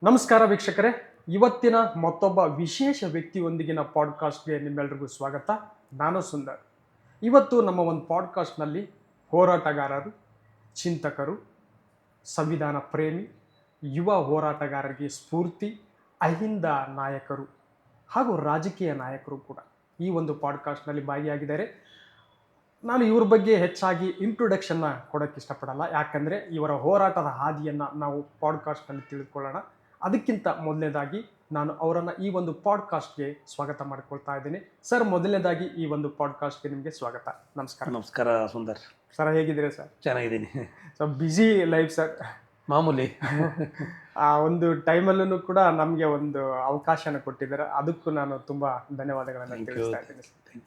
ನಮಸ್ಕಾರ ವೀಕ್ಷಕರೇ. ಇವತ್ತಿನ ಮತ್ತೊಬ್ಬ ವಿಶೇಷ ವ್ಯಕ್ತಿಯೊಂದಿಗಿನ ಪಾಡ್ಕಾಸ್ಟ್ಗೆ ನಿಮ್ಮೆಲ್ರಿಗೂ ಸ್ವಾಗತ. ನಾನು ಸುಂದರ್. ಇವತ್ತು ನಮ್ಮ ಒಂದು ಪಾಡ್ಕಾಸ್ಟ್ನಲ್ಲಿ ಹೋರಾಟಗಾರರು, ಚಿಂತಕರು, ಸಂವಿಧಾನ ಪ್ರೇಮಿ, ಯುವ ಹೋರಾಟಗಾರರಿಗೆ ಸ್ಫೂರ್ತಿ, ಅಹಿಂದ ನಾಯಕರು ಹಾಗೂ ರಾಜಕೀಯ ನಾಯಕರು ಕೂಡ ಈ ಒಂದು ಪಾಡ್ಕಾಸ್ಟ್ನಲ್ಲಿ ಭಾಗಿಯಾಗಿದ್ದಾರೆ. ನಾನು ಇವ್ರ ಬಗ್ಗೆ ಹೆಚ್ಚಾಗಿ ಇಂಟ್ರೊಡಕ್ಷನ್ನ ಕೊಡೋಕ್ಕೆ ಇಷ್ಟಪಡಲ್ಲ, ಯಾಕಂದರೆ ಇವರ ಹೋರಾಟದ ಹಾದಿಯನ್ನು ನಾವು ಪಾಡ್ಕಾಸ್ಟ್ನಲ್ಲಿ ತಿಳಿದುಕೊಳ್ಳೋಣ. ಅದಕ್ಕಿಂತ ಮೊದಲನೇದಾಗಿ ನಾನು ಅವರನ್ನು ಈ ಒಂದು ಪಾಡ್ಕಾಸ್ಟ್ಗೆ ಸ್ವಾಗತ ಮಾಡಿಕೊಳ್ತಾ ಇದ್ದೀನಿ. ಸರ್, ಮೊದಲನೇದಾಗಿ ಈ ಒಂದು ಪಾಡ್ಕಾಸ್ಟ್ಗೆ ನಿಮಗೆ ಸ್ವಾಗತ. ನಮಸ್ಕಾರ. ನಮಸ್ಕಾರ ಸುಂದರ್. ಸರ್, ಹೇಗಿದ್ದೀರಾ ಸರ್? ಚೆನ್ನಾಗಿದ್ದೀನಿ. ಸೊ ಬ್ಯುಸಿ ಲೈಫ್ ಸರ್, ಮಾಮೂಲಿ. ಆ ಒಂದು ಟೈಮಲ್ಲೂ ಕೂಡ ನಮಗೆ ಒಂದು ಅವಕಾಶನ ಕೊಟ್ಟಿದ್ದಾರೆ, ಅದಕ್ಕೂ ನಾನು ತುಂಬ ಧನ್ಯವಾದಗಳನ್ನು ತಿಳಿಸ್ತಾ ಇದ್ದೀನಿ.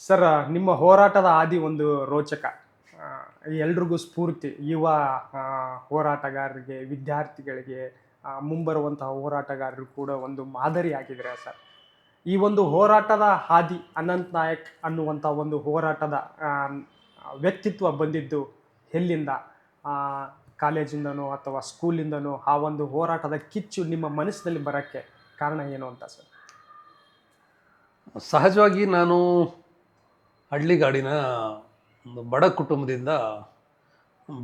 ಸರ್, ನಿಮ್ಮ ಹೋರಾಟದ ಹಾದಿ ಒಂದು ರೋಚಕ, ಎಲ್ರಿಗೂ ಸ್ಫೂರ್ತಿ, ಯುವ ಹೋರಾಟಗಾರರಿಗೆ, ವಿದ್ಯಾರ್ಥಿಗಳಿಗೆ, ಮುಂಬರುವಂತಹ ಹೋರಾಟಗಾರರು ಕೂಡ ಒಂದು ಮಾದರಿ ಆಗಿದ್ದಾರೆ ಸರ್. ಈ ಒಂದು ಹೋರಾಟದ ಹಾದಿ, ಅನಂತ್ ನಾಯಕ್ ಅನ್ನುವಂಥ ಒಂದು ಹೋರಾಟದ ವ್ಯಕ್ತಿತ್ವ ಬಂದಿದ್ದು ಎಲ್ಲಿಂದ? ಕಾಲೇಜಿಂದನೋ ಅಥವಾ ಸ್ಕೂಲಿಂದನೋ ಆ ಒಂದು ಹೋರಾಟದ ಕಿಚ್ಚು ನಿಮ್ಮ ಮನಸ್ಸಿನಲ್ಲಿ ಬರೋಕ್ಕೆ ಕಾರಣ ಏನು ಅಂತ ಸರ್? ಸಹಜವಾಗಿ ನಾನು ಹಳ್ಳಿಗಾಡಿನ ಒಂದು ಬಡ ಕುಟುಂಬದಿಂದ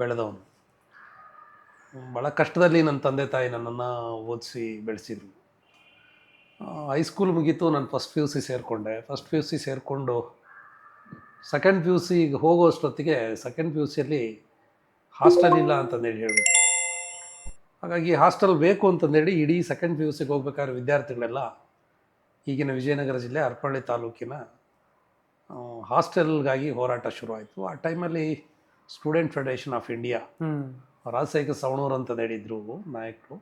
ಬೆಳೆದವನು. ಭಾಳ ಕಷ್ಟದಲ್ಲಿ ನನ್ನ ತಂದೆ ತಾಯಿ ನನ್ನನ್ನು ಓದಿಸಿ ಬೆಳೆಸಿದರು. ಹೈಸ್ಕೂಲ್ ಮುಗೀತು, ನಾನು ಫಸ್ಟ್ ಪಿ ಯು ಸಿ ಸೇರಿಕೊಂಡೆ. ಫಸ್ಟ್ ಪಿ ಯು ಸಿ ಸೇರಿಕೊಂಡು ಸೆಕೆಂಡ್ ಪಿ ಯು ಸಿಗೆ ಹೋಗೋಷ್ಟೊತ್ತಿಗೆ ಸೆಕೆಂಡ್ ಪಿ ಯು ಸಿಯಲ್ಲಿ ಹಾಸ್ಟೆಲ್ ಇಲ್ಲ ಅಂತಂದೇಳಿ ಹೇಳಿದ್ರು. ಹಾಗಾಗಿ ಹಾಸ್ಟೆಲ್ ಬೇಕು ಅಂತಂದೇಳಿ ಇಡೀ ಸೆಕೆಂಡ್ ಪಿ ಯು ಸಿಗೆ ಹೋಗ್ಬೇಕಾದ್ರೆ ವಿದ್ಯಾರ್ಥಿಗಳೆಲ್ಲ ಈಗಿನ ವಿಜಯನಗರ ಜಿಲ್ಲೆ ಹರಪಳ್ಳಿ ತಾಲೂಕಿನ ಹಾಸ್ಟೆಲ್ಗಾಗಿ ಹೋರಾಟ ಶುರುವಾಯಿತು. ಆ ಟೈಮಲ್ಲಿ student federation of India, Rajashekhar Savanur ಅಂತ ಹೇಳಿದ್ರು ನಾಯಕರು,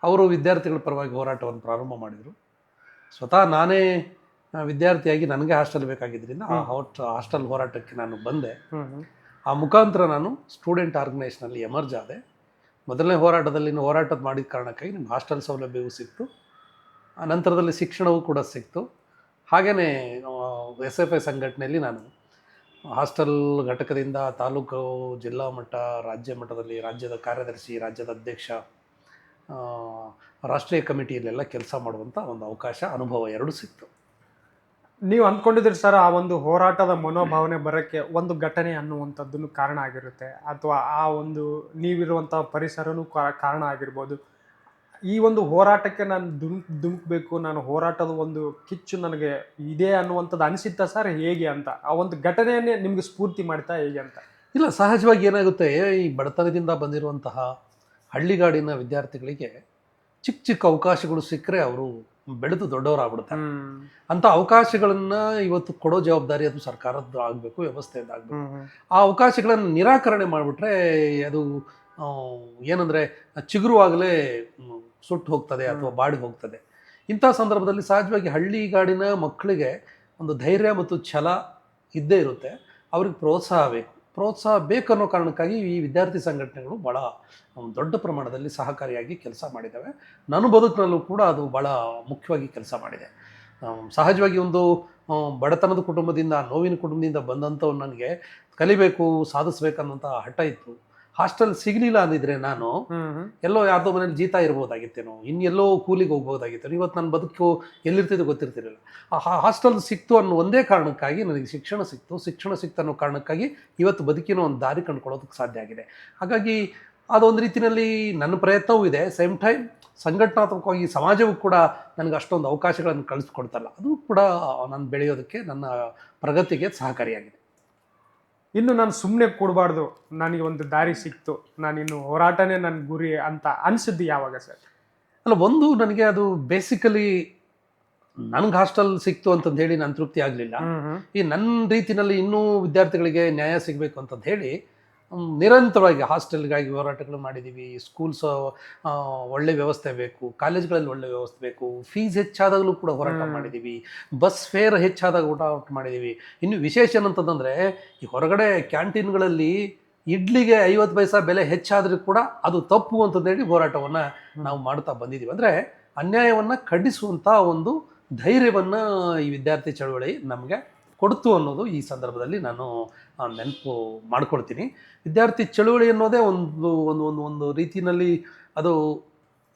ಅವರು ವಿದ್ಯಾರ್ಥಿಗಳ ಪರವಾಗಿ ಹೋರಾಟವನ್ನು ಪ್ರಾರಂಭ ಮಾಡಿದರು. ಸ್ವತಃ ನಾನೇ ವಿದ್ಯಾರ್ಥಿಯಾಗಿ ನನಗೆ ಹಾಸ್ಟೆಲ್ ಬೇಕಾಗಿದ್ದರಿಂದ ಆ ಹಾಸ್ಟೆಲ್ ಹೋರಾಟಕ್ಕೆ ನಾನು ಬಂದೆ. ಆ ಮುಖಾಂತರ ನಾನು ಸ್ಟೂಡೆಂಟ್ ಆರ್ಗನೈಸೇಷನಲ್ಲಿ ಎಮರ್ಜ್ ಆದೆ. ಮೊದಲನೇ ಹೋರಾಟದಲ್ಲಿ ಹೋರಾಟದ ಮಾಡಿದ ಕಾರಣಕ್ಕಾಗಿ ನಿಮ್ಗೆ ಹಾಸ್ಟೆಲ್ ಸೌಲಭ್ಯವೂ ಸಿಕ್ತು, ಆ ನಂತರದಲ್ಲಿ ಶಿಕ್ಷಣವೂ ಕೂಡ ಸಿಕ್ತು. ಹಾಗೆಯೇ SFI ಸಂಘಟನೆಯಲ್ಲಿ ನಾನು ಹಾಸ್ಟೆಲ್ ಘಟಕದಿಂದ ತಾಲೂಕು, ಜಿಲ್ಲಾ ಮಟ್ಟ, ರಾಜ್ಯ ಮಟ್ಟದಲ್ಲಿ ರಾಜ್ಯದ ಕಾರ್ಯದರ್ಶಿ, ರಾಜ್ಯದ ಅಧ್ಯಕ್ಷ, ರಾಷ್ಟ್ರೀಯ ಕಮಿಟಿಯಲ್ಲೆಲ್ಲ ಕೆಲಸ ಮಾಡುವಂಥ ಒಂದು ಅವಕಾಶ, ಅನುಭವ ಎರಡೂ ಸಿಕ್ತು. ನೀವು ಅಂದ್ಕೊಂಡಿದ್ರಿ ಸರ್, ಆ ಒಂದು ಹೋರಾಟದ ಮನೋಭಾವನೆ ಬರೋಕ್ಕೆ ಒಂದು ಘಟನೆ ಅನ್ನುವಂಥದ್ದನ್ನು ಕಾರಣ ಆಗಿರುತ್ತೆ, ಅಥವಾ ಆ ಒಂದು ನೀವಿರುವಂಥ ಪರಿಸರನೂ ಕಾರಣ ಆಗಿರ್ಬೋದು. ಈ ಒಂದು ಹೋರಾಟಕ್ಕೆ ನಾನು ಧುಮುಕ್ಬೇಕು, ನಾನು ಹೋರಾಟದ ಒಂದು ಕಿಚ್ಚು ನನಗೆ ಇದೆ ಅನ್ನುವಂಥದ್ದು ಅನಿಸುತ್ತಾ ಸರ್, ಹೇಗೆ ಅಂತ? ಆ ಒಂದು ಘಟನೆಯನ್ನೇ ನಿಮಗೆ ಸ್ಫೂರ್ತಿ ಮಾಡ್ತಾ ಹೇಗೆ ಅಂತ? ಇಲ್ಲ, ಸಹಜವಾಗಿ ಏನಾಗುತ್ತೆ, ಈ ಬಡತನದಿಂದ ಬಂದಿರುವಂತಹ ಹಳ್ಳಿಗಾಡಿನ ವಿದ್ಯಾರ್ಥಿಗಳಿಗೆ ಚಿಕ್ಕ ಚಿಕ್ಕ ಅವಕಾಶಗಳು ಸಿಕ್ಕರೆ ಅವರು ಬೆಳೆದು ದೊಡ್ಡವರಾಗ್ಬಿಡ್ತಾರೆ. ಅಂಥ ಅವಕಾಶಗಳನ್ನು ಇವತ್ತು ಕೊಡೋ ಜವಾಬ್ದಾರಿ ಅದು ಸರ್ಕಾರದ್ದು ಆಗಬೇಕು, ವ್ಯವಸ್ಥೆಯಿಂದ ಆಗಬೇಕು. ಆ ಅವಕಾಶಗಳನ್ನು ನಿರಾಕರಣೆ ಮಾಡಿಬಿಟ್ರೆ ಅದು ಏನಂದರೆ ಚಿಗುರುವಾಗಲೇ ಸುಟ್ಟು ಹೋಗ್ತದೆ ಅಥವಾ ಬಾಡಿ ಹೋಗ್ತದೆ. ಇಂಥ ಸಂದರ್ಭದಲ್ಲಿ ಸಹಜವಾಗಿ ಹಳ್ಳಿಗಾಡಿನ ಮಕ್ಕಳಿಗೆ ಒಂದು ಧೈರ್ಯ ಮತ್ತು ಛಲ ಇದ್ದೇ ಇರುತ್ತೆ. ಅವ್ರಿಗೆ ಪ್ರೋತ್ಸಾಹ ಬೇಕನ್ನೋ ಕಾರಣಕ್ಕಾಗಿ ಈ ವಿದ್ಯಾರ್ಥಿ ಸಂಘಟನೆಗಳು ಭಾಳ ದೊಡ್ಡ ಪ್ರಮಾಣದಲ್ಲಿ ಸಹಕಾರಿಯಾಗಿ ಕೆಲಸ ಮಾಡಿದ್ದಾವೆ. ನನ್ನ ಬದುಕಿನಲ್ಲೂ ಕೂಡ ಅದು ಭಾಳ ಮುಖ್ಯವಾಗಿ ಕೆಲಸ ಮಾಡಿದೆ. ಸಹಜವಾಗಿ ಒಂದು ಬಡತನದ ಕುಟುಂಬದಿಂದ, ನೋವಿನ ಕುಟುಂಬದಿಂದ ಬಂದಂಥವ್ರು ನನಗೆ ಕಲಿಬೇಕು, ಸಾಧಿಸ್ಬೇಕನ್ನೋಂಥ ಹಠ ಇತ್ತು. ಹಾಸ್ಟೆಲ್ ಸಿಗಲಿಲ್ಲ ಅಂದಿದ್ರೆ ನಾನು ಎಲ್ಲೋ ಯಾರ್ದೋ ಮನೇಲಿ ಜೀತ ಇರ್ಬೋದಾಗಿತ್ತೇನೋ, ಇನ್ನೆಲ್ಲೋ ಕೂಲಿಗೆ ಹೋಗ್ಬೋದಾಗಿತ್ತೇನೋ, ಇವತ್ತು ನನ್ನ ಬದುಕು ಎಲ್ಲಿರ್ತಿದ್ದು ಗೊತ್ತಿರ್ತಿರಲಿಲ್ಲ. ಆ ಹಾಸ್ಟೆಲ್ ಸಿಕ್ತು ಅನ್ನೋ ಒಂದೇ ಕಾರಣಕ್ಕಾಗಿ ನನಗೆ ಶಿಕ್ಷಣ ಸಿಕ್ತು ಅನ್ನೋ ಕಾರಣಕ್ಕಾಗಿ ಇವತ್ತು ಬದುಕಿನ ಒಂದು ದಾರಿ ಕಂಡುಕೊಳ್ಳೋದಕ್ಕೆ ಸಾಧ್ಯ ಆಗಿದೆ. ಹಾಗಾಗಿ ಅದೊಂದು ರೀತಿಯಲ್ಲಿ ನನ್ನ ಪ್ರಯತ್ನವೂ ಇದೆ. ಸೇಮ್ ಟೈಮ್ ಸಂಘಟನಾತ್ಮಕವಾಗಿ ಸಮಾಜವೂ ಕೂಡ ನನಗೆ ಅಷ್ಟೊಂದು ಅವಕಾಶಗಳನ್ನು ಕಳಿಸ್ಕೊಡ್ತಲ್ಲ, ಅದು ಕೂಡ ನಾನು ಬೆಳೆಯೋದಕ್ಕೆ, ನನ್ನ ಪ್ರಗತಿಗೆ ಸಹಕಾರಿಯಾಗಿದೆ. ಇನ್ನು ನಾನು ಸುಮ್ಮನೆ ಕೊಡಬಾರ್ದು, ನನಗೆ ಒಂದು ದಾರಿ ಸಿಕ್ತು, ನಾನಿನ್ನು ಹೋರಾಟನೇ ನನ್ನ ಗುರಿ ಅಂತ ಅನಿಸಿದ್ದು ಯಾವಾಗ ಸರ್? ಅಲ್ಲ, ಒಂದು ನನಗೆ ಅದು ಬೇಸಿಕಲಿ ನನಗೆ ಹಾಸ್ಟೆಲ್ ಸಿಕ್ತು ಅಂತಂದು ಹೇಳಿ ನಾನು ತೃಪ್ತಿ ಆಗಲಿಲ್ಲ. ಈ ನನ್ನ ರೀತಿಯಲ್ಲಿ ಇನ್ನೂ ವಿದ್ಯಾರ್ಥಿಗಳಿಗೆ ನ್ಯಾಯ ಸಿಗಬೇಕು ಅಂತಂದು ಹೇಳಿ ನಿರಂತರವಾಗಿ ಹಾಸ್ಟೆಲ್ಗಾಗಿ ಹೋರಾಟಗಳು ಮಾಡಿದ್ದೀವಿ. ಸ್ಕೂಲ್ಸ್ ಒಳ್ಳೆ ವ್ಯವಸ್ಥೆ ಬೇಕು, ಕಾಲೇಜ್ಗಳಲ್ಲಿ ಒಳ್ಳೆ ವ್ಯವಸ್ಥೆ ಬೇಕು, ಫೀಸ್ ಹೆಚ್ಚಾದಾಗಲೂ ಕೂಡ ಹೋರಾಟ ಮಾಡಿದ್ದೀವಿ, ಬಸ್ ಫೇರ್ ಹೆಚ್ಚಾದಾಗ ಹೋರಾಟ ಮಾಡಿದ್ದೀವಿ. ಇನ್ನು ವಿಶೇಷ ಏನಂತಂದರೆ, ಈ ಹೊರಗಡೆ ಕ್ಯಾಂಟೀನ್ಗಳಲ್ಲಿ ಇಡ್ಲಿಗೆ 50 ಪೈಸಾ ಬೆಲೆ ಹೆಚ್ಚಾದರೂ ಕೂಡ ಅದು ತಪ್ಪು ಅಂತಂದೇಳಿ ಹೋರಾಟವನ್ನು ನಾವು ಮಾಡ್ತಾ ಬಂದಿದ್ದೀವಿ. ಅಂದರೆ ಅನ್ಯಾಯವನ್ನು ಖಂಡಿಸುವಂಥ ಒಂದು ಧೈರ್ಯವನ್ನು ಈ ವಿದ್ಯಾರ್ಥಿ ಚಳವಳಿ ನಮಗೆ ಕೊಡ್ತು ಅನ್ನೋದು ಈ ಸಂದರ್ಭದಲ್ಲಿ ನಾನು ನೆನಪು ಮಾಡ್ಕೊಳ್ತೀನಿ. ವಿದ್ಯಾರ್ಥಿ ಚಳುವಳಿ ಅನ್ನೋದೇ ಒಂದು ಒಂದು ಒಂದು ಒಂದು ರೀತಿಯಲ್ಲಿ ಅದು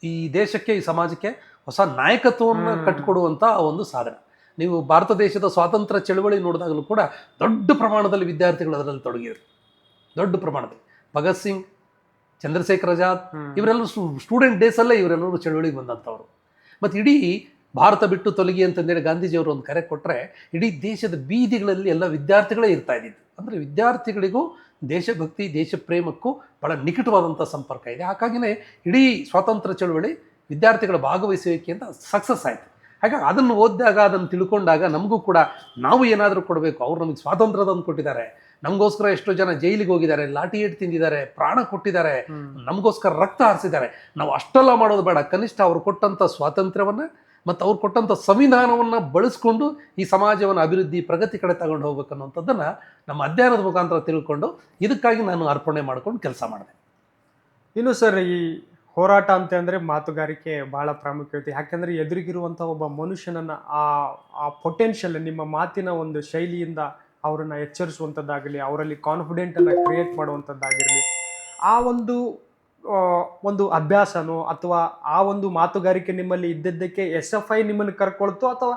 ಈ ದೇಶಕ್ಕೆ ಈ ಸಮಾಜಕ್ಕೆ ಹೊಸ ನಾಯಕತ್ವವನ್ನು ಕಟ್ಟಿಕೊಡುವಂಥ ಒಂದು ಸಾಧನ. ನೀವು ಭಾರತ ದೇಶದ ಸ್ವಾತಂತ್ರ್ಯ ಚಳವಳಿ ನೋಡಿದಾಗಲೂ ಕೂಡ ದೊಡ್ಡ ಪ್ರಮಾಣದಲ್ಲಿ ವಿದ್ಯಾರ್ಥಿಗಳು ಅದರಲ್ಲಿ ತೊಡಗಿದ್ರು, ದೊಡ್ಡ ಪ್ರಮಾಣದಲ್ಲಿ. ಭಗತ್ ಸಿಂಗ್, ಚಂದ್ರಶೇಖರ್ ಆಜಾದ್ ಇವರೆಲ್ಲರೂ ಸ್ಟೂಡೆಂಟ್ ಡೇಸಲ್ಲೇ ಇವರೆಲ್ಲರೂ ಚಳವಳಿಗೆ ಬಂದಂಥವ್ರು. ಮತ್ತು ಇಡೀ ಭಾರತ ಬಿಟ್ಟು ತೊಲಗಿ ಅಂತಂದೇಳಿ ಗಾಂಧೀಜಿಯವರು ಒಂದು ಕರೆ ಕೊಟ್ಟರೆ ಇಡೀ ದೇಶದ ಬೀದಿಗಳಲ್ಲಿ ಎಲ್ಲ ವಿದ್ಯಾರ್ಥಿಗಳೇ ಇರ್ತಾ ಇದ್ದಿದ್ದು. ಅಂದರೆ ವಿದ್ಯಾರ್ಥಿಗಳಿಗೂ ದೇಶಭಕ್ತಿ, ದೇಶ ಪ್ರೇಮಕ್ಕೂ ಭಾಳ ನಿಕಟವಾದಂಥ ಸಂಪರ್ಕ ಇದೆ. ಹಾಗಾಗಿನೇ ಇಡೀ ಸ್ವಾತಂತ್ರ್ಯ ಚಳವಳಿ ವಿದ್ಯಾರ್ಥಿಗಳ ಭಾಗವಹಿಸುವಿಕೆಯಿಂದ ಸಕ್ಸಸ್ ಆಯಿತು. ಹಾಗಾಗಿ ಅದನ್ನು ಓದಿದಾಗ, ಅದನ್ನು ತಿಳ್ಕೊಂಡಾಗ ನಮಗೂ ಕೂಡ ನಾವು ಏನಾದರೂ ಕೊಡಬೇಕು. ಅವ್ರು ನಮಗೆ ಸ್ವಾತಂತ್ರ್ಯದನ್ನು ಕೊಟ್ಟಿದ್ದಾರೆ, ನಮಗೋಸ್ಕರ ಎಷ್ಟೋ ಜನ ಜೈಲಿಗೆ ಹೋಗಿದ್ದಾರೆ, ಲಾಠಿ ಏಟು ತಿಂದಿದ್ದಾರೆ, ಪ್ರಾಣ ಕೊಟ್ಟಿದ್ದಾರೆ, ನಮಗೋಸ್ಕರ ರಕ್ತ ಹಾರಿಸಿದ್ದಾರೆ. ನಾವು ಅಷ್ಟೆಲ್ಲ ಮಾಡೋದು ಬೇಡ, ಕನಿಷ್ಠ ಅವ್ರು ಕೊಟ್ಟಂಥ ಸ್ವಾತಂತ್ರ್ಯವನ್ನು ಮತ್ತು ಅವ್ರು ಕೊಟ್ಟಂಥ ಸಂವಿಧಾನವನ್ನು ಬಳಸ್ಕೊಂಡು ಈ ಸಮಾಜವನ್ನು ಅಭಿವೃದ್ಧಿ, ಪ್ರಗತಿ ಕಡೆ ತಗೊಂಡು ಹೋಗ್ಬೇಕು ಅನ್ನೋಂಥದ್ದನ್ನು ನಮ್ಮ ಅಧ್ಯಯನದ ಮುಖಾಂತರ ತಿಳ್ಕೊಂಡು ಇದಕ್ಕಾಗಿ ನಾನು ಅರ್ಪಣೆ ಮಾಡ್ಕೊಂಡು ಕೆಲಸ ಮಾಡಿದೆ. ಇನ್ನು ಸರ್, ಈ ಹೋರಾಟ ಅಂತ ಅಂದರೆ ಮಾತುಗಾರಿಕೆ ಭಾಳ ಪ್ರಾಮುಖ್ಯತೆ. ಯಾಕೆಂದರೆ ಎದುರಿಗಿರುವಂಥ ಒಬ್ಬ ಮನುಷ್ಯನನ್ನು ಆ ಪೊಟೆನ್ಷಿಯಲ್ ನಿಮ್ಮ ಮಾತಿನ ಒಂದು ಶೈಲಿಯಿಂದ ಅವರನ್ನು ಎಚ್ಚರಿಸುವಂಥದ್ದಾಗಲಿ, ಅವರಲ್ಲಿ ಕಾನ್ಫಿಡೆಂಟನ್ನು ಕ್ರಿಯೇಟ್ ಮಾಡುವಂಥದ್ದಾಗಿರಲಿ, ಆ ಒಂದು ಅಭ್ಯಾಸನೋ ಅಥವಾ ಆ ಒಂದು ಮಾತುಗಾರಿಕೆ ನಿಮ್ಮಲ್ಲಿ ಇದ್ದಿದ್ದಕ್ಕೆ SFI ನಿಮ್ಮನ್ನು ಕರ್ಕೊಳ್ತು ಅಥವಾ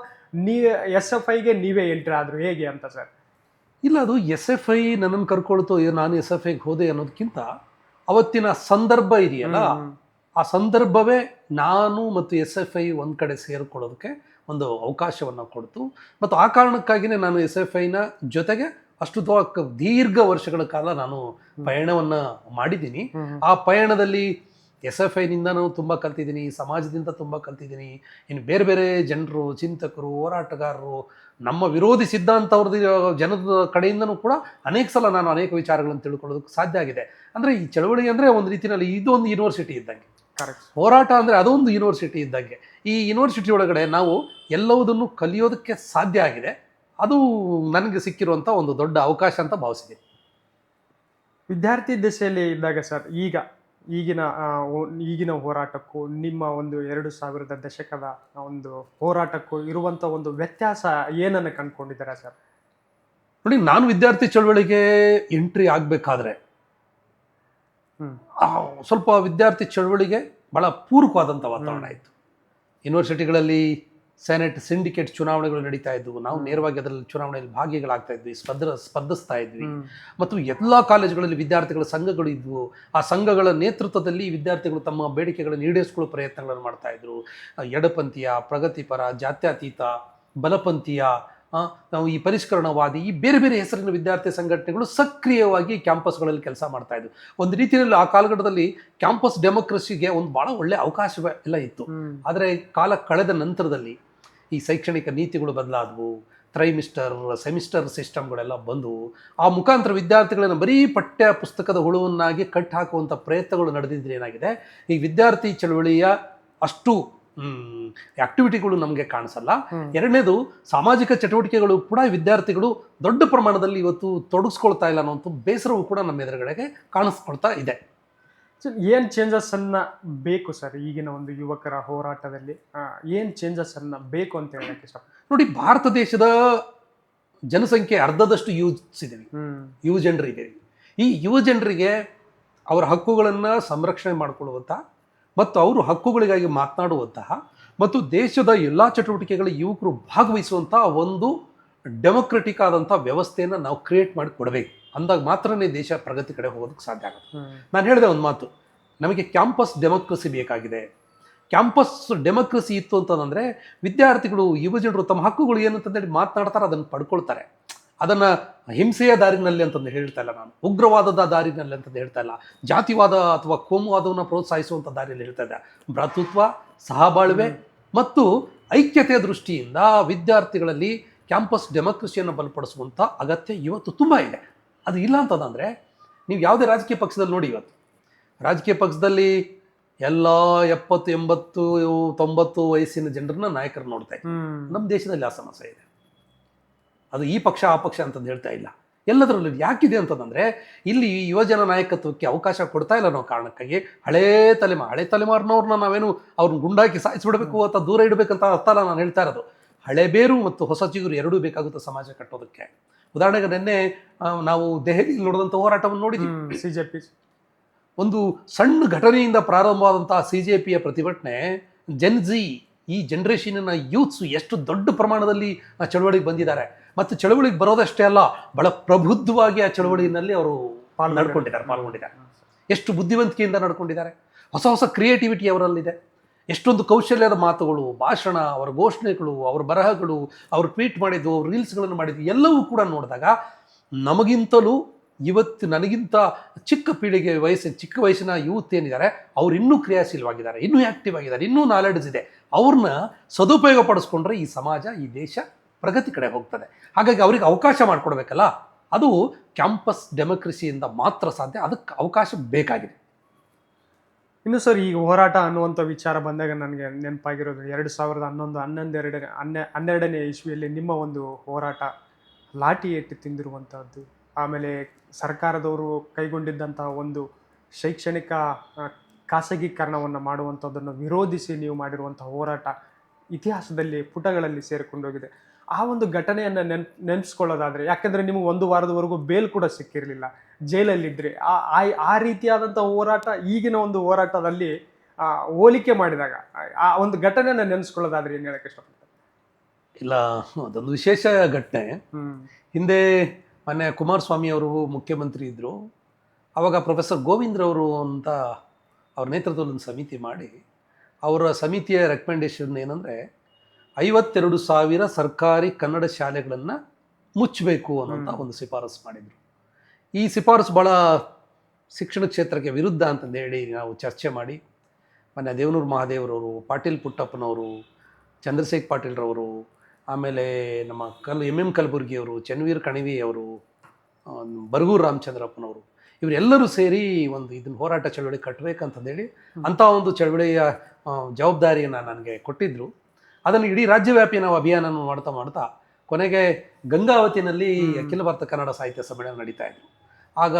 SFIಗೆ ನೀವೇ ಎಂಟ್ರಿ ಆದರು, ಹೇಗೆ ಅಂತ ಸರ್? ಇಲ್ಲ, ಅದು SFI ನನ್ನನ್ನು ಕರ್ಕೊಳ್ತು, ನಾನು SFIಗೆ ಹೋದೆ ಅನ್ನೋದಕ್ಕಿಂತ ಅವತ್ತಿನ ಸಂದರ್ಭ ಇದೆಯಲ್ಲ, ಆ ಸಂದರ್ಭವೇ ನಾನು ಮತ್ತು SFI ಒಂದು ಕಡೆ ಸೇರಿಕೊಳ್ಳೋದಕ್ಕೆ ಒಂದು ಅವಕಾಶವನ್ನು ಕೊಡ್ತು. ಮತ್ತು ಆ ಕಾರಣಕ್ಕಾಗಿಯೇ ನಾನು SFIನ ಜೊತೆಗೆ ಅಷ್ಟು ದೀರ್ಘ ವರ್ಷಗಳ ಕಾಲ ನಾನು ಪಯಣವನ್ನು ಮಾಡಿದ್ದೀನಿ. ಆ ಪಯಣದಲ್ಲಿ SFIನಿಂದ ನಾನು ತುಂಬ ಕಲ್ತಿದ್ದೀನಿ, ಸಮಾಜದಿಂದ ತುಂಬ ಕಲ್ತಿದ್ದೀನಿ. ಇನ್ನು ಬೇರೆ ಬೇರೆ ಜನರು, ಚಿಂತಕರು, ಹೋರಾಟಗಾರರು, ನಮ್ಮ ವಿರೋಧಿ ಸಿದ್ಧಾಂತವ್ರದ್ದು ಜನದ ಕಡೆಯಿಂದನೂ ಕೂಡ ಅನೇಕ ಸಲ ನಾನು ಅನೇಕ ವಿಚಾರಗಳನ್ನು ತಿಳ್ಕೊಳ್ಳೋದಕ್ಕೆ ಸಾಧ್ಯ ಆಗಿದೆ. ಅಂದರೆ ಈ ಚಳವಳಿ ಅಂದರೆ ಒಂದು ರೀತಿಯಲ್ಲಿ ಇದೊಂದು ಯೂನಿವರ್ಸಿಟಿ ಇದ್ದಂಗೆ, ಹೋರಾಟ ಅಂದರೆ ಅದೊಂದು ಯೂನಿವರ್ಸಿಟಿ ಇದ್ದಂಗೆ. ಈ ಯೂನಿವರ್ಸಿಟಿ ಒಳಗಡೆ ನಾವು ಎಲ್ಲವುದನ್ನು ಕಲಿಯೋದಕ್ಕೆ ಸಾಧ್ಯ ಆಗಿದೆ. ಅದು ನನಗೆ ಸಿಕ್ಕಿರುವಂಥ ಒಂದು ದೊಡ್ಡ ಅವಕಾಶ ಅಂತ ಭಾವಿಸಿದೆ. ವಿದ್ಯಾರ್ಥಿ ದಶೆಯಲ್ಲಿ ಇದ್ದಾಗ ಸರ್, ಈಗಿನ ಹೋರಾಟಕ್ಕೂ ನಿಮ್ಮ ಒಂದು 2000 ದಶಕದ ಒಂದು ಹೋರಾಟಕ್ಕೂ ಇರುವಂಥ ಒಂದು ವ್ಯತ್ಯಾಸ ಏನನ್ನು ಕಂಡುಕೊಂಡಿದ್ದೀರಾ ಸರ್? ನೋಡಿ, ನಾನು ವಿದ್ಯಾರ್ಥಿ ಚಳವಳಿಗೆ ಎಂಟ್ರಿ ಆಗಬೇಕಾದ್ರೆ ಸ್ವಲ್ಪ ವಿದ್ಯಾರ್ಥಿ ಚಳವಳಿಗೆ ಭಾಳ ಪೂರಕವಾದಂಥ ವಾತಾವರಣ ಇತ್ತು. ಯೂನಿವರ್ಸಿಟಿಗಳಲ್ಲಿ ಸೆನೆಟ್, ಸಿಂಡಿಕೇಟ್ ಚುನಾವಣೆಗಳು ನಡೀತಾ ಇದ್ವು. ನಾವು ನೇರವಾಗಿ ಅದರಲ್ಲಿ ಚುನಾವಣೆಯಲ್ಲಿ ಭಾಗಿಗಳಾಗ್ತಾ ಇದ್ವಿ, ಸ್ಪರ್ಧಿಸ್ತಾ ಇದ್ವಿ. ಮತ್ತು ಎಲ್ಲ ಕಾಲೇಜುಗಳಲ್ಲಿ ವಿದ್ಯಾರ್ಥಿಗಳ ಸಂಘಗಳು ಇದ್ವು. ಆ ಸಂಘಗಳ ನೇತೃತ್ವದಲ್ಲಿ ವಿದ್ಯಾರ್ಥಿಗಳು ತಮ್ಮ ಬೇಡಿಕೆಗಳನ್ನು ಈಡೇರಿಸಿಕೊಳ್ಳೋ ಪ್ರಯತ್ನಗಳನ್ನು ಮಾಡ್ತಾ ಇದ್ರು. ಎಡಪಂಥೀಯ, ಪ್ರಗತಿಪರ, ಜಾತ್ಯತೀತ, ಬಲಪಂಥೀಯ, ನಾವು ಈ ಪರಿಷ್ಕರಣವಾದಿ, ಈ ಬೇರೆ ಬೇರೆ ಹೆಸರಿನ ವಿದ್ಯಾರ್ಥಿ ಸಂಘಟನೆಗಳು ಸಕ್ರಿಯವಾಗಿ ಕ್ಯಾಂಪಸ್ಗಳಲ್ಲಿ ಕೆಲಸ ಮಾಡ್ತಾ ಇದ್ವು. ಒಂದು ರೀತಿಯಲ್ಲಿ ಆ ಕಾಲಘಟ್ಟದಲ್ಲಿ ಕ್ಯಾಂಪಸ್ ಡೆಮೋಕ್ರಸಿಗೆ ಒಂದು ಭಾಳ ಒಳ್ಳೆಯ ಅವಕಾಶ ಎಲ್ಲ ಇತ್ತು. ಆದರೆ ಕಾಲ ಕಳೆದ ನಂತರದಲ್ಲಿ ಈ ಶೈಕ್ಷಣಿಕ ನೀತಿಗಳು ಬದಲಾದವು, ತ್ರೈಮಿಸ್ಟರ್, ಸೆಮಿಸ್ಟರ್ ಸಿಸ್ಟಮ್ಗಳೆಲ್ಲ ಬಂದವು. ಆ ಮುಖಾಂತರ ವಿದ್ಯಾರ್ಥಿಗಳನ್ನು ಬರೀ ಪಠ್ಯ ಪುಸ್ತಕದ ಹುಳುವನ್ನಾಗಿ ಕಟ್ಟಿ ಹಾಕುವಂಥ ಪ್ರಯತ್ನಗಳು ನಡೆದಿದ್ರೆ ಏನಾಗಿದೆ, ಈ ವಿದ್ಯಾರ್ಥಿ ಚಳವಳಿಯ ಅಷ್ಟು ಆಕ್ಟಿವಿಟಿಗಳು ನಮಗೆ ಕಾಣಿಸಲ್ಲ. ಎರಡನೇದು, ಸಾಮಾಜಿಕ ಚಟುವಟಿಕೆಗಳು ಕೂಡ ವಿದ್ಯಾರ್ಥಿಗಳು ದೊಡ್ಡ ಪ್ರಮಾಣದಲ್ಲಿ ಇವತ್ತು ತೊಡಗಿಸ್ಕೊಳ್ತಾ ಇಲ್ಲ ಅನ್ನೋಂಥ ಬೇಸರವು ಕೂಡ ನಮ್ಮ ಎದುರುಗಡೆಗೆ ಕಾಣಿಸ್ಕೊಳ್ತಾ ಇದೆ. ಏನು ಚೇಂಜಸ್ಸನ್ನು ಬೇಕು ಸರ್ ಈಗಿನ ಒಂದು ಯುವಕರ ಹೋರಾಟದಲ್ಲಿ? ಏನು ಚೇಂಜಸ್ಸನ್ನು ಬೇಕು ಅಂತ ಹೇಳಕ್ಕೆ ಸರ್? ನೋಡಿ, ಭಾರತ ದೇಶದ ಜನಸಂಖ್ಯೆ ಅರ್ಧದಷ್ಟು ಯೂತ್ಸ್ ಇದ್ದೀವಿ, ಯುವ ಜನರಿದ್ದೀವಿ. ಈ ಯುವ ಜನರಿಗೆ ಅವರ ಹಕ್ಕುಗಳನ್ನು ಸಂರಕ್ಷಣೆ ಮಾಡಿಕೊಳ್ಳುವಂಥ ಮತ್ತು ಅವರು ಹಕ್ಕುಗಳಿಗಾಗಿ ಮಾತನಾಡುವಂತಹ ಮತ್ತು ದೇಶದ ಎಲ್ಲ ಚಟುವಟಿಕೆಗಳ ಯುವಕರು ಭಾಗವಹಿಸುವಂಥ ಒಂದು ಡೆಮೊಕ್ರೆಟಿಕ್ ಆದಂಥ ವ್ಯವಸ್ಥೆಯನ್ನು ನಾವು ಕ್ರಿಯೇಟ್ ಮಾಡಿ ಕೊಡಬೇಕು. ಅಂದಾಗ ಮಾತ್ರನೇ ದೇಶ ಪ್ರಗತಿ ಕಡೆ ಹೋಗೋದಕ್ಕೆ ಸಾಧ್ಯ ಆಗುತ್ತೆ. ನಾನು ಹೇಳಿದೆ ಒಂದು ಮಾತು, ನಮಗೆ ಕ್ಯಾಂಪಸ್ ಡೆಮೋಕ್ರಸಿ ಬೇಕಾಗಿದೆ. ಕ್ಯಾಂಪಸ್ ಡೆಮೋಕ್ರಸಿ ಇತ್ತು ಅಂತಂದರೆ ವಿದ್ಯಾರ್ಥಿಗಳು, ಯುವ ಜನರು ತಮ್ಮ ಹಕ್ಕುಗಳು ಏನಂತಂದೇಳಿ ಮಾತನಾಡ್ತಾರೆ, ಅದನ್ನು ಪಡ್ಕೊಳ್ತಾರೆ. ಅದನ್ನು ಹಿಂಸೆಯ ದಾರಿನಲ್ಲಿ ಅಂತಂದು ಹೇಳ್ತಾ ಇಲ್ಲ ನಾನು, ಉಗ್ರವಾದದ ದಾರಿನಲ್ಲಿ ಅಂತಂದು ಹೇಳ್ತಾ ಇಲ್ಲ, ಜಾತಿವಾದ ಅಥವಾ ಕೋಮುವಾದವನ್ನು ಪ್ರೋತ್ಸಾಹಿಸುವಂಥ ದಾರಿಯಲ್ಲಿ ಹೇಳ್ತಾ ಇದ್ದೆ. ಭ್ರಾತೃತ್ವ, ಸಹಬಾಳ್ವೆ ಮತ್ತು ಐಕ್ಯತೆಯ ದೃಷ್ಟಿಯಿಂದ ವಿದ್ಯಾರ್ಥಿಗಳಲ್ಲಿ ಕ್ಯಾಂಪಸ್ ಡೆಮೋಕ್ರಸಿಯನ್ನು ಬಲಪಡಿಸುವಂಥ ಅಗತ್ಯ ಇವತ್ತು ತುಂಬ ಇದೆ. ಅದು ಇಲ್ಲ ಅಂತಂದರೆ ನೀವು ಯಾವುದೇ ರಾಜಕೀಯ ಪಕ್ಷದಲ್ಲಿ ನೋಡಿ, ಇವತ್ತು ರಾಜಕೀಯ ಪಕ್ಷದಲ್ಲಿ ಎಲ್ಲ 70, 80, 90 ವಯಸ್ಸಿನ ಜನರನ್ನ ನಾಯಕರು ನೋಡ್ತಾ ಇದ್ದೀವಿ. ನಮ್ಮ ದೇಶದಲ್ಲಿ ಆ ಸಮಸ್ಯೆ ಇದೆ. ಅದು ಈ ಪಕ್ಷ ಆ ಪಕ್ಷ ಅಂತಂದು ಹೇಳ್ತಾ ಇಲ್ಲ, ಎಲ್ಲದರಲ್ಲೂ ಯಾಕಿದೆ ಅಂತಂದರೆ ಇಲ್ಲಿ ಯುವಜನ ನಾಯಕತ್ವಕ್ಕೆ ಅವಕಾಶ ಕೊಡ್ತಾ ಇಲ್ಲ ಅನ್ನೋ ಕಾರಣಕ್ಕಾಗಿ ಹಳೇ ತಲೆಮಾರಿನವ್ರನ್ನ ನಾವೇನು ಅವ್ರನ್ನ ಗುಂಡಾಕಿ ಸಾಯಿಸ್ಬಿಡ್ಬೇಕು ಅಥವಾ ದೂರ ಇಡಬೇಕಂತ ಅರ್ಥ ಅಲ್ಲ ನಾನು ಹೇಳ್ತಾ ಇರೋದು. ಹಳೆ ಬೇರು ಮತ್ತು ಹೊಸ ಚಿಗುರು ಎರಡೂ ಬೇಕಾಗುತ್ತೆ ಸಮಾಜ ಕಟ್ಟೋದಕ್ಕೆ. ಉದಾಹರಣೆಗೆ ನಿನ್ನೆ ನಾವು ದೆಹಲಿಯಲ್ಲಿ ನೋಡಿದಂಥ ಹೋರಾಟವನ್ನು ನೋಡಿದ್ದೀವಿ. ಒಂದು ಸಣ್ಣ ಘಟನೆಯಿಂದ ಪ್ರಾರಂಭವಾದಂತಹ CJPಯ ಪ್ರತಿಭಟನೆ ಜೆನ್ಜಿ ಈ ಜನರೇಷನ್ನ ಯೂತ್ಸ್ ಎಷ್ಟು ದೊಡ್ಡ ಪ್ರಮಾಣದಲ್ಲಿ ಆ ಚಳವಳಿಗೆ ಬಂದಿದ್ದಾರೆ ಮತ್ತು ಚಳವಳಿಗೆ ಬರೋದಷ್ಟೇ ಅಲ್ಲ, ಬಹಳ ಪ್ರಬುದ್ಧವಾಗಿ ಆ ಚಳವಳಿನಲ್ಲಿ ಅವರು ಪಾಲ್ಗೊಂಡಿದ್ದಾರೆ. ಎಷ್ಟು ಬುದ್ಧಿವಂತಿಕೆಯಿಂದ ನಡ್ಕೊಂಡಿದ್ದಾರೆ. ಹೊಸ ಹೊಸ ಕ್ರಿಯೇಟಿವಿಟಿ ಅವರಲ್ಲಿದೆ. ಎಷ್ಟೊಂದು ಕೌಶಲ್ಯದ ಮಾತುಗಳು, ಭಾಷಣ, ಅವರ ಘೋಷಣೆಗಳು, ಅವರ ಬರಹಗಳು, ಅವರು ಟ್ವೀಟ್ ಮಾಡಿದ್ದು, ಅವ್ರು ರೀಲ್ಸ್ಗಳನ್ನು ಮಾಡಿದ್ದು ಎಲ್ಲವೂ ಕೂಡ ನೋಡಿದಾಗ ನಮಗಿಂತಲೂ ಇವತ್ತು ನನಗಿಂತ ಚಿಕ್ಕ ವಯಸ್ಸಿನ ಯೂತ್ ಏನಿದ್ದಾರೆ ಅವ್ರು ಇನ್ನೂ ಕ್ರಿಯಾಶೀಲವಾಗಿದ್ದಾರೆ, ಇನ್ನೂ ಆ್ಯಕ್ಟಿವ್ ಆಗಿದ್ದಾರೆ, ಇನ್ನೂ ನಾಲೆಡ್ಜ್ ಇದೆ. ಅವ್ರನ್ನ ಸದುಪಯೋಗ ಪಡಿಸ್ಕೊಂಡ್ರೆ ಈ ಸಮಾಜ, ಈ ದೇಶ ಪ್ರಗತಿ ಕಡೆ ಹೋಗ್ತದೆ. ಹಾಗಾಗಿ ಅವ್ರಿಗೆ ಅವಕಾಶ ಮಾಡಿಕೊಡ್ಬೇಕಲ್ಲ, ಅದು ಕ್ಯಾಂಪಸ್ ಡೆಮೋಕ್ರಸಿಯಿಂದ ಮಾತ್ರ ಸಾಧ್ಯ. ಅದಕ್ಕೆ ಅವಕಾಶ ಬೇಕಾಗಿದೆ. ಇನ್ನು ಸರ್, ಈ ಹೋರಾಟ ಅನ್ನುವಂಥ ವಿಚಾರ ಬಂದಾಗ ನನಗೆ ನೆನಪಾಗಿರೋದು 2011-12ನೇ ಇಸ್ವಿಯಲ್ಲಿ ನಿಮ್ಮ ಒಂದು ಹೋರಾಟ ಲಾಠಿ ಏಟು ತಿಂದಿರುವಂಥದ್ದು, ಆಮೇಲೆ ಸರ್ಕಾರದವರು ಕೈಗೊಂಡಿದ್ದಂತಹ ಒಂದು ಶೈಕ್ಷಣಿಕ ಖಾಸಗೀಕರಣವನ್ನು ಮಾಡುವಂಥದ್ದನ್ನು ವಿರೋಧಿಸಿ ನೀವು ಮಾಡಿರುವಂಥ ಹೋರಾಟ ಇತಿಹಾಸದಲ್ಲಿ ಪುಟಗಳಲ್ಲಿ ಸೇರಿಕೊಂಡೋಗಿದೆ. ಆ ಒಂದು ಘಟನೆಯನ್ನು ನೆನೆಸ್ಕೊಳ್ಳೋದಾದರೆ, ಯಾಕೆಂದರೆ ನಿಮಗೆ 1 ವಾರದವರೆಗೂ ಬೇಲ್ ಕೂಡ ಸಿಕ್ಕಿರಲಿಲ್ಲ, ಜೈಲಲ್ಲಿದ್ದರೆ, ಆ ರೀತಿಯಾದಂಥ ಹೋರಾಟ ಈಗಿನ ಒಂದು ಹೋರಾಟದಲ್ಲಿ ಹೋಲಿಕೆ ಮಾಡಿದಾಗ ಆ ಒಂದು ಘಟನೆಯನ್ನು ನೆನೆಸ್ಕೊಳ್ಳೋದಾದ್ರೆ ಏನು ಹೇಳಕ್ಕೆ ಇಷ್ಟಪಡ್ತಾರೆ? ಇಲ್ಲ, ಅದೊಂದು ವಿಶೇಷ ಘಟನೆ. ಹಿಂದೆ ಮೊನ್ನೆ ಕುಮಾರಸ್ವಾಮಿ ಅವರು ಮುಖ್ಯಮಂತ್ರಿ ಇದ್ದರು. ಆವಾಗ ಪ್ರೊಫೆಸರ್ ಗೋವಿಂದ್ರವರು ಅಂತ ಅವ್ರ ನೇತೃತ್ವದಲ್ಲಿ ಒಂದು ಸಮಿತಿ ಮಾಡಿ, ಅವರ ಸಮಿತಿಯ ರೆಕಮೆಂಡೇಶನ್ ಏನಂದರೆ 52,000 ಸರ್ಕಾರಿ ಕನ್ನಡ ಶಾಲೆಗಳನ್ನು ಮುಚ್ಚಬೇಕು ಅನ್ನೋಂಥ ಒಂದು ಶಿಫಾರಸು ಮಾಡಿದರು. ಈ ಶಿಫಾರಸು ಭಾಳ ಶಿಕ್ಷಣ ಕ್ಷೇತ್ರಕ್ಕೆ ವಿರುದ್ಧ ಅಂತಂದೇಳಿ ನಾವು ಚರ್ಚೆ ಮಾಡಿ, ಮೊನ್ನೆ ದೇವನೂರು ಮಹಾದೇವರವರು, ಪಾಟೀಲ್ ಪುಟ್ಟಪ್ಪನವರು, ಚಂದ್ರಶೇಖರ್ ಪಾಟೀಲ್ರವರು, ಆಮೇಲೆ ನಮ್ಮ MM ಕಲಬುರ್ಗಿಯವರು, ಚನ್ನವೀರ್ ಕಣಿವೆಯವರು, ಬರಗೂರು ರಾಮಚಂದ್ರಪ್ಪನವರು, ಇವರೆಲ್ಲರೂ ಸೇರಿ ಒಂದು ಇದನ್ನು ಹೋರಾಟ ಚಳವಳಿ ಕಟ್ಟಬೇಕಂತಂದೇಳಿ ಅಂಥ ಒಂದು ಚಳವಳಿಯ ಜವಾಬ್ದಾರಿಯನ್ನು ನನಗೆ ಕೊಟ್ಟಿದ್ದರು. ಅದನ್ನು ಇಡೀ ರಾಜ್ಯವ್ಯಾಪಿ ನಾವು ಅಭಿಯಾನ ಮಾಡ್ತಾ ಕೊನೆಗೆ ಗಂಗಾವತಿನಲ್ಲಿ ಅಖಿಲ ಭಾರತ ಕನ್ನಡ ಸಾಹಿತ್ಯ ಸಮ್ಮೇಳನ ನಡೀತಾ ಇದ್ರು. ಆಗ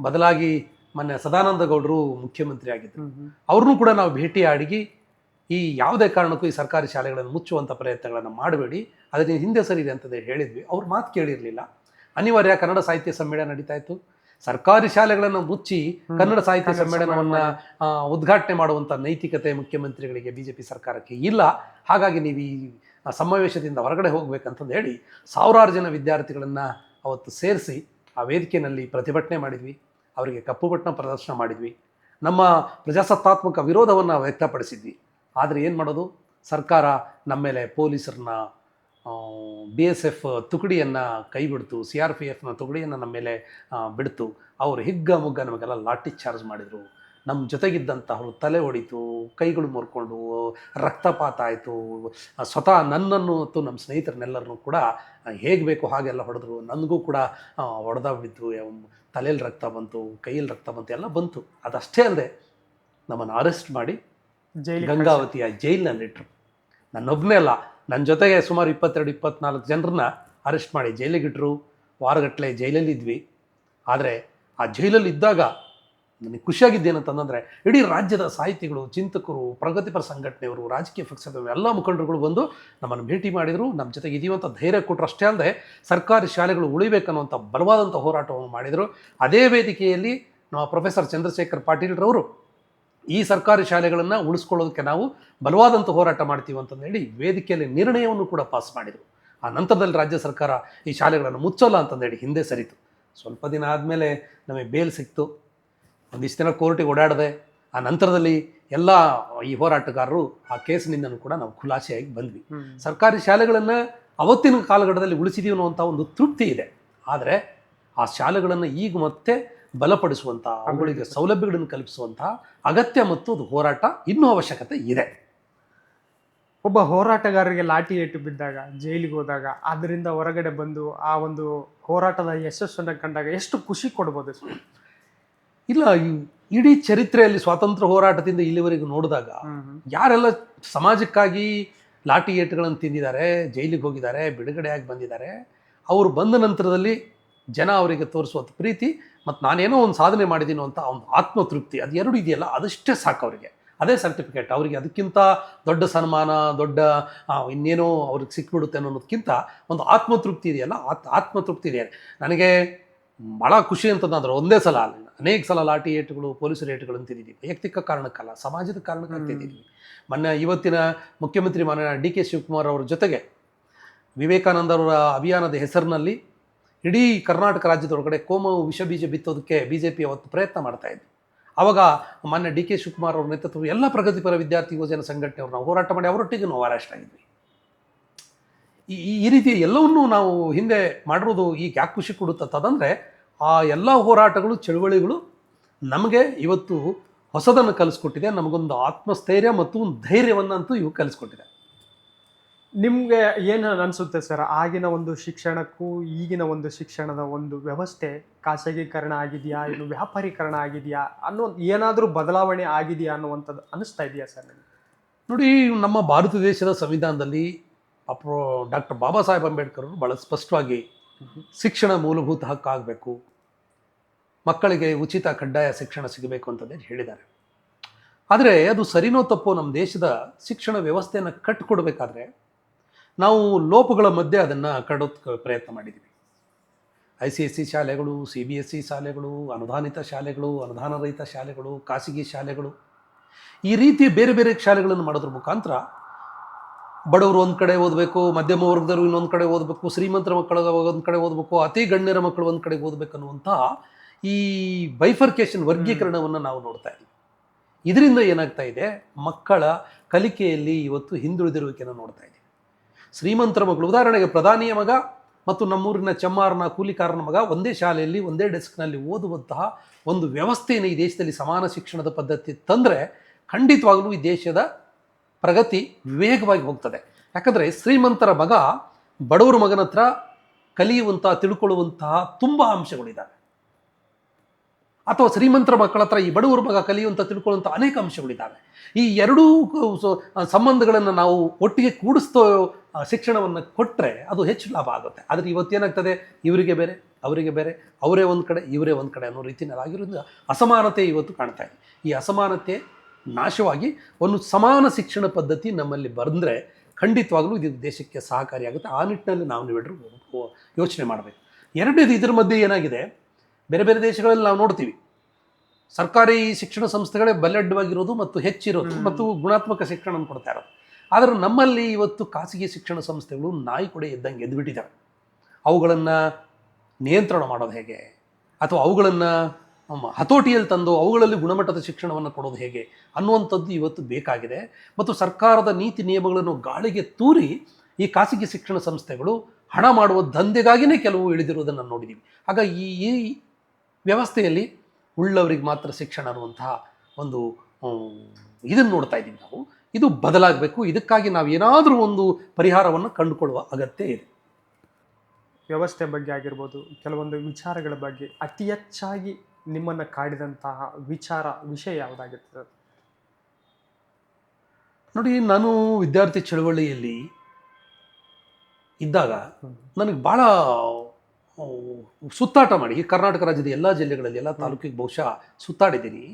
ಬದಲಾಗಿ ಮೊನ್ನೆ ಸದಾನಂದ ಗೌಡರು ಮುಖ್ಯಮಂತ್ರಿ ಆಗಿದ್ದರು. ಅವ್ರನ್ನೂ ಕೂಡ ನಾವು ಭೇಟಿಯಾಡಿ ಈ ಯಾವುದೇ ಕಾರಣಕ್ಕೂ ಈ ಸರ್ಕಾರಿ ಶಾಲೆಗಳನ್ನು ಮುಚ್ಚುವಂಥ ಪ್ರಯತ್ನಗಳನ್ನು ಮಾಡಬೇಡಿ, ಅದಕ್ಕೆ ಹಿಂದೆ ಸರಿದೆ ಅಂತಂದೇಳಿ ಹೇಳಿದ್ವಿ. ಅವ್ರ ಮಾತು ಕೇಳಿರಲಿಲ್ಲ. ಅನಿವಾರ್ಯ ಕನ್ನಡ ಸಾಹಿತ್ಯ ಸಮ್ಮೇಳನ ನಡೀತಾ ಇತ್ತು. ಸರ್ಕಾರಿ ಶಾಲೆಗಳನ್ನು ಮುಚ್ಚಿ ಕನ್ನಡ ಸಾಹಿತ್ಯ ಸಮ್ಮೇಳನವನ್ನು ಉದ್ಘಾಟನೆ ಮಾಡುವಂಥ ನೈತಿಕತೆ ಮುಖ್ಯಮಂತ್ರಿಗಳಿಗೆ, BJP ಸರ್ಕಾರಕ್ಕೆ ಇಲ್ಲ. ಹಾಗಾಗಿ ನೀವು ಈ ಸಮಾವೇಶದಿಂದ ಹೊರಗಡೆ ಹೋಗ್ಬೇಕಂತಂದು ಹೇಳಿ ಸಾವಿರಾರು ಜನ ವಿದ್ಯಾರ್ಥಿಗಳನ್ನು ಅವತ್ತು ಸೇರಿಸಿ ಆ ವೇದಿಕೆಯಲ್ಲಿ ಪ್ರತಿಭಟನೆ ಮಾಡಿದ್ವಿ. ಅವರಿಗೆ ಕಪ್ಪು ಬಟ್ಟಣ ಪ್ರದರ್ಶನ ಮಾಡಿದ್ವಿ. ನಮ್ಮ ಪ್ರಜಾಸತ್ತಾತ್ಮಕ ವಿರೋಧವನ್ನು ವ್ಯಕ್ತಪಡಿಸಿದ್ವಿ. ಆದರೆ ಏನು ಮಾಡೋದು, ಸರ್ಕಾರ ನಮ್ಮ ಮೇಲೆ ಪೊಲೀಸರನ್ನ, BSF ತುಕಡಿಯನ್ನು ಕೈ ಬಿಡ್ತು, CRPFನ ತುಕಡಿಯನ್ನು ನಮ್ಮ ಮೇಲೆ ಬಿಡ್ತು. ಅವರು ಹಿಗ್ಗ ನಮಗೆಲ್ಲ ಲಾಠಿ ಚಾರ್ಜ್ ಮಾಡಿದರು. ನಮ್ಮ ಜೊತೆಗಿದ್ದಂಥವ್ರು ತಲೆ ಹೊಡಿತು, ಕೈಗಳು ಮುರ್ಕೊಂಡು ರಕ್ತಪಾತ ಆಯಿತು. ಸ್ವತಃ ನನ್ನನ್ನು ಮತ್ತು ನಮ್ಮ ಸ್ನೇಹಿತರನ್ನೆಲ್ಲರನ್ನೂ ಕೂಡ ಹೇಗೆ ಬೇಕು ಹಾಗೆಲ್ಲ ಹೊಡೆದ್ರು. ನನಗೂ ಕೂಡ ಹೊಡೆದ ಬಿದ್ದು, ತಲೆಯಲ್ಲಿ ರಕ್ತ ಬಂತು, ಕೈಯಲ್ಲಿ ರಕ್ತ ಬಂತು, ಎಲ್ಲ ಬಂತು. ಅದಷ್ಟೇ ಅಲ್ಲದೆ ನಮ್ಮನ್ನು ಅರೆಸ್ಟ್ ಮಾಡಿ ಗಂಗಾವತಿಯ ಜೈಲಿನಲ್ಲಿಟ್ಟರು. ನನ್ನೊಬ್ಬನೇ ಅಲ್ಲ, ನನ್ನ ಜೊತೆಗೆ ಸುಮಾರು 22-24 ಜನರನ್ನ ಅರೆಸ್ಟ್ ಮಾಡಿ ಜೈಲಿಗಿಟ್ಟರು. ವಾರಗಟ್ಟಲೆ ಜೈಲಲ್ಲಿದ್ವಿ. ಆದರೆ ಆ ಜೈಲಲ್ಲಿದ್ದಾಗ ನನಗೆ ಖುಷಿಯಾಗಿದ್ದೇನಂತಂದರೆ, ಇಡೀ ರಾಜ್ಯದ ಸಾಹಿತಿಗಳು, ಚಿಂತಕರು, ಪ್ರಗತಿಪರ ಸಂಘಟನೆಯವರು, ರಾಜಕೀಯ ಪಕ್ಷದವರು ಎಲ್ಲ ಮುಖಂಡರುಗಳು ಬಂದು ನಮ್ಮನ್ನು ಭೇಟಿ ಮಾಡಿದರು. ನಮ್ಮ ಜೊತೆಗೆ ಇದೀವಂಥ ಧೈರ್ಯ ಕೊಟ್ಟರು. ಅಷ್ಟೇ ಅಲ್ಲದೆ ಸರ್ಕಾರಿ ಶಾಲೆಗಳು ಉಳಿಬೇಕನ್ನುವಂಥ ಬಲವಾದಂಥ ಹೋರಾಟವನ್ನು ಮಾಡಿದರು. ಅದೇ ವೇದಿಕೆಯಲ್ಲಿ ನಮ್ಮ ಪ್ರೊಫೆಸರ್ ಚಂದ್ರಶೇಖರ್ ಪಾಟೀಲ್ರವರು ಈ ಸರ್ಕಾರಿ ಶಾಲೆಗಳನ್ನು ಉಳಿಸ್ಕೊಳ್ಳೋದಕ್ಕೆ ನಾವು ಬಲವಾದಂಥ ಹೋರಾಟ ಮಾಡ್ತೀವಿ ಅಂತಂದೇಳಿ ವೇದಿಕೆಯಲ್ಲಿ ನಿರ್ಣಯವನ್ನು ಕೂಡ ಪಾಸ್ ಮಾಡಿದರು. ಆ ನಂತರದಲ್ಲಿ ರಾಜ್ಯ ಸರ್ಕಾರ ಈ ಶಾಲೆಗಳನ್ನು ಮುಚ್ಚಲ್ಲ ಅಂತಂದೇಳಿ ಹಿಂದೆ ಸರಿತು. ಸ್ವಲ್ಪ ದಿನ ಆದಮೇಲೆ ನಮಗೆ ಬೇಲ್ ಸಿಕ್ತು. ಒಂದಿಷ್ಟು ದಿನ ಕೋರ್ಟಿಗೆ ಓಡಾಡಿದೆ. ಆ ನಂತರದಲ್ಲಿ ಎಲ್ಲ ಈ ಹೋರಾಟಗಾರರು ಆ ಕೇಸಿನಿಂದನೂ ಕೂಡ ನಾವು ಖುಲಾಸೆಯಾಗಿ ಬಂದ್ವಿ. ಸರ್ಕಾರಿ ಶಾಲೆಗಳನ್ನು ಅವತ್ತಿನ ಕಾಲಘಟ್ಟದಲ್ಲಿ ಉಳಿಸಿದೀವಿ ಅನ್ನುವಂಥ ಒಂದು ತೃಪ್ತಿ ಇದೆ. ಆದರೆ ಆ ಶಾಲೆಗಳನ್ನು ಈಗ ಮತ್ತೆ ಬಲಪಡಿಸುವಂಥ, ಅವುಗಳಿಗೆ ಸೌಲಭ್ಯಗಳನ್ನು ಕಲ್ಪಿಸುವಂಥ ಅಗತ್ಯ ಮತ್ತು ಅದು ಹೋರಾಟ ಇನ್ನೂ ಅವಶ್ಯಕತೆ ಇದೆ. ಒಬ್ಬ ಹೋರಾಟಗಾರರಿಗೆ ಲಾಠಿ ಏಟು ಬಿದ್ದಾಗ, ಜೈಲಿಗೆ ಹೋದಾಗ, ಅದರಿಂದ ಹೊರಗಡೆ ಬಂದು ಆ ಒಂದು ಹೋರಾಟದ ಯಶಸ್ಸನ್ನು ಕಂಡಾಗ ಎಷ್ಟು ಖುಷಿ ಕೊಡ್ಬೋದು? ಇಲ್ಲ, ಇಡೀ ಚರಿತ್ರೆಯಲ್ಲಿ ಸ್ವಾತಂತ್ರ್ಯ ಹೋರಾಟದಿಂದ ಇಲ್ಲಿವರೆಗೂ ನೋಡಿದಾಗ ಯಾರೆಲ್ಲ ಸಮಾಜಕ್ಕಾಗಿ ಲಾಠಿ ಏಟುಗಳನ್ನು ತಿಂದಿದ್ದಾರೆ, ಜೈಲಿಗೆ ಹೋಗಿದ್ದಾರೆ, ಬಿಡುಗಡೆಯಾಗಿ ಬಂದಿದ್ದಾರೆ, ಅವರು ಬಂದ ನಂತರದಲ್ಲಿ ಜನ ಅವರಿಗೆ ತೋರಿಸುವಂಥ ಪ್ರೀತಿ ಮತ್ತು ನಾನೇನೋ ಒಂದು ಸಾಧನೆ ಮಾಡಿದ್ದೀನೋ ಅಂತ ಒಂದು ಆತ್ಮತೃಪ್ತಿ, ಅದು ಎರಡು ಇದೆಯಲ್ಲ, ಅದಷ್ಟೇ ಸಾಕು ಅವರಿಗೆ. ಅದೇ ಸರ್ಟಿಫಿಕೇಟ್ ಅವರಿಗೆ. ಅದಕ್ಕಿಂತ ದೊಡ್ಡ ಸನ್ಮಾನ, ದೊಡ್ಡ ಇನ್ನೇನೋ ಅವ್ರಿಗೆ ಸಿಕ್ಬಿಡುತ್ತೆ ಅನ್ನೋದಕ್ಕಿಂತ ಒಂದು ಆತ್ಮತೃಪ್ತಿ ಇದೆಯಲ್ಲ, ಆತ್ಮತೃಪ್ತಿ ಇದೆ. ನನಗೆ ಭಾಳ ಖುಷಿ ಅಂತಂದ್ರೆ ಒಂದೇ ಸಲ ಅನೇಕ ಸಲ ಲಾಠಿ ಏಟುಗಳು, ಪೊಲೀಸರ ಏಟುಗಳನ್ನು ತಿಂದಿದ್ದೀವಿ. ವೈಯಕ್ತಿಕ ಕಾರಣಕ್ಕಲ್ಲ, ಸಮಾಜದ ಕಾರಣಕ್ಕಾಗಿ ತಿಂದಿದ್ದೀವಿ. ಮೊನ್ನೆ ಇವತ್ತಿನ ಮುಖ್ಯಮಂತ್ರಿ ಮಾನ್ಯ ಡಿ ಕೆ ಶಿವಕುಮಾರ್ ಅವರ ಜೊತೆಗೆ ವಿವೇಕಾನಂದರವರ ಅಭಿಯಾನದ ಹೆಸರಿನಲ್ಲಿ ಇಡೀ ಕರ್ನಾಟಕ ರಾಜ್ಯದೊಳಗಡೆ ಕೋಮು ವಿಷ ಬೀಜ ಬಿತ್ತೋದಕ್ಕೆ BJP ಅವತ್ತು ಪ್ರಯತ್ನ ಮಾಡ್ತಾ ಇದ್ವಿ. ಆವಾಗ ಮಾನ್ಯ ಡಿ ಕೆ ಶಿವಕುಮಾರ್ ಅವ್ರ ನೇತೃತ್ವ ಎಲ್ಲ ಪ್ರಗತಿಪರ ವಿದ್ಯಾರ್ಥಿ ಯುವಜನ ಸಂಘಟನೆಯವರು ನಾವು ಹೋರಾಟ ಮಾಡಿ ಅವರೊಟ್ಟಿಗೆ ನಾವು ಅರೆಸ್ಟ್ ಆಗಿದ್ವಿ. ಈ ರೀತಿ ಎಲ್ಲವನ್ನೂ ನಾವು ಹಿಂದೆ ಮಾಡಿರೋದು ಈಗ ಯಾಕೆ ಖುಷಿ ಕೊಡುತ್ತಂತಂದರೆ, ಆ ಎಲ್ಲ ಹೋರಾಟಗಳು, ಚಳುವಳಿಗಳು ನಮಗೆ ಇವತ್ತು ಹೊಸದನ್ನು ಕಲಿಸ್ಕೊಟ್ಟಿದೆ. ನಮಗೊಂದು ಆತ್ಮಸ್ಥೈರ್ಯ ಮತ್ತು ಒಂದು ಧೈರ್ಯವನ್ನಂತೂ ಇವು ಕಲಿಸ್ಕೊಟ್ಟಿದೆ. ನಿಮಗೆ ಏನು ಅನಿಸುತ್ತೆ ಸರ್, ಆಗಿನ ಒಂದು ಶಿಕ್ಷಣಕ್ಕೂ ಈಗಿನ ಒಂದು ಶಿಕ್ಷಣದ ಒಂದು ವ್ಯವಸ್ಥೆ ಖಾಸಗೀಕರಣ ಆಗಿದೆಯಾ, ಇನ್ನು ವ್ಯಾಪಾರೀಕರಣ ಆಗಿದೆಯಾ ಅನ್ನೋ ಏನಾದರೂ ಬದಲಾವಣೆ ಆಗಿದೆಯಾ ಅನ್ನುವಂಥದ್ದು ಅನಿಸ್ತಾ ಇದೆಯಾ ಸರ್ ನಿಮಗೆ? ನೋಡಿ, ನಮ್ಮ ಭಾರತ ದೇಶದ ಸಂವಿಧಾನದಲ್ಲಿ ಡಾಕ್ಟರ್ ಬಾಬಾ ಸಾಹೇಬ್ ಅಂಬೇಡ್ಕರ್ ಅವರು ಭಾಳ ಸ್ಪಷ್ಟವಾಗಿ ಶಿಕ್ಷಣ ಮೂಲಭೂತ ಹಕ್ಕಾಗಬೇಕು, ಮಕ್ಕಳಿಗೆ ಉಚಿತ ಕಡ್ಡಾಯ ಶಿಕ್ಷಣ ಸಿಗಬೇಕು ಅಂತಂದೇಳಿ ಹೇಳಿದ್ದಾರೆ. ಆದರೆ ಅದು ಸರಿನೋ ತಪ್ಪೋ, ನಮ್ಮ ದೇಶದ ಶಿಕ್ಷಣ ವ್ಯವಸ್ಥೆಯನ್ನು ಕಟ್ಟಿಕೊಡ್ಬೇಕಾದ್ರೆ ನಾವು ಲೋಪಗಳ ಮಧ್ಯೆ ಅದನ್ನು ಕಟ್ಟೋದಕ್ಕೆ ಪ್ರಯತ್ನ ಮಾಡಿದ್ದೀವಿ. ICSE ಶಾಲೆಗಳು, CBSE ಶಾಲೆಗಳು, ಅನುದಾನಿತ ಶಾಲೆಗಳು, ಅನುದಾನ ರಹಿತ ಶಾಲೆಗಳು, ಖಾಸಗಿ ಶಾಲೆಗಳು, ಈ ರೀತಿ ಬೇರೆ ಬೇರೆ ಶಾಲೆಗಳನ್ನು ಮಾಡೋದ್ರ ಮುಖಾಂತರ ಬಡವರು ಒಂದು ಕಡೆ ಓದಬೇಕು, ಮಧ್ಯಮ ವರ್ಗದವರು ಇನ್ನೊಂದು ಕಡೆ ಓದಬೇಕು, ಶ್ರೀಮಂತರ ಮಕ್ಕಳು ಒಂದು ಕಡೆ ಓದಬೇಕು, ಅತಿ ಗಣ್ಯರ ಮಕ್ಕಳು ಒಂದು ಕಡೆ ಓದಬೇಕು ಅನ್ನುವಂಥ ಈ ಬೈಫರ್ಕೇಷನ್, ವರ್ಗೀಕರಣವನ್ನು ನಾವು ನೋಡ್ತಾ ಇದ್ದೀವಿ. ಇದರಿಂದ ಏನಾಗ್ತಾ ಇದೆ, ಮಕ್ಕಳ ಕಲಿಕೆಯಲ್ಲಿ ಇವತ್ತು ಹಿಂದುಳಿದಿರುವಿಕೆಯನ್ನು ನೋಡ್ತಾ ಇದ್ದೀವಿ. ಶ್ರೀಮಂತರ ಮಕ್ಕಳು, ಉದಾಹರಣೆಗೆ ಪ್ರಧಾನಿಯ ಮಗ ಮತ್ತು ನಮ್ಮೂರಿನ ಚಮ್ಮಾರನ ಕೂಲಿಕಾರನ ಮಗ ಒಂದೇ ಶಾಲೆಯಲ್ಲಿ ಒಂದೇ ಡೆಸ್ಕ್ನಲ್ಲಿ ಓದುವಂತಹ ಒಂದು ವ್ಯವಸ್ಥೆಯನ್ನು ಈ ದೇಶದಲ್ಲಿ ಸಮಾನ ಶಿಕ್ಷಣದ ಪದ್ಧತಿ ತಂದರೆ ಖಂಡಿತವಾಗಲೂ ಈ ದೇಶದ ಪ್ರಗತಿ ವೇಗವಾಗಿ ಹೋಗ್ತದೆ. ಯಾಕಂದರೆ ಶ್ರೀಮಂತರ ಮಗ ಬಡವರ ಮಗನ ಹತ್ರ ಕಲಿಯುವಂತಹ, ತಿಳ್ಕೊಳ್ಳುವಂತಹ ತುಂಬ ಅಂಶಗಳಿದ್ದಾವೆ. ಅಥವಾ ಶ್ರೀಮಂತರ ಮಕ್ಕಳ ಹತ್ರ ಈ ಬಡವರ ಮಗ ಕಲಿಯುವಂಥ, ತಿಳ್ಕೊಳ್ಳುವಂಥ ಅನೇಕ ಅಂಶಗಳಿದ್ದಾವೆ. ಈ ಎರಡೂ ಸಂಬಂಧಗಳನ್ನು ನಾವು ಒಟ್ಟಿಗೆ ಕೂಡಿಸ್ತೋ ಶಿಕ್ಷಣವನ್ನು ಕೊಟ್ಟರೆ ಅದು ಹೆಚ್ಚು ಲಾಭ ಆಗುತ್ತೆ. ಆದರೆ ಇವತ್ತೇನಾಗ್ತದೆ, ಇವರಿಗೆ ಬೇರೆ, ಅವರಿಗೆ ಬೇರೆ, ಅವರೇ ಒಂದು ಕಡೆ, ಇವರೇ ಒಂದು ಕಡೆ ಅನ್ನೋ ರೀತಿಯಲ್ಲಿ ಆಗಿರೋದ್ರಿಂದ ಅಸಮಾನತೆ ಇವತ್ತು ಕಾಣ್ತಾ ಇದೆ. ಈ ಅಸಮಾನತೆ ನಾಶವಾಗಿ ಒಂದು ಸಮಾನ ಶಿಕ್ಷಣ ಪದ್ಧತಿ ನಮ್ಮಲ್ಲಿ ಬಂದರೆ ಖಂಡಿತವಾಗಲೂ ಇದು ದೇಶಕ್ಕೆ ಸಹಕಾರಿಯಾಗುತ್ತೆ. ಆ ನಿಟ್ಟಿನಲ್ಲಿ ನಾವು ನೀವೆಲ್ಲರೂ ಯೋಚನೆ ಮಾಡಬೇಕು. ಎರಡನೇದು, ಇದರ ಮಧ್ಯೆ ಏನಾಗಿದೆ, ಬೇರೆ ಬೇರೆ ದೇಶಗಳಲ್ಲಿ ನಾವು ನೋಡ್ತೀವಿ ಸರ್ಕಾರಿ ಶಿಕ್ಷಣ ಸಂಸ್ಥೆಗಳೇ ಬಲಡ್ಡವಾಗಿರೋದು ಮತ್ತು ಹೆಚ್ಚಿರೋದು ಮತ್ತು ಗುಣಾತ್ಮಕ ಶಿಕ್ಷಣ ಕೊಡ್ತಾ ಇರೋದು. ಆದರೆ ನಮ್ಮಲ್ಲಿ ಇವತ್ತು ಖಾಸಗಿ ಶಿಕ್ಷಣ ಸಂಸ್ಥೆಗಳು ನಾಯಿ ಕೊಡೆ ಇದ್ದಂಗೆ ಎದ್ದುಬಿಟ್ಟಿದ್ದಾವೆ. ಅವುಗಳನ್ನು ನಿಯಂತ್ರಣ ಮಾಡೋದು ಹೇಗೆ, ಅಥವಾ ಅವುಗಳನ್ನು ಹತೋಟಿಯಲ್ಲಿ ತಂದು ಅವುಗಳಲ್ಲಿ ಗುಣಮಟ್ಟದ ಶಿಕ್ಷಣವನ್ನು ಕೊಡೋದು ಹೇಗೆ ಅನ್ನುವಂಥದ್ದು ಇವತ್ತು ಬೇಕಾಗಿದೆ. ಮತ್ತು ಸರ್ಕಾರದ ನೀತಿ ನಿಯಮಗಳನ್ನು ಗಾಳಿಗೆ ತೂರಿ ಈ ಖಾಸಗಿ ಶಿಕ್ಷಣ ಸಂಸ್ಥೆಗಳು ಹಣ ಮಾಡುವ ದಂಧೆಗಾಗಿಯೇ ಕೆಲವು ಇಳಿದಿರುವುದನ್ನು ನೋಡಿದ್ದೀವಿ. ಹಾಗಾಗಿ ಈ ವ್ಯವಸ್ಥೆಯಲ್ಲಿ ಉಳ್ಳವರಿಗೆ ಮಾತ್ರ ಶಿಕ್ಷಣ ಅನ್ನುವಂತಹ ಒಂದು ಇದನ್ನು ನೋಡ್ತಾ ಇದ್ದೀವಿ ನಾವು. ಇದು ಬದಲಾಗಬೇಕು. ಇದಕ್ಕಾಗಿ ನಾವು ಏನಾದರೂ ಒಂದು ಪರಿಹಾರವನ್ನು ಕಂಡುಕೊಳ್ಳುವ ಅಗತ್ಯ ಇದೆ. ವ್ಯವಸ್ಥೆ ಬಗ್ಗೆ ಆಗಿರ್ಬೋದು, ಕೆಲವೊಂದು ವಿಚಾರಗಳ ಬಗ್ಗೆ ಅತಿ ಹೆಚ್ಚಾಗಿ ನಿಮ್ಮನ್ನು ಕಾಡಿದಂತಹ ವಿಷಯ ಯಾವುದಾಗಿರ್ತದೆ? ನೋಡಿ, ನಾನು ವಿದ್ಯಾರ್ಥಿ ಚಳವಳಿಯಲ್ಲಿ ಇದ್ದಾಗ ನನಗೆ ಭಾಳ ಸುತ್ತಾಟ ಮಾಡಿ ಕರ್ನಾಟಕ ರಾಜ್ಯದ ಎಲ್ಲ ಜಿಲ್ಲೆಗಳಲ್ಲಿ, ಎಲ್ಲ ತಾಲೂಕಿಗೆ ಬಹುಶಃ ಸುತ್ತಾಡಿದ್ದೀನಿ.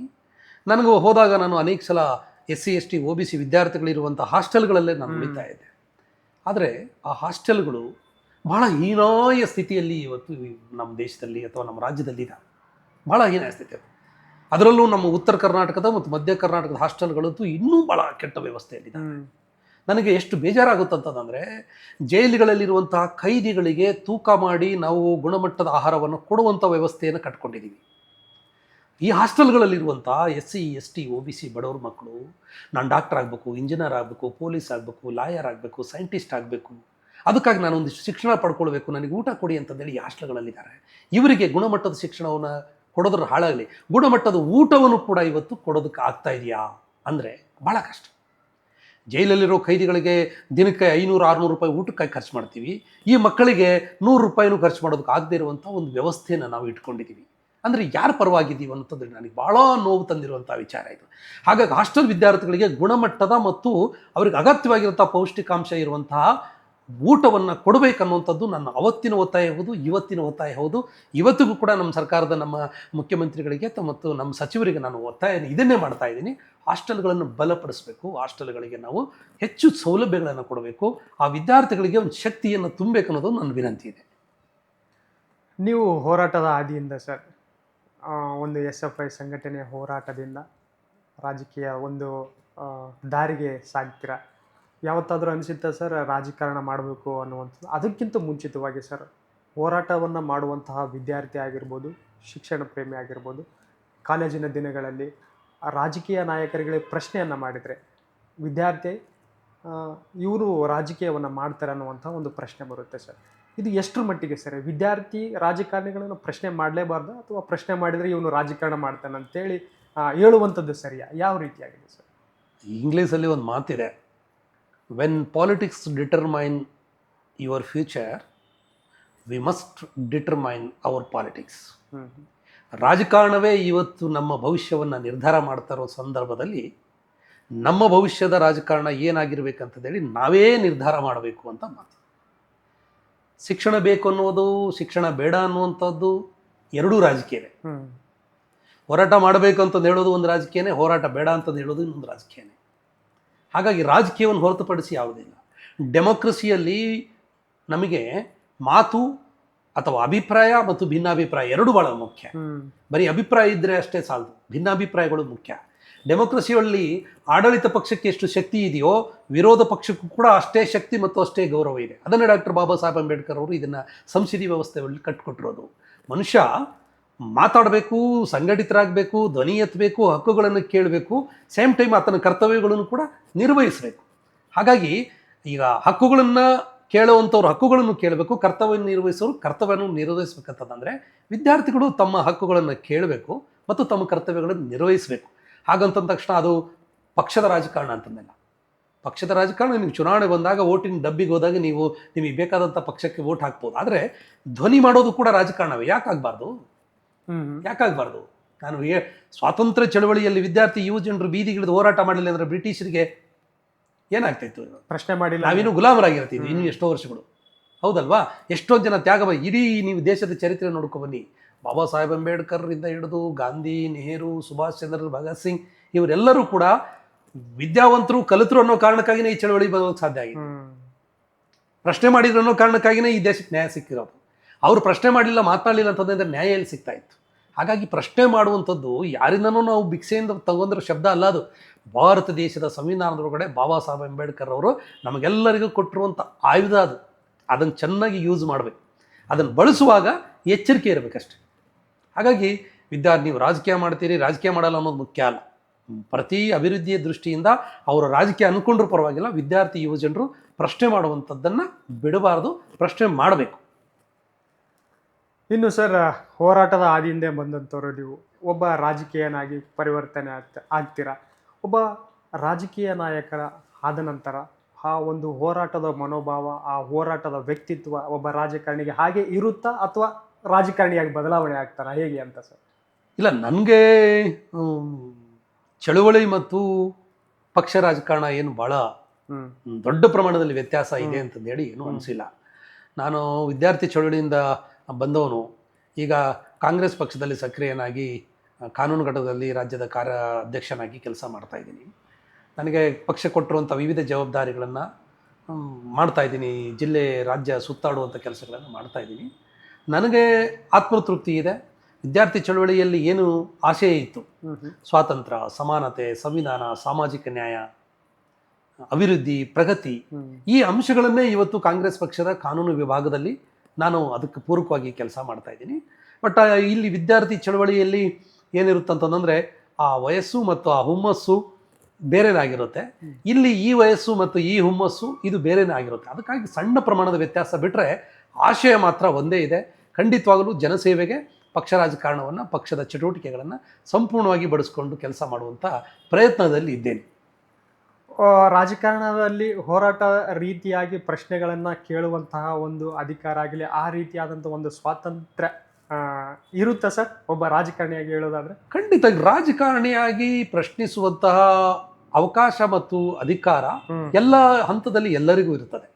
ನನಗೆ ಹೋದಾಗ ನಾನು ಅನೇಕ ಸಲ SC ST OBC ವಿದ್ಯಾರ್ಥಿಗಳಿರುವಂಥ ಹಾಸ್ಟೆಲ್ಗಳಲ್ಲೇ ನಾನು ಉಳಿತಾ ಇದ್ದೆ. ಆದರೆ ಆ ಹಾಸ್ಟೆಲ್ಗಳು ಭಾಳ ಹೀನಾಯ ಸ್ಥಿತಿಯಲ್ಲಿ ಇವತ್ತು ನಮ್ಮ ದೇಶದಲ್ಲಿ ಅಥವಾ ನಮ್ಮ ರಾಜ್ಯದಲ್ಲಿ ಇದೆ. ಭಾಳ ಹೀನಾಯ ಸ್ಥಿತಿ. ಅದರಲ್ಲೂ ನಮ್ಮ ಉತ್ತರ ಕರ್ನಾಟಕದ ಮತ್ತು ಮಧ್ಯ ಕರ್ನಾಟಕದ ಹಾಸ್ಟೆಲ್ಗಳಂತೂ ಇನ್ನೂ ಭಾಳ ಕೆಟ್ಟ ವ್ಯವಸ್ಥೆಯಲ್ಲಿದೆ. ನನಗೆ ಎಷ್ಟು ಬೇಜಾರಾಗುತ್ತಂತಂದರೆ, ಜೈಲುಗಳಲ್ಲಿರುವಂತಹ ಖೈದಿಗಳಿಗೆ ತೂಕ ಮಾಡಿ ನಾವು ಗುಣಮಟ್ಟದ ಆಹಾರವನ್ನು ಕೊಡುವಂಥ ವ್ಯವಸ್ಥೆಯನ್ನು ಕಟ್ಕೊಂಡಿದ್ದೀವಿ. ಈ ಹಾಸ್ಟೆಲ್ಗಳಲ್ಲಿರುವಂಥ SC ST OBC ಬಡವ್ರ ಮಕ್ಕಳು, ನಾನು ಡಾಕ್ಟರ್ ಆಗಬೇಕು, ಇಂಜಿನಿಯರ್ ಆಗಬೇಕು, ಪೊಲೀಸ್ ಆಗಬೇಕು, ಲಾಯರ್ ಆಗಬೇಕು, ಸೈಂಟಿಸ್ಟ್ ಆಗಬೇಕು, ಅದಕ್ಕಾಗಿ ನಾನು ಒಂದಿಷ್ಟು ಶಿಕ್ಷಣ ಪಡ್ಕೊಳ್ಬೇಕು, ನನಗೆ ಊಟ ಕೊಡಿ ಅಂತಂದೇಳಿ ಈ ಹಾಸ್ಟೆಲ್ಗಳಲ್ಲಿದ್ದಾರೆ. ಇವರಿಗೆ ಗುಣಮಟ್ಟದ ಶಿಕ್ಷಣವನ್ನು ಕೊಡೋದ್ರ ಹಾಳಾಗಲಿ, ಗುಣಮಟ್ಟದ ಊಟವನ್ನು ಕೂಡ ಇವತ್ತು ಕೊಡೋದಕ್ಕೆ ಆಗ್ತಾ ಇದೆಯಾ ಅಂದರೆ ಭಾಳ ಕಷ್ಟ. ಜೈಲಲ್ಲಿರೋ ಖೈದಿಗಳಿಗೆ ದಿನಕ್ಕೆ 500-600 ರೂಪಾಯಿ ಊಟಕ್ಕಾಗಿ ಖರ್ಚು ಮಾಡ್ತೀವಿ. ಈ ಮಕ್ಕಳಿಗೆ 100 ರೂಪಾಯಿನೂ ಖರ್ಚು ಮಾಡೋದಕ್ಕೆ ಆಗದೇ ಇರುವಂಥ ಒಂದು ವ್ಯವಸ್ಥೆಯನ್ನು ನಾವು ಇಟ್ಕೊಂಡಿದ್ದೀವಿ. ಅಂದರೆ ಯಾರು ಪರವಾಗಿದ್ದೀವಿ ಅನ್ನೋದು ನನಗೆ ಭಾಳ ನೋವು ತಂದಿರುವಂಥ ವಿಚಾರ ಇದು. ಹಾಗಾಗಿ ಹಾಸ್ಟೆಲ್ ವಿದ್ಯಾರ್ಥಿಗಳಿಗೆ ಗುಣಮಟ್ಟದ ಮತ್ತು ಅವ್ರಿಗೆ ಅಗತ್ಯವಾಗಿರುವಂಥ ಪೌಷ್ಟಿಕಾಂಶ ಇರುವಂತಹ ಊಟವನ್ನು ಕೊಡಬೇಕನ್ನುವಂಥದ್ದು ನನ್ನ ಅವತ್ತಿನ ಒತ್ತಾಯ ಹೌದು, ಇವತ್ತಿನ ಒತ್ತಾಯ ಹೌದು. ಇವತ್ತಿಗೂ ಕೂಡ ನಮ್ಮ ಸರ್ಕಾರದ, ನಮ್ಮ ಮುಖ್ಯಮಂತ್ರಿಗಳಿಗೆ ಮತ್ತು ನಮ್ಮ ಸಚಿವರಿಗೆ ನಾನು ಒತ್ತಾಯ ಇದನ್ನೇ ಮಾಡ್ತಾ ಇದ್ದೀನಿ. ಹಾಸ್ಟೆಲ್ಗಳನ್ನು ಬಲಪಡಿಸಬೇಕು, ಹಾಸ್ಟೆಲ್ಗಳಿಗೆ ನಾವು ಹೆಚ್ಚು ಸೌಲಭ್ಯಗಳನ್ನು ಕೊಡಬೇಕು, ಆ ವಿದ್ಯಾರ್ಥಿಗಳಿಗೆ ಒಂದು ಶಕ್ತಿಯನ್ನು ತುಂಬಬೇಕು ಅನ್ನೋದು ನನ್ನ ವಿನಂತಿ ಇದೆ. ನೀವು ಹೋರಾಟದ ಹಾದಿಯಿಂದ ಸರ್ ಒಂದು SFI ಸಂಘಟನೆಯ ಹೋರಾಟದಿಂದ ರಾಜಕೀಯ ಒಂದು ದಾರಿಗೆ ಸಾಗ್ತೀರಾ? ಯಾವತ್ತಾದರೂ ಅನಿಸುತ್ತಾ ಸರ್ ರಾಜಕಾರಣ ಮಾಡಬೇಕು ಅನ್ನುವಂಥದ್ದು? ಅದಕ್ಕಿಂತ ಮುಂಚಿತವಾಗಿ ಸರ್, ಹೋರಾಟವನ್ನು ಮಾಡುವಂತಹ ವಿದ್ಯಾರ್ಥಿ ಆಗಿರ್ಬೋದು, ಶಿಕ್ಷಣ ಪ್ರೇಮಿ ಆಗಿರ್ಬೋದು, ಕಾಲೇಜಿನ ದಿನಗಳಲ್ಲಿ ರಾಜಕೀಯ ನಾಯಕರಿಗೆ ಪ್ರಶ್ನೆಯನ್ನು ಮಾಡಿದರೆ ವಿದ್ಯಾರ್ಥಿ ಇವರು ರಾಜಕೀಯವನ್ನು ಮಾಡ್ತಾರೆ ಅನ್ನುವಂಥ ಒಂದು ಪ್ರಶ್ನೆ ಬರುತ್ತೆ ಸರ್. ಇದು ಎಷ್ಟರ ಮಟ್ಟಿಗೆ ಸರ್ ವಿದ್ಯಾರ್ಥಿ ರಾಜಕಾರಣಿಗಳನ್ನು ಪ್ರಶ್ನೆ ಮಾಡಲೇಬಾರ್ದು, ಅಥವಾ ಪ್ರಶ್ನೆ ಮಾಡಿದರೆ ಇವನು ರಾಜಕಾರಣ ಮಾಡ್ತಾನೆ ಅಂತೇಳಿ ಹೇಳುವಂಥದ್ದು ಸರಿಯಾ? ಯಾವ ರೀತಿಯಾಗಿದೆ ಸರ್? ಇಂಗ್ಲೀಷಲ್ಲಿ ಒಂದು ಮಾತಿದೆ, when politics determine your future we must determine our politics. ರಾಜಕಾರಣವೇ ಇವತ್ತು ನಮ್ಮ ಭವಿಷ್ಯವನ್ನು ನಿರ್ಧಾರ ಮಾಡ್ತಾ ಇರೋ ಸಂದರ್ಭದಲ್ಲಿ ನಮ್ಮ ಭವಿಷ್ಯದ ರಾಜಕಾರಣ ಏನಾಗಿರ್ಬೇಕಂತೇಳಿ ನಾವೇ ನಿರ್ಧಾರ ಮಾಡಬೇಕು ಅಂತ ಮಾತು. ಶಿಕ್ಷಣ ಬೇಕು ಅನ್ನೋದು, ಶಿಕ್ಷಣ ಬೇಡ ಅನ್ನುವಂಥದ್ದು ಎರಡೂ ರಾಜಕೀಯವೇ. ಹೋರಾಟ ಮಾಡಬೇಕು ಅಂತಂದು ಹೇಳೋದು ಒಂದು ರಾಜಕೀಯನೇ, ಹೋರಾಟ ಬೇಡ ಅಂತಂದು ಹೇಳೋದು ಇನ್ನೊಂದು ರಾಜಕೀಯನೇ. ಹಾಗಾಗಿ ರಾಜಕೀಯವನ್ನು ಹೊರತುಪಡಿಸಿ ಯಾವುದಿಲ್ಲ. ಡೆಮೋಕ್ರಸಿಯಲ್ಲಿ ನಮಗೆ ಮಾತು ಅಥವಾ ಅಭಿಪ್ರಾಯ ಮತ್ತು ಭಿನ್ನಾಭಿಪ್ರಾಯ ಎರಡೂ ಭಾಳ ಮುಖ್ಯ. ಬರೀ ಅಭಿಪ್ರಾಯ ಇದ್ದರೆ ಅಷ್ಟೇ ಸಾಲದು, ಭಿನ್ನಾಭಿಪ್ರಾಯಗಳು ಮುಖ್ಯ. ಡೆಮೋಕ್ರಸಿಯಲ್ಲಿ ಆಡಳಿತ ಪಕ್ಷಕ್ಕೆ ಎಷ್ಟು ಶಕ್ತಿ ಇದೆಯೋ ವಿರೋಧ ಪಕ್ಷಕ್ಕೂ ಕೂಡ ಅಷ್ಟೇ ಶಕ್ತಿ ಮತ್ತು ಅಷ್ಟೇ ಗೌರವ ಇದೆ. ಅದನ್ನೇ ಡಾಕ್ಟರ್ ಬಾಬಾ ಸಾಹೇಬ್ ಅಂಬೇಡ್ಕರ್ ಅವರು ಇದನ್ನು ಸಂಸದೀಯ ವ್ಯವಸ್ಥೆಯಲ್ಲಿ ಕಟ್ಟಿಕೊಟ್ಟಿರೋದು. ಮನುಷ್ಯ ಮಾತಾಡಬೇಕು, ಸಂಘಟಿತರಾಗಬೇಕು, ಧ್ವನಿ ಎತ್ತಬೇಕು, ಹಕ್ಕುಗಳನ್ನು ಕೇಳಬೇಕು, ಸೇಮ್ ಟೈಮ್ ಆತನ ಕರ್ತವ್ಯಗಳನ್ನು ಕೂಡ ನಿರ್ವಹಿಸಬೇಕು. ಹಾಗಾಗಿ ಈಗ ಹಕ್ಕುಗಳನ್ನು ಕೇಳುವಂಥವ್ರು ಹಕ್ಕುಗಳನ್ನು ಕೇಳಬೇಕು, ಕರ್ತವ್ಯವನ್ನು ನಿರ್ವಹಿಸೋರು ಕರ್ತವ್ಯವನ್ನು ನಿರ್ವಹಿಸಬೇಕಂತಂದರೆ ವಿದ್ಯಾರ್ಥಿಗಳು ತಮ್ಮ ಹಕ್ಕುಗಳನ್ನು ಕೇಳಬೇಕು ಮತ್ತು ತಮ್ಮ ಕರ್ತವ್ಯಗಳನ್ನು ನಿರ್ವಹಿಸಬೇಕು. ಹಾಗಂತ ತಕ್ಷಣ ಅದು ಪಕ್ಷದ ರಾಜಕಾರಣ ಅಂತಂದಿಲ್ಲ. ಪಕ್ಷದ ರಾಜಕಾರಣ ನೀವು ಚುನಾವಣೆ ಬಂದಾಗ ವೋಟಿನ ಡಬ್ಬಿಗೆ ಹೋದಾಗ ನೀವು ನಿಮಗೆ ಬೇಕಾದಂಥ ಪಕ್ಷಕ್ಕೆ ವೋಟ್ ಹಾಕ್ಬೋದು. ಆದರೆ ಧ್ವನಿ ಮಾಡೋದು ಕೂಡ ರಾಜಕಾರಣವೇ. ಯಾಕಾಗಬಾರ್ದು? ನಾನು ಸ್ವಾತಂತ್ರ್ಯ ಚಳವಳಿಯಲ್ಲಿ ವಿದ್ಯಾರ್ಥಿ ಯುವ ಜನರು ಬೀದಿಗಿಳಿದು ಹೋರಾಟ ಮಾಡಲಿಲ್ಲ ಅಂದರೆ ಬ್ರಿಟಿಷರಿಗೆ ಏನಾಗ್ತಾಯಿತ್ತು? ಪ್ರಶ್ನೆ ಮಾಡಿಲ್ಲ, ನಾವಿನ್ನೂ ಗುಲಾಮರಾಗಿರ್ತೀವಿ ಇನ್ನೂ ಎಷ್ಟೋ ವರ್ಷಗಳು. ಹೌದಲ್ವಾ? ಎಷ್ಟೊಂದು ಜನ ತ್ಯಾಗ, ಇಡೀ ನೀವು ದೇಶದ ಚರಿತ್ರೆ ನೋಡ್ಕೊ ಬನ್ನಿ. ಬಾಬಾ ಸಾಹೇಬ್ ಅಂಬೇಡ್ಕರ್ರಿಂದ ಹಿಡಿದು ಗಾಂಧಿ, ನೆಹರು, ಸುಭಾಷ್ ಚಂದ್ರ, ಭಗತ್ ಸಿಂಗ್ ಇವರೆಲ್ಲರೂ ಕೂಡ ವಿದ್ಯಾವಂತರು, ಕಲಿತರು ಅನ್ನೋ ಕಾರಣಕ್ಕಾಗಿಯೇ ಈ ಚಳವಳಿ ಬರೋಕ್ಕೆ ಸಾಧ್ಯ ಆಗಿದೆ. ಪ್ರಶ್ನೆ ಮಾಡಿದ್ರು ಅನ್ನೋ ಕಾರಣಕ್ಕಾಗಿಯೇ ಈ ದೇಶಕ್ಕೆ ನ್ಯಾಯ ಸಿಕ್ಕಿರೋದು. ಅವರು ಪ್ರಶ್ನೆ ಮಾಡಲಿಲ್ಲ, ಮಾತನಾಡಲಿಲ್ಲ ಅಂತಂದರೆ ನ್ಯಾಯ ಎಲ್ಲಿ ಸಿಗ್ತಾ ಇತ್ತು? ಹಾಗಾಗಿ ಪ್ರಶ್ನೆ ಮಾಡುವಂಥದ್ದು ಯಾರಿಂದನೂ ನಾವು ಭಿಕ್ಷೆಯಿಂದ ತಗೊಂಡ್ರ ಶಬ್ದ ಅಲ್ಲ. ಅದು ಭಾರತ ದೇಶದ ಸಂವಿಧಾನದೊಳಗಡೆ ಬಾಬಾ ಸಾಹೇಬ್ ಅಂಬೇಡ್ಕರ್ ಅವರು ನಮಗೆಲ್ಲರಿಗೂ ಕೊಟ್ಟಿರುವಂಥ ಆಯುಧ. ಅದನ್ನು ಚೆನ್ನಾಗಿ ಯೂಸ್ ಮಾಡಬೇಕು. ಅದನ್ನು ಬಳಸುವಾಗ ಎಚ್ಚರಿಕೆ ಇರಬೇಕಷ್ಟೆ. ಹಾಗಾಗಿ ನೀವು ರಾಜಕೀಯ ಮಾಡ್ತೀರಿ, ರಾಜಕೀಯ ಮಾಡಲ್ಲ ಅನ್ನೋದು ಮುಖ್ಯ ಅಲ್ಲ. ಪ್ರತಿ ಅಭಿವೃದ್ಧಿಯ ದೃಷ್ಟಿಯಿಂದ ಅವರು ರಾಜಕೀಯ ಅಂದ್ಕೊಂಡ್ರೂ ಪರವಾಗಿಲ್ಲ, ವಿದ್ಯಾರ್ಥಿ ಯುವ ಜನರು ಪ್ರಶ್ನೆ ಮಾಡುವಂಥದ್ದನ್ನು ಬಿಡಬಾರ್ದು, ಪ್ರಶ್ನೆ ಮಾಡಬೇಕು. ಇನ್ನು ಸರ್, ಹೋರಾಟದ ಹಾದಿಯಿಂದ ಬಂದಂಥವ್ರು ನೀವು ಒಬ್ಬ ರಾಜಕೀಯನಾಗಿ ಪರಿವರ್ತನೆ ಆಗ್ತೀರಾ. ಒಬ್ಬ ರಾಜಕೀಯ ನಾಯಕರ ಆದ ನಂತರ ಆ ಒಂದು ಹೋರಾಟದ ಮನೋಭಾವ, ಆ ಹೋರಾಟದ ವ್ಯಕ್ತಿತ್ವ ಒಬ್ಬ ರಾಜಕಾರಣಿಗೆ ಹಾಗೆ ಇರುತ್ತಾ, ಅಥವಾ ರಾಜಕಾರಣಿಯಾಗಿ ಬದಲಾವಣೆ ಆಗ್ತಾರಾ, ಹೇಗೆ ಅಂತ ಸರ್? ಇಲ್ಲ, ನನಗೆ ಚಳುವಳಿ ಮತ್ತು ಪಕ್ಷ ರಾಜಕಾರಣ ಏನು ಭಾಳ ದೊಡ್ಡ ಪ್ರಮಾಣದಲ್ಲಿ ವ್ಯತ್ಯಾಸ ಇದೆ ಅಂತಂದೇಳಿ ಏನೂ ಅನಿಸಿಲ್ಲ. ನಾನು ವಿದ್ಯಾರ್ಥಿ ಚಳುವಳಿಯಿಂದ ಬಂದವನು. ಈಗ ಕಾಂಗ್ರೆಸ್ ಪಕ್ಷದಲ್ಲಿ ಸಕ್ರಿಯನಾಗಿ ಕಾನೂನು ಘಟಕದಲ್ಲಿ ರಾಜ್ಯದ ಅಧ್ಯಕ್ಷನಾಗಿ ಕೆಲಸ ಮಾಡ್ತಾಯಿದ್ದೀನಿ. ನನಗೆ ಪಕ್ಷ ಕೊಟ್ಟಿರುವಂಥ ವಿವಿಧ ಜವಾಬ್ದಾರಿಗಳನ್ನು ಮಾಡ್ತಾಯಿದ್ದೀನಿ. ಜಿಲ್ಲೆ, ರಾಜ್ಯ ಸುತ್ತಾಡುವಂಥ ಕೆಲಸಗಳನ್ನು ಮಾಡ್ತಾಯಿದ್ದೀನಿ. ನನಗೆ ಆತ್ಮತೃಪ್ತಿ ಇದೆ. ವಿದ್ಯಾರ್ಥಿ ಚಳವಳಿಯಲ್ಲಿ ಏನು ಆಶಯ ಇತ್ತು, ಸ್ವಾತಂತ್ರ್ಯ, ಸಮಾನತೆ, ಸಂವಿಧಾನ, ಸಾಮಾಜಿಕ ನ್ಯಾಯ, ಅಭಿವೃದ್ಧಿ, ಪ್ರಗತಿ, ಈ ಅಂಶಗಳನ್ನೇ ಇವತ್ತು ಕಾಂಗ್ರೆಸ್ ಪಕ್ಷದ ಕಾನೂನು ವಿಭಾಗದಲ್ಲಿ ನಾನು ಅದಕ್ಕೆ ಪೂರಕವಾಗಿ ಕೆಲಸ ಮಾಡ್ತಾಯಿದ್ದೀನಿ. ಬಟ್ ಇಲ್ಲಿ ವಿದ್ಯಾರ್ಥಿ ಚಳವಳಿಯಲ್ಲಿ ಏನಿರುತ್ತಂತಂದರೆ ಆ ವಯಸ್ಸು ಮತ್ತು ಆ ಹುಮ್ಮಸ್ಸು ಬೇರೆನೇ ಆಗಿರುತ್ತೆ. ಇಲ್ಲಿ ಈ ವಯಸ್ಸು ಮತ್ತು ಈ ಹುಮ್ಮಸ್ಸು ಇದು ಬೇರೆನೇ ಆಗಿರುತ್ತೆ. ಅದಕ್ಕಾಗಿ ಸಣ್ಣ ಪ್ರಮಾಣದ ವ್ಯತ್ಯಾಸ ಬಿಟ್ಟರೆ ಆಶಯ ಮಾತ್ರ ಒಂದೇ ಇದೆ. ಖಂಡಿತವಾಗಲೂ ಜನಸೇವೆಗೆ ಪಕ್ಷ ರಾಜಕಾರಣವನ್ನು, ಪಕ್ಷದ ಚಟುವಟಿಕೆಗಳನ್ನು ಸಂಪೂರ್ಣವಾಗಿ ಬಳಸ್ಕೊಂಡು ಕೆಲಸ ಮಾಡುವಂಥ ಪ್ರಯತ್ನದಲ್ಲಿ ಇದ್ದೇನೆ. ರಾಜಕಾರಣದಲ್ಲಿ ಹೋರಾಟ ರೀತಿಯಾಗಿ ಪ್ರಶ್ನೆಗಳನ್ನು ಕೇಳುವಂತಹ ಒಂದು ಅಧಿಕಾರ ಆಗಲಿ, ಆ ರೀತಿಯಾದಂಥ ಒಂದು ಸ್ವಾತಂತ್ರ್ಯ ಇರುತ್ತೆ ಸರ್ ಒಬ್ಬ ರಾಜಕಾರಣಿಯಾಗಿ ಹೇಳೋದಾದರೆ? ಖಂಡಿತ ರಾಜಕಾರಣಿಯಾಗಿ ಪ್ರಶ್ನಿಸುವಂತಹ ಅವಕಾಶ ಮತ್ತು ಅಧಿಕಾರ ಎಲ್ಲ ಹಂತದಲ್ಲಿ ಎಲ್ಲರಿಗೂ ಇರ್ತದೆ.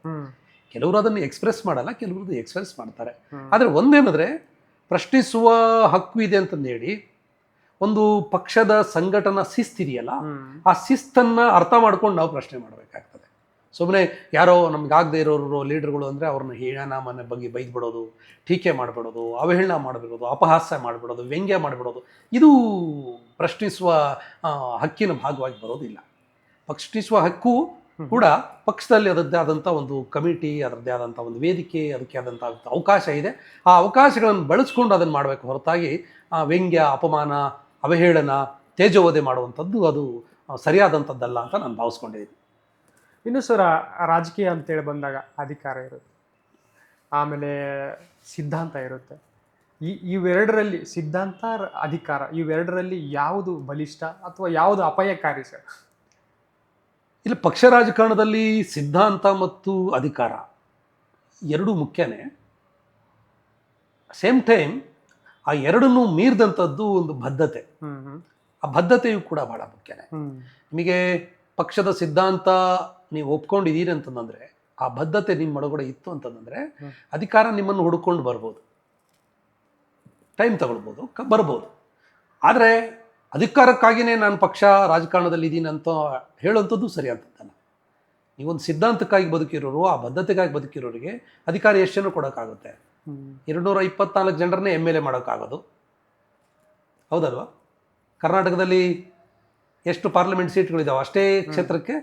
ಕೆಲವರು ಅದನ್ನು ಎಕ್ಸ್ಪ್ರೆಸ್ ಮಾಡಲ್ಲ, ಕೆಲವರು ಎಕ್ಸ್ಪ್ರೆಸ್ ಮಾಡ್ತಾರೆ. ಆದರೆ ಒಂದೇನಂದರೆ, ಪ್ರಶ್ನಿಸುವ ಹಕ್ಕು ಇದೆ ಅಂತಂದೇಳಿ ಒಂದು ಪಕ್ಷದ ಸಂಘಟನಾ ಶಿಸ್ತಿದೆಯಲ್ಲ, ಆ ಶಿಸ್ತನ್ನು ಅರ್ಥ ಮಾಡ್ಕೊಂಡು ನಾವು ಪ್ರಶ್ನೆ ಮಾಡಬೇಕಾಗ್ತದೆ. ಸುಮ್ಮನೆ ಯಾರೋ ನಮ್ಗಾಗದೇ ಇರೋರು ಲೀಡರ್ಗಳು ಅಂದರೆ ಅವ್ರನ್ನ ಹೀನಾಮನೆ ಬಗ್ಗೆ ಬೈದ್ಬಿಡೋದು, ಟೀಕೆ ಮಾಡಿಬಿಡೋದು, ಅವಹೇಳನ ಮಾಡಿಬಿಡೋದು, ಅಪಹಾಸ್ಯ ಮಾಡಿಬಿಡೋದು, ವ್ಯಂಗ್ಯ ಮಾಡಿಬಿಡೋದು, ಇದು ಪ್ರಶ್ನಿಸುವ ಹಕ್ಕಿನ ಭಾಗವಾಗಿ ಬರೋದಿಲ್ಲ. ಪ್ರಶ್ನಿಸುವ ಹಕ್ಕು ಕೂಡ ಪಕ್ಷದಲ್ಲಿ ಅದರದ್ದೇ ಆದಂಥ ಒಂದು ಕಮಿಟಿ, ಅದರದ್ದೇ ಆದಂಥ ಒಂದು ವೇದಿಕೆ, ಅದಕ್ಕೆ ಆದಂಥ ಅವಕಾಶ ಇದೆ. ಆ ಅವಕಾಶಗಳನ್ನು ಬಳಸ್ಕೊಂಡು ಅದನ್ನು ಮಾಡಬೇಕು ಹೊರತಾಗಿ ವ್ಯಂಗ್ಯ, ಅಪಮಾನ, ಅವಹೇಳನ, ತೇಜೋವಧೆ ಮಾಡುವಂಥದ್ದು ಅದು ಸರಿಯಾದಂಥದ್ದಲ್ಲ ಅಂತ ನಾನು ಭಾವಿಸ್ಕೊಂಡಿದ್ದೀನಿ. ಇನ್ನು ಸರ್, ರಾಜಕೀಯ ಅಂತೇಳಿ ಬಂದಾಗ ಅಧಿಕಾರ ಇರುತ್ತೆ, ಆಮೇಲೆ ಸಿದ್ಧಾಂತ ಇರುತ್ತೆ. ಇವೆರಡರಲ್ಲಿ ಸಿದ್ಧಾಂತ, ಅಧಿಕಾರ, ಇವೆರಡರಲ್ಲಿ ಯಾವುದು ಬಲಿಷ್ಠ ಅಥವಾ ಯಾವುದು ಅಪಾಯಕಾರಿ ಸರ್? ಇಲ್ಲಿ ಪಕ್ಷ ರಾಜಕಾರಣದಲ್ಲಿ ಸಿದ್ಧಾಂತ ಮತ್ತು ಅಧಿಕಾರ ಎರಡೂ ಮುಖ್ಯನೇ. ಸೇಮ್ ಟೈಮ್ ಆ ಎರಡನ್ನೂ ಮೀರಿದಂಥದ್ದು ಒಂದು ಬದ್ಧತೆ. ಆ ಬದ್ಧತೆಯು ಕೂಡ ಬಹಳ ಮುಖ್ಯನೇ. ನಿಮಗೆ ಪಕ್ಷದ ಸಿದ್ಧಾಂತ ನೀವು ಒಪ್ಕೊಂಡಿದ್ದೀರಿ ಅಂತಂದರೆ, ಆ ಬದ್ಧತೆ ನಿಮ್ಮ ಒಳಗಡೆ ಇತ್ತು ಅಂತಂದರೆ, ಅಧಿಕಾರ ನಿಮ್ಮನ್ನು ಹುಡ್ಕೊಂಡು ಬರ್ಬೋದು, ಟೈಮ್ ತಗೊಳ್ಬೋದು, ಬರ್ಬೋದು. ಆದರೆ ಅಧಿಕಾರಕ್ಕಾಗಿಯೇ ನಾನು ಪಕ್ಷ ರಾಜಕಾರಣದಲ್ಲಿ ಇದ್ದೀನಿ ಅಂತ ಹೇಳುವಂಥದ್ದು ಸರಿ ಅಂತದ್ದಲ್ಲ. ನೀವೊಂದು ಸಿದ್ಧಾಂತಕ್ಕಾಗಿ ಬದುಕಿರೋರು, ಆ ಬದ್ಧತೆಗಾಗಿ ಬದುಕಿರೋರಿಗೆ ಅಧಿಕಾರ ಎಷ್ಟು ಜನ ಕೊಡೋಕ್ಕಾಗುತ್ತೆ? 224 ಜನರನ್ನೇ MLA ಮಾಡೋಕ್ಕಾಗೋದು, ಹೌದಲ್ವಾ? ಕರ್ನಾಟಕದಲ್ಲಿ ಎಷ್ಟು ಪಾರ್ಲಿಮೆಂಟ್ ಸೀಟ್ಗಳಿದ್ದಾವೆ ಅಷ್ಟೇ ಕ್ಷೇತ್ರಕ್ಕೆ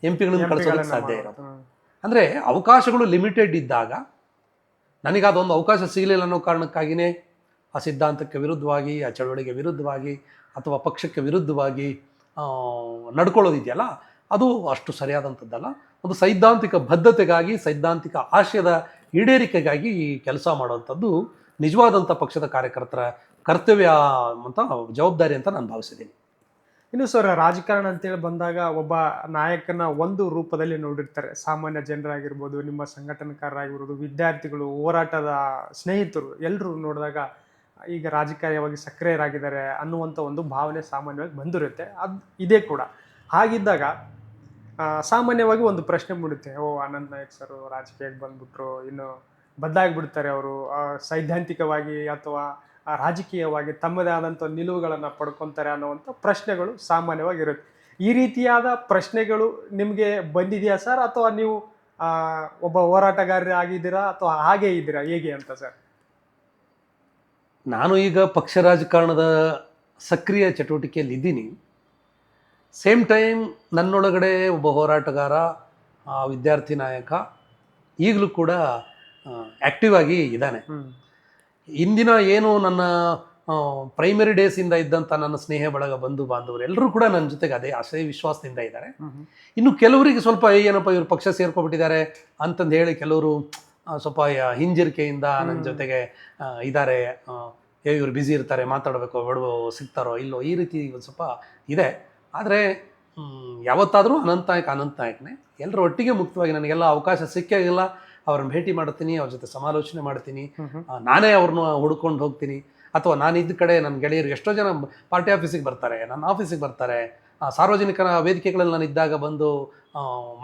MP ಗಳನ್ನು ಕಳಿಸೋದಕ್ಕೆ ಸಾಧ್ಯ ಇರೋದು. ಅಂದರೆ ಅವಕಾಶಗಳು ಲಿಮಿಟೆಡ್ ಇದ್ದಾಗ ನನಗಾದೊಂದು ಅವಕಾಶ ಸಿಗಲಿಲ್ಲ ಅನ್ನೋ ಕಾರಣಕ್ಕಾಗಿಯೇ ಆ ಸಿದ್ಧಾಂತಕ್ಕೆ ವಿರುದ್ಧವಾಗಿ, ಆ ಚಳವಳಿಗೆ ವಿರುದ್ಧವಾಗಿ ಅಥವಾ ಪಕ್ಷಕ್ಕೆ ವಿರುದ್ಧವಾಗಿ ನಡ್ಕೊಳ್ಳೋದಿದೆಯಲ್ಲ, ಅದು ಅಷ್ಟು ಸರಿಯಾದಂಥದ್ದಲ್ಲ. ಒಂದು ಸೈದ್ಧಾಂತಿಕ ಬದ್ಧತೆಗಾಗಿ, ಸೈದ್ಧಾಂತಿಕ ಆಶಯದ ಈಡೇರಿಕೆಗಾಗಿ ಕೆಲಸ ಮಾಡುವಂಥದ್ದು ನಿಜವಾದಂಥ ಪಕ್ಷದ ಕಾರ್ಯಕರ್ತರ ಕರ್ತವ್ಯ ಅಂತ, ಜವಾಬ್ದಾರಿ ಅಂತ ನಾನು ಭಾವಿಸಿದ್ದೀನಿ. ಇನ್ನು ಸರ್, ರಾಜಕಾರಣ ಅಂತೇಳಿ ಬಂದಾಗ ಒಬ್ಬ ನಾಯಕನ ಒಂದು ರೂಪದಲ್ಲಿ ನೋಡಿರ್ತಾರೆ. ಸಾಮಾನ್ಯ ಜನರಾಗಿರ್ಬೋದು, ನಿಮ್ಮ ಸಂಘಟನೆಕಾರರಾಗಿರ್ಬೋದು, ವಿದ್ಯಾರ್ಥಿಗಳು, ಹೋರಾಟದ ಸ್ನೇಹಿತರು ಎಲ್ಲರೂ ನೋಡಿದಾಗ ಈಗ ರಾಜಕೀಯವಾಗಿ ಸಕ್ರಿಯರಾಗಿದ್ದಾರೆ ಅನ್ನುವಂಥ ಒಂದು ಭಾವನೆ ಸಾಮಾನ್ಯವಾಗಿ ಬಂದಿರುತ್ತೆ. ಅದು ಇದೇ ಕೂಡ. ಹಾಗಿದ್ದಾಗ ಸಾಮಾನ್ಯವಾಗಿ ಒಂದು ಪ್ರಶ್ನೆ ಮೂಡುತ್ತೆ, ಅನಂತ್ ನಾಯಕ್ ಸರ್ ರಾಜಕೀಯಕ್ಕೆ ಬಂದ್ಬಿಟ್ರು, ಇನ್ನು ಬದಲಾಗಿಬಿಡ್ತಾರೆ ಅವರು, ಸೈದ್ಧಾಂತಿಕವಾಗಿ ಅಥವಾ ರಾಜಕೀಯವಾಗಿ ತಮ್ಮದೇ ಆದಂಥ ನಿಲುವುಗಳನ್ನು ಪಡ್ಕೊತಾರೆ ಅನ್ನುವಂಥ ಪ್ರಶ್ನೆಗಳು ಸಾಮಾನ್ಯವಾಗಿರುತ್ತೆ. ಈ ರೀತಿಯಾದ ಪ್ರಶ್ನೆಗಳು ನಿಮಗೆ ಬಂದಿದೆಯಾ ಸರ್, ಅಥವಾ ನೀವು ಒಬ್ಬ ಹೋರಾಟಗಾರ ಆಗಿದ್ದೀರಾ ಅಥವಾ ಹಾಗೇ ಇದ್ದೀರಾ, ಹೇಗೆ ಅಂತ ಸರ್? ನಾನು ಈಗ ಪಕ್ಷ ರಾಜಕಾರಣದ ಸಕ್ರಿಯ ಚಟುವಟಿಕೆಯಲ್ಲಿ ಇದ್ದೀನಿ. ಸೇಮ್ ಟೈಮ್ ನನ್ನೊಳಗಡೆ ಒಬ್ಬ ಹೋರಾಟಗಾರ, ವಿದ್ಯಾರ್ಥಿ ನಾಯಕ ಈಗಲೂ ಕೂಡ ಆ್ಯಕ್ಟಿವ್ ಆಗಿ ಇದ್ದಾನೆ. ಇಂದಿನ ಏನು ನನ್ನ ಪ್ರೈಮರಿ ಡೇಸಿಂದ ಇದ್ದಂಥ ನನ್ನ ಸ್ನೇಹ ಬಳಗ, ಬಂಧು ಬಾಂಧವರು ಎಲ್ಲರೂ ಕೂಡ ನನ್ನ ಜೊತೆಗೆ ಅದೇ ಆಶಯ ವಿಶ್ವಾಸದಿಂದ ಇದ್ದಾರೆ. ಇನ್ನು ಕೆಲವರಿಗೆ ಸ್ವಲ್ಪ ಏನಪ್ಪ ಇವರು ಪಕ್ಷ ಸೇರ್ಕೊಬಿಟ್ಟಿದ್ದಾರೆ ಅಂತಂದು ಹೇಳಿ ಕೆಲವರು ಸ್ವಲ್ಪ ಹಿಂಜರಿಕೆಯಿಂದ ನನ್ನ ಜೊತೆಗೆ ಇದ್ದಾರೆ, ಇವರು ಬ್ಯುಸಿ ಇರ್ತಾರೆ, ಮಾತಾಡಬೇಕು ಬಿಡುವ ಸಿಗ್ತಾರೋ ಇಲ್ಲೋ, ಈ ರೀತಿ ಒಂದು ಸ್ವಲ್ಪ ಇದೆ. ಆದರೆ ಯಾವತ್ತಾದರೂ ಅನಂತ್ ನಾಯಕ್ನೇ ಎಲ್ಲರೂ ಒಟ್ಟಿಗೆ ಮುಕ್ತವಾಗಿ ನನಗೆಲ್ಲ ಅವಕಾಶ ಸಿಕ್ಕಾಗಿಲ್ಲ ಅವ್ರನ್ನ ಭೇಟಿ ಮಾಡ್ತೀನಿ, ಅವ್ರ ಜೊತೆ ಸಮಾಲೋಚನೆ ಮಾಡ್ತೀನಿ, ನಾನೇ ಅವ್ರನ್ನ ಹುಡ್ಕೊಂಡು ಹೋಗ್ತೀನಿ. ಅಥವಾ ನಾನಿದ್ದ ಕಡೆ ನನ್ನ ಗೆಳೆಯರು ಎಷ್ಟೋ ಜನ ಪಾರ್ಟಿ ಆಫೀಸಿಗೆ ಬರ್ತಾರೆ, ನನ್ನ ಆಫೀಸಿಗೆ ಬರ್ತಾರೆ, ಸಾರ್ವಜನಿಕ ವೇದಿಕೆಗಳಲ್ಲಿ ನಾನು ಇದ್ದಾಗ ಬಂದು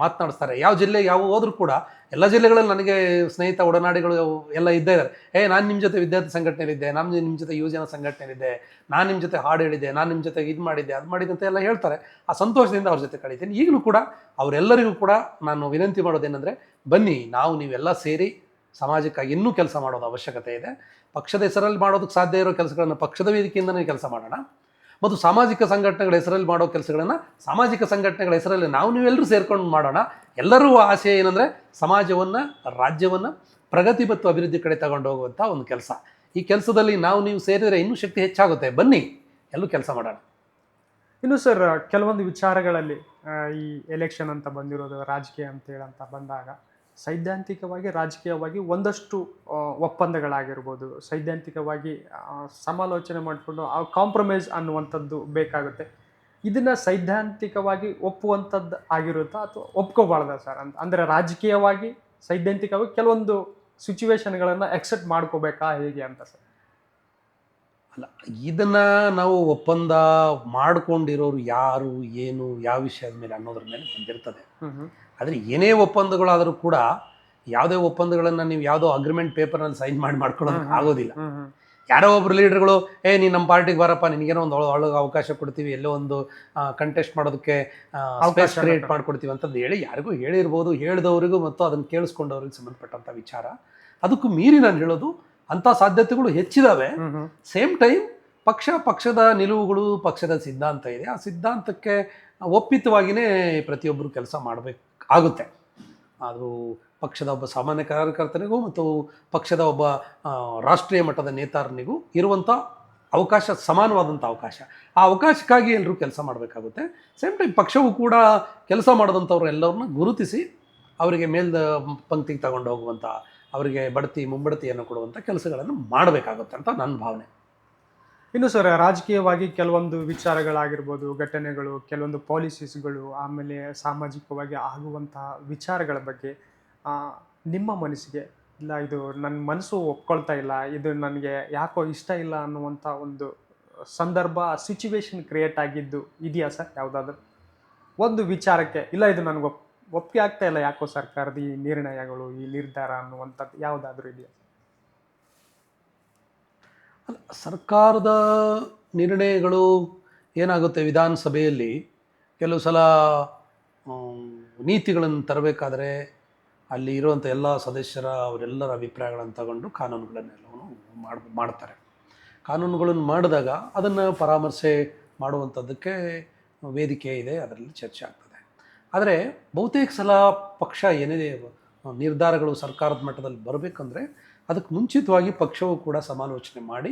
ಮಾತನಾಡಿಸ್ತಾರೆ. ಯಾವ ಜಿಲ್ಲೆ ಯಾವ ಹೋದ್ರೂ ಕೂಡ ಎಲ್ಲ ಜಿಲ್ಲೆಗಳಲ್ಲಿ ನನಗೆ ಸ್ನೇಹಿತ ಒಡನಾಡಿಗಳು ಎಲ್ಲ ಇದ್ದೇ ಇದ್ದಾರೆ. ನಾನು ನಿಮ್ಮ ಜೊತೆ ವಿದ್ಯಾರ್ಥಿ ಸಂಘಟನೆಯಲ್ಲಿದ್ದೆ, ನಿಮ್ಮ ಜೊತೆ ಯುವಜನ ಸಂಘಟನೆಯಲ್ಲಿದ್ದೆ, ನಾನು ನಿಮ್ಮ ಜೊತೆ ಹಾಡು ಹೇಳಿದ್ದೆ, ನಾನು ನಿಮ್ಮ ಜೊತೆಗೆ ಇದು ಮಾಡಿದ್ದೆ, ಅದು ಮಾಡಿದ್ದೆ ಅಂತ ಎಲ್ಲ ಹೇಳ್ತಾರೆ. ಆ ಸಂತೋಷದಿಂದ ಅವ್ರ ಜೊತೆ ಕಳೀತೀನಿ. ಈಗಲೂ ಕೂಡ ಅವರೆಲ್ಲರಿಗೂ ಕೂಡ ನಾನು ವಿನಂತಿ ಮಾಡೋದೇನೆಂದರೆ, ಬನ್ನಿ ನೀವೆಲ್ಲ ಸೇರಿ ಸಮಾಜಕ್ಕಾಗಿ ಇನ್ನೂ ಕೆಲಸ ಮಾಡೋದು ಅವಶ್ಯಕತೆ ಇದೆ. ಪಕ್ಷದ ಹೆಸರಲ್ಲಿ ಮಾಡೋದಕ್ಕೆ ಸಾಧ್ಯ ಇರೋ ಕೆಲಸಗಳನ್ನು ಪಕ್ಷದ ವೇದಿಕೆಯಿಂದನೇ ಕೆಲಸ ಮಾಡೋಣ, ಮತ್ತು ಸಾಮಾಜಿಕ ಸಂಘಟನೆಗಳ ಹೆಸರಲ್ಲಿ ಮಾಡೋ ಕೆಲಸಗಳನ್ನು ಸಾಮಾಜಿಕ ಸಂಘಟನೆಗಳ ಹೆಸರಲ್ಲಿ ನೀವೆಲ್ಲರೂ ಸೇರ್ಕೊಂಡು ಮಾಡೋಣ. ಎಲ್ಲರೂ ಆಸೆ ಏನಂದರೆ ಸಮಾಜವನ್ನು, ರಾಜ್ಯವನ್ನು ಪ್ರಗತಿ ಮತ್ತು ಅಭಿವೃದ್ಧಿ ಕಡೆ ತಗೊಂಡು ಹೋಗುವಂಥ ಒಂದು ಕೆಲಸ. ಈ ಕೆಲಸದಲ್ಲಿ ನೀವು ಸೇರಿದರೆ ಇನ್ನೂ ಶಕ್ತಿ ಹೆಚ್ಚಾಗುತ್ತೆ. ಬನ್ನಿ ಎಲ್ಲೂ ಕೆಲಸ ಮಾಡೋಣ. ಇನ್ನು ಸರ್, ಕೆಲವೊಂದು ವಿಚಾರಗಳಲ್ಲಿ ಈ ಎಲೆಕ್ಷನ್ ಅಂತ ಬಂದಿರೋದು, ರಾಜಕೀಯ ಅಂತೇಳಂತ ಬಂದಾಗ ಸೈದ್ಧಾಂತಿಕವಾಗಿ ರಾಜಕೀಯವಾಗಿ ಒಂದಷ್ಟು ಒಪ್ಪಂದಗಳಾಗಿರ್ಬೋದು, ಸೈದ್ಧಾಂತಿಕವಾಗಿ ಸಮಾಲೋಚನೆ ಮಾಡಿಕೊಂಡು ಕಾಂಪ್ರಮೈಸ್ ಅನ್ನುವಂಥದ್ದು ಬೇಕಾಗುತ್ತೆ. ಇದನ್ನು ಸೈದ್ಧಾಂತಿಕವಾಗಿ ಒಪ್ಪುವಂಥದ್ದು ಆಗಿರುತ್ತಾ ಅಥವಾ ಒಪ್ಕೋಬಾರ್ದ ಸರ್ ಅಂತ? ಅಂದರೆ ರಾಜಕೀಯವಾಗಿ ಸೈದ್ಧಾಂತಿಕವಾಗಿ ಕೆಲವೊಂದು ಸಿಚುವೇಶನ್ಗಳನ್ನು ಎಕ್ಸೆಪ್ಟ್ ಮಾಡ್ಕೋಬೇಕಾ, ಹೇಗೆ ಅಂತ ಸರ್? ಅಲ್ಲ, ಇದನ್ನು ನಾವು ಒಪ್ಪಂದ ಮಾಡ್ಕೊಂಡಿರೋರು ಯಾರು, ಏನು, ಯಾವ ವಿಷಯದ ಮೇಲೆ ಅನ್ನೋದ್ರ ಮೇಲೆ ಬಂದಿರ್ತದೆ. ಆದರೆ ಏನೇ ಒಪ್ಪಂದಗಳಾದರೂ ಕೂಡ ಯಾವುದೇ ಒಪ್ಪಂದಗಳನ್ನು ನೀವು ಯಾವುದೋ ಅಗ್ರಿಮೆಂಟ್ ಪೇಪರ್ನಲ್ಲಿ ಸೈನ್ ಮಾಡ್ಕೊಳ್ಳೋದಕ್ಕೆ ಆಗೋದಿಲ್ಲ. ಯಾರೋ ಒಬ್ರು ಲೀಡರ್ಗಳು ನೀನು ನಮ್ಮ ಪಾರ್ಟಿಗೆ ಬರಪ್ಪ, ನಿನಗೇನೋ ಒಂದು ಒಳಗೆ ಅವಕಾಶ ಕೊಡ್ತೀವಿ, ಎಲ್ಲೋ ಒಂದು ಕಂಟೆಸ್ಟ್ ಮಾಡೋದಕ್ಕೆ ಅವಕಾಶ ಕ್ರಿಯೇಟ್ ಮಾಡಿಕೊಡ್ತೀವಿ ಅಂತಂದು ಹೇಳಿ ಯಾರಿಗೂ ಹೇಳಿರ್ಬೋದು, ಹೇಳಿದವರಿಗೂ ಮತ್ತು ಅದನ್ನು ಕೇಳಿಸ್ಕೊಂಡವ್ರಿಗೆ ಸಂಬಂಧಪಟ್ಟಂಥ ವಿಚಾರ. ಅದಕ್ಕೂ ಮೀರಿ ನಾನು ಹೇಳೋದು ಅಂಥ ಸಾಧ್ಯತೆಗಳು ಹೆಚ್ಚಿದಾವೆ. ಸೇಮ್ ಟೈಮ್ ಪಕ್ಷದ ನಿಲುವುಗಳು, ಪಕ್ಷದ ಸಿದ್ಧಾಂತ ಇದೆ. ಆ ಸಿದ್ಧಾಂತಕ್ಕೆ ಒಪ್ಪಿತವಾಗಿಯೇ ಪ್ರತಿಯೊಬ್ಬರು ಕೆಲಸ ಮಾಡಬೇಕಾಗುತ್ತೆ. ಅದು ಪಕ್ಷದ ಒಬ್ಬ ಸಾಮಾನ್ಯ ಕಾರ್ಯಕರ್ತನಿಗೂ ಮತ್ತು ಪಕ್ಷದ ಒಬ್ಬ ರಾಷ್ಟ್ರೀಯ ಮಟ್ಟದ ನೇತಾರನಿಗೂ ಇರುವಂಥ ಅವಕಾಶ ಸಮಾನವಾದಂಥ ಅವಕಾಶ. ಆ ಅವಕಾಶಕ್ಕಾಗಿ ಎಲ್ಲರೂ ಕೆಲಸ ಮಾಡಬೇಕಾಗುತ್ತೆ. ಸೇಮ್ ಟೈಮ್ ಪಕ್ಷವು ಕೂಡ ಕೆಲಸ ಮಾಡಿದಂಥವ್ರು ಎಲ್ಲರನ್ನ ಗುರುತಿಸಿ ಅವರಿಗೆ ಪಂಕ್ತಿಗೆ ತಗೊಂಡು ಹೋಗುವಂಥ, ಅವರಿಗೆ ಬಡ್ತಿ ಮುಂಬಡ್ತಿಯನ್ನು ಕೊಡುವಂಥ ಕೆಲಸಗಳನ್ನು ಮಾಡಬೇಕಾಗುತ್ತೆ ಅಂತ ನನ್ನ ಭಾವನೆ. ಇನ್ನು ಸರ್, ರಾಜಕೀಯವಾಗಿ ಕೆಲವೊಂದು ವಿಚಾರಗಳಾಗಿರ್ಬೋದು, ಘಟನೆಗಳು, ಕೆಲವೊಂದು ಪಾಲಿಸೀಸ್ಗಳು, ಆಮೇಲೆ ಸಾಮಾಜಿಕವಾಗಿ ಆಗುವಂತಹ ವಿಚಾರಗಳ ಬಗ್ಗೆ ನಿಮ್ಮ ಮನಸ್ಸಿಗೆ ಇಲ್ಲ ಇದು ನನ್ನ ಮನಸ್ಸು ಒಪ್ಕೊಳ್ತಾ ಇಲ್ಲ, ಇದು ನನಗೆ ಯಾಕೋ ಇಷ್ಟ ಇಲ್ಲ ಅನ್ನುವಂಥ ಒಂದು ಸಂದರ್ಭ, ಸಿಚುವೇಶನ್ ಕ್ರಿಯೇಟ್ ಆಗಿದ್ದು ಇದೆಯಾ ಸರ್? ಯಾವುದಾದ್ರೂ ಒಂದು ವಿಚಾರಕ್ಕೆ ಇಲ್ಲ ಇದು ನನಗೆ ಒಪ್ಪಿಗೆ ಆಗ್ತಾ ಇಲ್ಲ ಯಾಕೋ ಸರ್ಕಾರದ ಈ ನಿರ್ಣಯಗಳು, ಈ ನಿರ್ಧಾರ ಅನ್ನುವಂಥದ್ದು ಯಾವುದಾದ್ರೂ ಇದೆಯಾ? ಸರ್ಕಾರದ ನಿರ್ಣಯಗಳು ಏನಾಗುತ್ತೆ, ವಿಧಾನಸಭೆಯಲ್ಲಿ ಕೆಲವು ಸಲ ನೀತಿಗಳನ್ನು ತರಬೇಕಾದ್ರೆ ಅಲ್ಲಿ ಇರುವಂಥ ಎಲ್ಲ ಸದಸ್ಯರ ಅವರೆಲ್ಲರ ಅಭಿಪ್ರಾಯಗಳನ್ನು ತಗೊಂಡು ಕಾನೂನುಗಳನ್ನೆಲ್ಲವನ್ನು ಮಾಡ್ತಾರೆ. ಕಾನೂನುಗಳನ್ನು ಮಾಡಿದಾಗ ಅದನ್ನು ಪರಾಮರ್ಶೆ ಮಾಡುವಂಥದ್ದಕ್ಕೆ ವೇದಿಕೆ ಇದೆ, ಅದರಲ್ಲಿ ಚರ್ಚೆ ಆಗ್ತದೆ. ಆದರೆ ಬಹುತೇಕ ಸಲ ಪಕ್ಷ ಏನಿದೆ ನಿರ್ಧಾರಗಳು ಸರ್ಕಾರದ ಮಟ್ಟದಲ್ಲಿ ಬರಬೇಕಂದ್ರೆ ಅದಕ್ಕೆ ಮುಂಚಿತವಾಗಿ ಪಕ್ಷವು ಕೂಡ ಸಮಾಲೋಚನೆ ಮಾಡಿ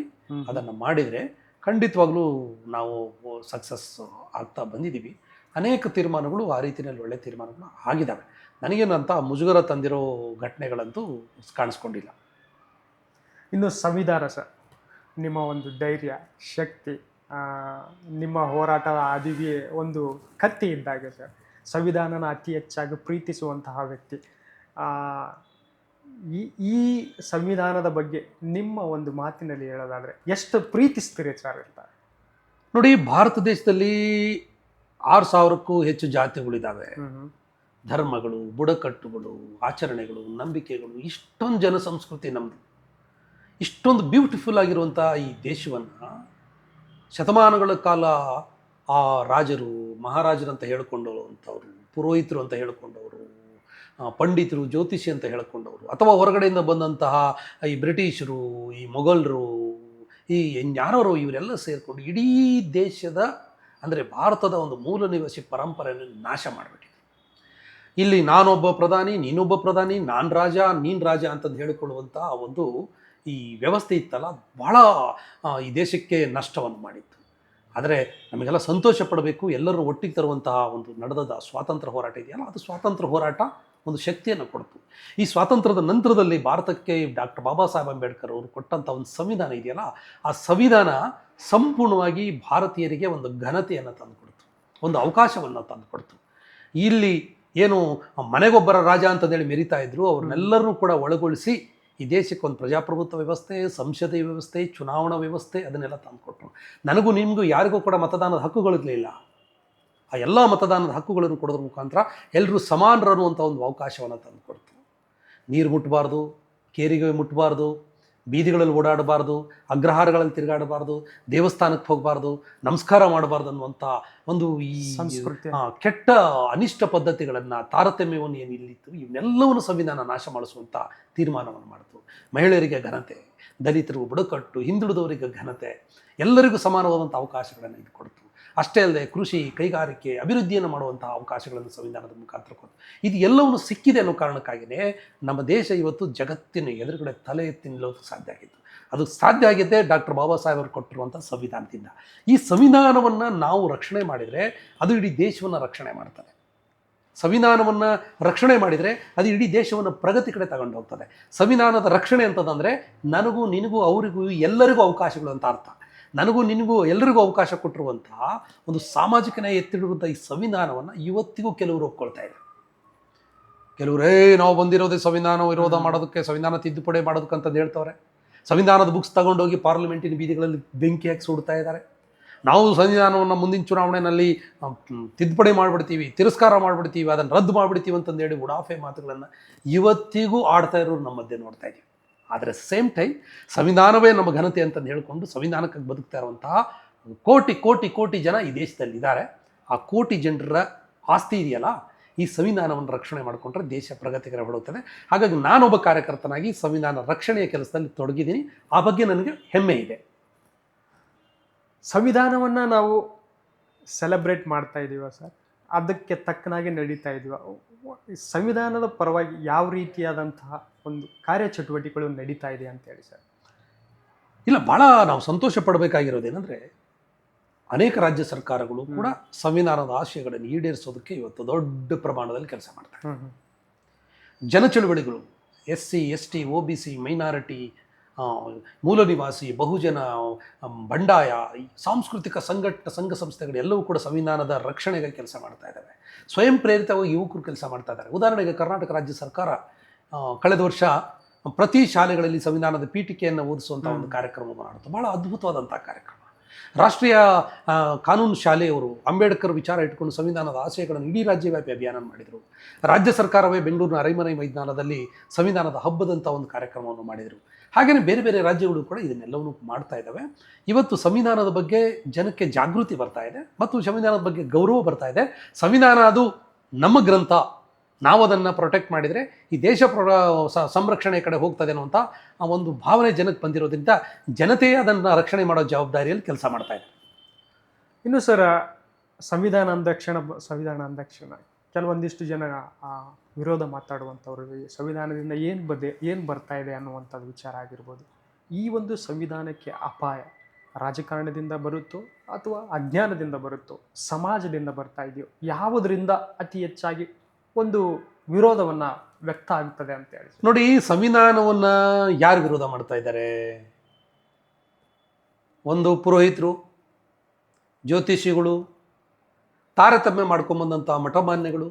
ಅದನ್ನು ಮಾಡಿದರೆ ಖಂಡಿತವಾಗ್ಲೂ ನಾವು ಸಕ್ಸಸ್ ಆಗ್ತಾ ಬಂದಿದ್ದೀವಿ. ಅನೇಕ ತೀರ್ಮಾನಗಳು ಆ ರೀತಿಯಲ್ಲಿ ಒಳ್ಳೆಯ ತೀರ್ಮಾನಗಳು ಆಗಿದ್ದಾವೆ. ನನಗೇನಂತ ಮುಜುಗರ ತಂದಿರೋ ಘಟನೆಗಳಂತೂ ಕಾಣಿಸ್ಕೊಂಡಿಲ್ಲ. ಇನ್ನು ಸಂವಿಧಾನ ಸರ್, ನಿಮ್ಮ ಒಂದು ಧೈರ್ಯ, ಶಕ್ತಿ, ನಿಮ್ಮ ಹೋರಾಟದ ಹಾದಿಗೆ ಒಂದು ಕತ್ತಿ ಇದ್ದಾಗೆ ಸರ್. ಸಂವಿಧಾನನ ಅತಿ ಹೆಚ್ಚಾಗಿ ಪ್ರೀತಿಸುವಂತಹ ವ್ಯಕ್ತಿ, ಈ ಸಂವಿಧಾನದ ಬಗ್ಗೆ ನಿಮ್ಮ ಒಂದು ಮಾತಿನಲ್ಲಿ ಹೇಳೋದಾದರೆ ಎಷ್ಟು ಪ್ರೀತಿಸ್ತೀರಿ ಸರ್ ಅಂತ? ನೋಡಿ, ಭಾರತ ದೇಶದಲ್ಲಿ 6,000ಕ್ಕೂ ಹೆಚ್ಚು ಜಾತಿಗಳಿದ್ದಾವೆ, ಧರ್ಮಗಳು, ಬುಡಕಟ್ಟುಗಳು, ಆಚರಣೆಗಳು, ನಂಬಿಕೆಗಳು, ಇಷ್ಟೊಂದು ಜನ ಸಂಸ್ಕೃತಿ ನಮ್ಮದು. ಇಷ್ಟೊಂದು ಬ್ಯೂಟಿಫುಲ್ ಆಗಿರುವಂಥ ಈ ದೇಶವನ್ನು ಶತಮಾನಗಳ ಕಾಲ ಆ ರಾಜರು, ಮಹಾರಾಜರಂತ ಹೇಳ್ಕೊಂಡವಂಥವ್ರು, ಪುರೋಹಿತರು ಅಂತ ಹೇಳ್ಕೊಂಡವರು, ಪಂಡಿತರು, ಜ್ಯೋತಿಷಿ ಅಂತ ಹೇಳ್ಕೊಂಡವರು, ಅಥವಾ ಹೊರಗಡೆಯಿಂದ ಬಂದಂತಹ ಈ ಬ್ರಿಟಿಷರು, ಈ ಮೊಘಲರು, ಈ ಯಾರೋ ಇವರೆಲ್ಲ ಸೇರಿಕೊಂಡು ಇಡೀ ದೇಶದ ಅಂದರೆ ಭಾರತದ ಒಂದು ಮೂಲ ನಿವಾಸಿ ಪರಂಪರೆಯನ್ನು ನಾಶ ಮಾಡಿಬಿಟ್ಟಿದ್ರು. ಇಲ್ಲಿ ನಾನೊಬ್ಬ ಪ್ರಧಾನಿ, ನೀನೊಬ್ಬ ಪ್ರಧಾನಿ, ನಾನು ರಾಜ, ನೀನು ರಾಜ ಅಂತಂದು ಹೇಳಿಕೊಳ್ಳುವಂಥ ಒಂದು ಈ ವ್ಯವಸ್ಥೆ ಇತ್ತಲ್ಲ, ಭಾಳ ಈ ದೇಶಕ್ಕೆ ನಷ್ಟವನ್ನು ಮಾಡಿತ್ತು. ಆದರೆ ನಮಗೆಲ್ಲ ಸಂತೋಷ ಪಡಬೇಕು, ಎಲ್ಲರೂ ಒಟ್ಟಿಗೆ ತರುವಂತಹ ಒಂದು ನಡೆದ ಸ್ವಾತಂತ್ರ್ಯ ಹೋರಾಟ ಇದೆಯಲ್ಲ, ಅದು ಸ್ವಾತಂತ್ರ್ಯ ಹೋರಾಟ ಒಂದು ಶಕ್ತಿಯನ್ನು ಕೊಡ್ತು. ಈ ಸ್ವಾತಂತ್ರ್ಯದ ನಂತರದಲ್ಲಿ ಭಾರತಕ್ಕೆ ಡಾಕ್ಟರ್ ಬಾಬಾ ಸಾಹೇಬ್ ಅಂಬೇಡ್ಕರ್ ಅವರು ಕೊಟ್ಟಂಥ ಒಂದು ಸಂವಿಧಾನ ಇದೆಯಲ್ಲ, ಆ ಸಂವಿಧಾನ ಸಂಪೂರ್ಣವಾಗಿ ಭಾರತೀಯರಿಗೆ ಒಂದು ಘನತೆಯನ್ನು ತಂದುಕೊಡ್ತು, ಒಂದು ಅವಕಾಶವನ್ನು ತಂದುಕೊಡ್ತು. ಇಲ್ಲಿ ಏನು ಮನೆಗೊಬ್ಬರ ರಾಜ ಅಂತಂದೇಳಿ ಮೆರಿತಾ ಇದ್ರು, ಅವ್ರನ್ನೆಲ್ಲರನ್ನೂ ಕೂಡ ಒಳಗೊಳಿಸಿ ಈ ದೇಶಕ್ಕೆ ಒಂದು ಪ್ರಜಾಪ್ರಭುತ್ವ ವ್ಯವಸ್ಥೆ, ಸಂಸದೀಯ ವ್ಯವಸ್ಥೆ, ಚುನಾವಣಾ ವ್ಯವಸ್ಥೆ ಅದನ್ನೆಲ್ಲ ತಂದುಕೊಟ್ರು. ನನಗೂ ನಿಮಗೂ ಯಾರಿಗೂ ಕೂಡ ಮತದಾನದ ಹಕ್ಕುಗಳಿರಲಿಲ್ಲ. ಆ ಎಲ್ಲ ಮತದಾನದ ಹಕ್ಕುಗಳನ್ನು ಕೊಡೋದ್ರ ಮುಖಾಂತರ ಎಲ್ಲರೂ ಸಮಾನರು ಅನ್ನುವಂಥ ಒಂದು ಅವಕಾಶವನ್ನು ತಂದುಕೊಡ್ತು. ನೀರು ಮುಟ್ಟಬಾರ್ದು, ಕೇರಿಗೆ ಮುಟ್ಟಬಾರ್ದು, ಬೀದಿಗಳಲ್ಲಿ ಓಡಾಡಬಾರ್ದು, ಅಗ್ರಹಾರಗಳಲ್ಲಿ ತಿರುಗಾಡಬಾರ್ದು, ದೇವಸ್ಥಾನಕ್ಕೆ ಹೋಗಬಾರ್ದು, ನಮಸ್ಕಾರ ಮಾಡಬಾರ್ದು ಅನ್ನುವಂಥ ಒಂದು ಈ ಸಂಸ್ಕೃತಿ, ಕೆಟ್ಟ ಅನಿಷ್ಟ ಪದ್ಧತಿಗಳನ್ನು, ತಾರತಮ್ಯವನ್ನು ಏನು ಇಲ್ಲಿತ್ತು, ಇವನ್ನೆಲ್ಲವನ್ನು ಸಂವಿಧಾನ ನಾಶ ಮಾಡಿಸುವಂಥ ತೀರ್ಮಾನವನ್ನು ಮಾಡಿತು. ಮಹಿಳೆಯರಿಗೆ ಘನತೆ, ದಲಿತರು, ಬುಡಕಟ್ಟು, ಹಿಂದುಳಿದವರಿಗೆ ಘನತೆ, ಎಲ್ಲರಿಗೂ ಸಮಾನವಾದಂಥ ಅವಕಾಶಗಳನ್ನು ಇದು ಕೊಡ್ತು. ಅಷ್ಟೇ ಅಲ್ಲದೆ ಕೃಷಿ, ಕೈಗಾರಿಕೆ, ಅಭಿವೃದ್ಧಿಯನ್ನು ಮಾಡುವಂತಹ ಅವಕಾಶಗಳನ್ನು ಸಂವಿಧಾನದ ಮುಖಾಂತರ ಕೊಟ್ಟು ಇದು ಎಲ್ಲವನ್ನು ಸಿಕ್ಕಿದೆ ಅನ್ನೋ ಕಾರಣಕ್ಕಾಗಿಯೇ ನಮ್ಮ ದೇಶ ಇವತ್ತು ಜಗತ್ತಿನ ಎದುರುಗಡೆ ತಲೆ ಎತ್ತಿ ನಿಲ್ಲೋದಕ್ಕೆ ಸಾಧ್ಯ ಆಗಿತ್ತು. ಅದು ಸಾಧ್ಯ ಆಗಿದ್ದೇ ಡಾಕ್ಟರ್ ಬಾಬಾ ಸಾಹೇಬ್ ಅವರು ಕೊಟ್ಟಿರುವಂಥ ಸಂವಿಧಾನದಿಂದ. ಈ ಸಂವಿಧಾನವನ್ನು ನಾವು ರಕ್ಷಣೆ ಮಾಡಿದರೆ ಅದು ಇಡೀ ದೇಶವನ್ನು ರಕ್ಷಣೆ ಮಾಡ್ತದೆ. ಸಂವಿಧಾನವನ್ನು ರಕ್ಷಣೆ ಮಾಡಿದರೆ ಅದು ಇಡೀ ದೇಶವನ್ನು ಪ್ರಗತಿ ಕಡೆ ತಗೊಂಡು ಹೋಗ್ತದೆ. ಸಂವಿಧಾನದ ರಕ್ಷಣೆ ಅಂತಂದರೆ ನನಗೂ ನಿನಗೂ ಅವರಿಗೂ ಎಲ್ಲರಿಗೂ ಅವಕಾಶಗಳು ಅಂತ ಅರ್ಥ. ನನಗೂ ನಿನಗೂ ಎಲ್ಲರಿಗೂ ಅವಕಾಶ ಕೊಟ್ಟಿರುವಂತಹ ಒಂದು ಸಾಮಾಜಿಕ ನ್ಯಾಯ ಎತ್ತಿಡುವಂಥ ಈ ಸಂವಿಧಾನವನ್ನು ಇವತ್ತಿಗೂ ಕೆಲವರು ಒಪ್ಕೊಳ್ತಾ ಇದ್ದಾರೆ. ಕೆಲವರೇ ನಾವು ಬಂದಿರೋದೇ ಸಂವಿಧಾನ ವಿರೋಧ ಮಾಡೋದಕ್ಕೆ, ಸಂವಿಧಾನ ತಿದ್ದುಪಡಿ ಮಾಡೋದಕ್ಕಂತಂದು ಹೇಳ್ತವ್ರೆ. ಸಂವಿಧಾನದ ಬುಕ್ಸ್ ತಗೊಂಡೋಗಿ ಪಾರ್ಲಿಮೆಂಟಿನ ಬೀದಿಗಳಲ್ಲಿ ಬೆಂಕಿ ಹಾಕಿ ಸುಡ್ತಾ ಇದ್ದಾರೆ. ನಾವು ಸಂವಿಧಾನವನ್ನು ಮುಂದಿನ ಚುನಾವಣೆಯಲ್ಲಿ ತಿದ್ದುಪಡಿ ಮಾಡಿಬಿಡ್ತೀವಿ, ತಿರಸ್ಕಾರ ಮಾಡಿಬಿಡ್ತೀವಿ, ಅದನ್ನು ರದ್ದು ಮಾಡಿಬಿಡ್ತೀವಿ ಅಂತಂದೇಳಿ ಉಡಾಫೆ ಮಾತುಗಳನ್ನು ಇವತ್ತಿಗೂ ಆಡ್ತಾ ಇರೋರು ನಮ್ಮ ಮಧ್ಯೆ ನೋಡ್ತಾ ಇದ್ದೀವಿ. ಆದರೆ ಸೇಮ್ ಟೈಮ್ ಸಂವಿಧಾನವೇ ನಮ್ಮ ಘನತೆ ಅಂತಂದು ಹೇಳ್ಕೊಂಡು ಸಂವಿಧಾನಕ್ಕಾಗಿ ಬದುಕ್ತಾ ಇರುವಂತಹ ಕೋಟಿ ಕೋಟಿ ಕೋಟಿ ಜನ ಈ ದೇಶದಲ್ಲಿ ಇದ್ದಾರೆ. ಆ ಕೋಟಿ ಜನರ ಆಸ್ತಿ ಇದೆಯಲ್ಲ, ಈ ಸಂವಿಧಾನವನ್ನು ರಕ್ಷಣೆ ಮಾಡಿಕೊಂಡ್ರೆ ದೇಶ ಪ್ರಗತಿಗೆ ಹೊರಡುತ್ತದೆ. ಹಾಗಾಗಿ ನಾನೊಬ್ಬ ಕಾರ್ಯಕರ್ತನಾಗಿ ಸಂವಿಧಾನ ರಕ್ಷಣೆಯ ಕೆಲಸದಲ್ಲಿ ತೊಡಗಿದ್ದೀನಿ. ಆ ಬಗ್ಗೆ ನನಗೆ ಹೆಮ್ಮೆ ಇದೆ. ಸಂವಿಧಾನವನ್ನು ನಾವು ಸೆಲೆಬ್ರೇಟ್ ಮಾಡ್ತಾ ಇದ್ದೀವ ಸರ್, ಅದಕ್ಕೆ ತಕ್ಕನಾಗಿ ನಡೀತಾ ಇದ್ದೀವ. ಸಂವಿಧಾನದ ಪರವಾಗಿ ಯಾವ ರೀತಿಯಾದಂತಹ ಒಂದು ಕಾರ್ಯಚಟುವಟಿಕೆಗಳು ನಡೀತಾ ಇದೆ ಅಂತೇಳಿ ಸರ್? ಇಲ್ಲ, ಭಾಳ ನಾವು ಸಂತೋಷ ಪಡಬೇಕಾಗಿರೋದೇನೆಂದರೆ, ಅನೇಕ ರಾಜ್ಯ ಸರ್ಕಾರಗಳು ಕೂಡ ಸಂವಿಧಾನದ ಆಶಯಗಳನ್ನು ಈಡೇರಿಸೋದಕ್ಕೆ ಇವತ್ತು ದೊಡ್ಡ ಪ್ರಮಾಣದಲ್ಲಿ ಕೆಲಸ ಮಾಡ್ತಾರೆ. ಜನ ಚಳುವಳಿಗಳು, SC ST OBC ಮೈನಾರಿಟಿ, ಮೂಲ ನಿವಾಸಿ, ಬಹುಜನ, ಬಂಡಾಯ, ಸಾಂಸ್ಕೃತಿಕ ಸಂಘ ಸಂಸ್ಥೆಗಳು ಎಲ್ಲವೂ ಕೂಡ ಸಂವಿಧಾನದ ರಕ್ಷಣೆಗೆ ಕೆಲಸ ಮಾಡ್ತಾ ಇದ್ದಾವೆ. ಸ್ವಯಂ ಪ್ರೇರಿತವಾಗಿ ಯುವಕರು ಕೆಲಸ ಮಾಡ್ತಾ ಇದ್ದಾರೆ. ಉದಾಹರಣೆಗೆ ಕರ್ನಾಟಕ ರಾಜ್ಯ ಸರ್ಕಾರ ಕಳೆದ ವರ್ಷ ಪ್ರತಿ ಶಾಲೆಗಳಲ್ಲಿ ಸಂವಿಧಾನದ ಪೀಠಿಕೆಯನ್ನು ಓದಿಸುವಂಥ ಒಂದು ಕಾರ್ಯಕ್ರಮವನ್ನು ಮಾಡುತ್ತೆ. ಭಾಳ ಅದ್ಭುತವಾದಂಥ ಕಾರ್ಯಕ್ರಮ. ರಾಷ್ಟ್ರೀಯ ಕಾನೂನು ಶಾಲೆಯವರು ಅಂಬೇಡ್ಕರ್ ವಿಚಾರ ಇಟ್ಕೊಂಡು ಸಂವಿಧಾನದ ಆಶಯಗಳನ್ನು ಇಡೀ ರಾಜ್ಯವ್ಯಾಪಿ ಅಭಿಯಾನ ಮಾಡಿದರು. ರಾಜ್ಯ ಸರ್ಕಾರವೇ ಬೆಂಗಳೂರಿನ ಅರಮನೆ ಮೈದಾನದಲ್ಲಿ ಸಂವಿಧಾನದ ಹಬ್ಬದಂಥ ಒಂದು ಕಾರ್ಯಕ್ರಮವನ್ನು ಮಾಡಿದರು. ಹಾಗೆಯೇ ಬೇರೆ ಬೇರೆ ರಾಜ್ಯಗಳು ಕೂಡ ಇದನ್ನೆಲ್ಲವನ್ನೂ ಮಾಡ್ತಾ ಇದ್ದಾವೆ. ಇವತ್ತು ಸಂವಿಧಾನದ ಬಗ್ಗೆ ಜನಕ್ಕೆ ಜಾಗೃತಿ ಬರ್ತಾ ಇದೆ ಮತ್ತು ಸಂವಿಧಾನದ ಬಗ್ಗೆ ಗೌರವ ಬರ್ತಾ ಇದೆ. ಸಂವಿಧಾನ ಅದು ನಮ್ಮ ಗ್ರಂಥ, ನಾವು ಅದನ್ನು ಪ್ರೊಟೆಕ್ಟ್ ಮಾಡಿದರೆ ಈ ದೇಶ ಸಂರಕ್ಷಣೆ ಕಡೆ ಹೋಗ್ತದೆ ಅನ್ನುವಂಥ ಆ ಒಂದು ಭಾವನೆ ಜನಕ್ಕೆ ಬಂದಿರೋದ್ರಿಂದ ಜನತೆಯೇ ಅದನ್ನು ರಕ್ಷಣೆ ಮಾಡೋ ಜವಾಬ್ದಾರಿಯಲ್ಲಿ ಕೆಲಸ ಮಾಡ್ತಾ ಇದೆ. ಇನ್ನು ಸರ್, ಸಂವಿಧಾನ ಅಂದಕ್ಷಣ ಕೆಲವೊಂದಿಷ್ಟು ಜನ ವಿರೋಧ ಮಾತಾಡುವಂಥವ್ರು ಸಂವಿಧಾನದಿಂದ ಏನು ಬರ್ತಾ ಇದೆ ಅನ್ನುವಂಥದ್ದು ವಿಚಾರ ಆಗಿರ್ಬೋದು. ಈ ಒಂದು ಸಂವಿಧಾನಕ್ಕೆ ಅಪಾಯ ರಾಜಕಾರಣದಿಂದ ಬರುತ್ತೋ ಅಥವಾ ಅಜ್ಞಾನದಿಂದ ಬರುತ್ತೋ, ಸಮಾಜದಿಂದ ಬರ್ತಾ ಇದೆಯೋ, ಯಾವುದರಿಂದ ಅತಿ ಹೆಚ್ಚಾಗಿ ಒಂದು ವಿರೋಧವನ್ನು ವ್ಯಕ್ತ ಆಗ್ತದೆ ಅಂತ ಹೇಳಿ? ನೋಡಿ, ಸಂವಿಧಾನವನ್ನು ಯಾರು ವಿರೋಧ ಮಾಡ್ತಾ ಇದ್ದಾರೆ? ಒಂದು ಪುರೋಹಿತರು, ಜ್ಯೋತಿಷಿಗಳು, ತಾರತಮ್ಯ ಮಾಡ್ಕೊಂಬಂದಂಥ ಮಠಮಾನ್ಯಗಳು,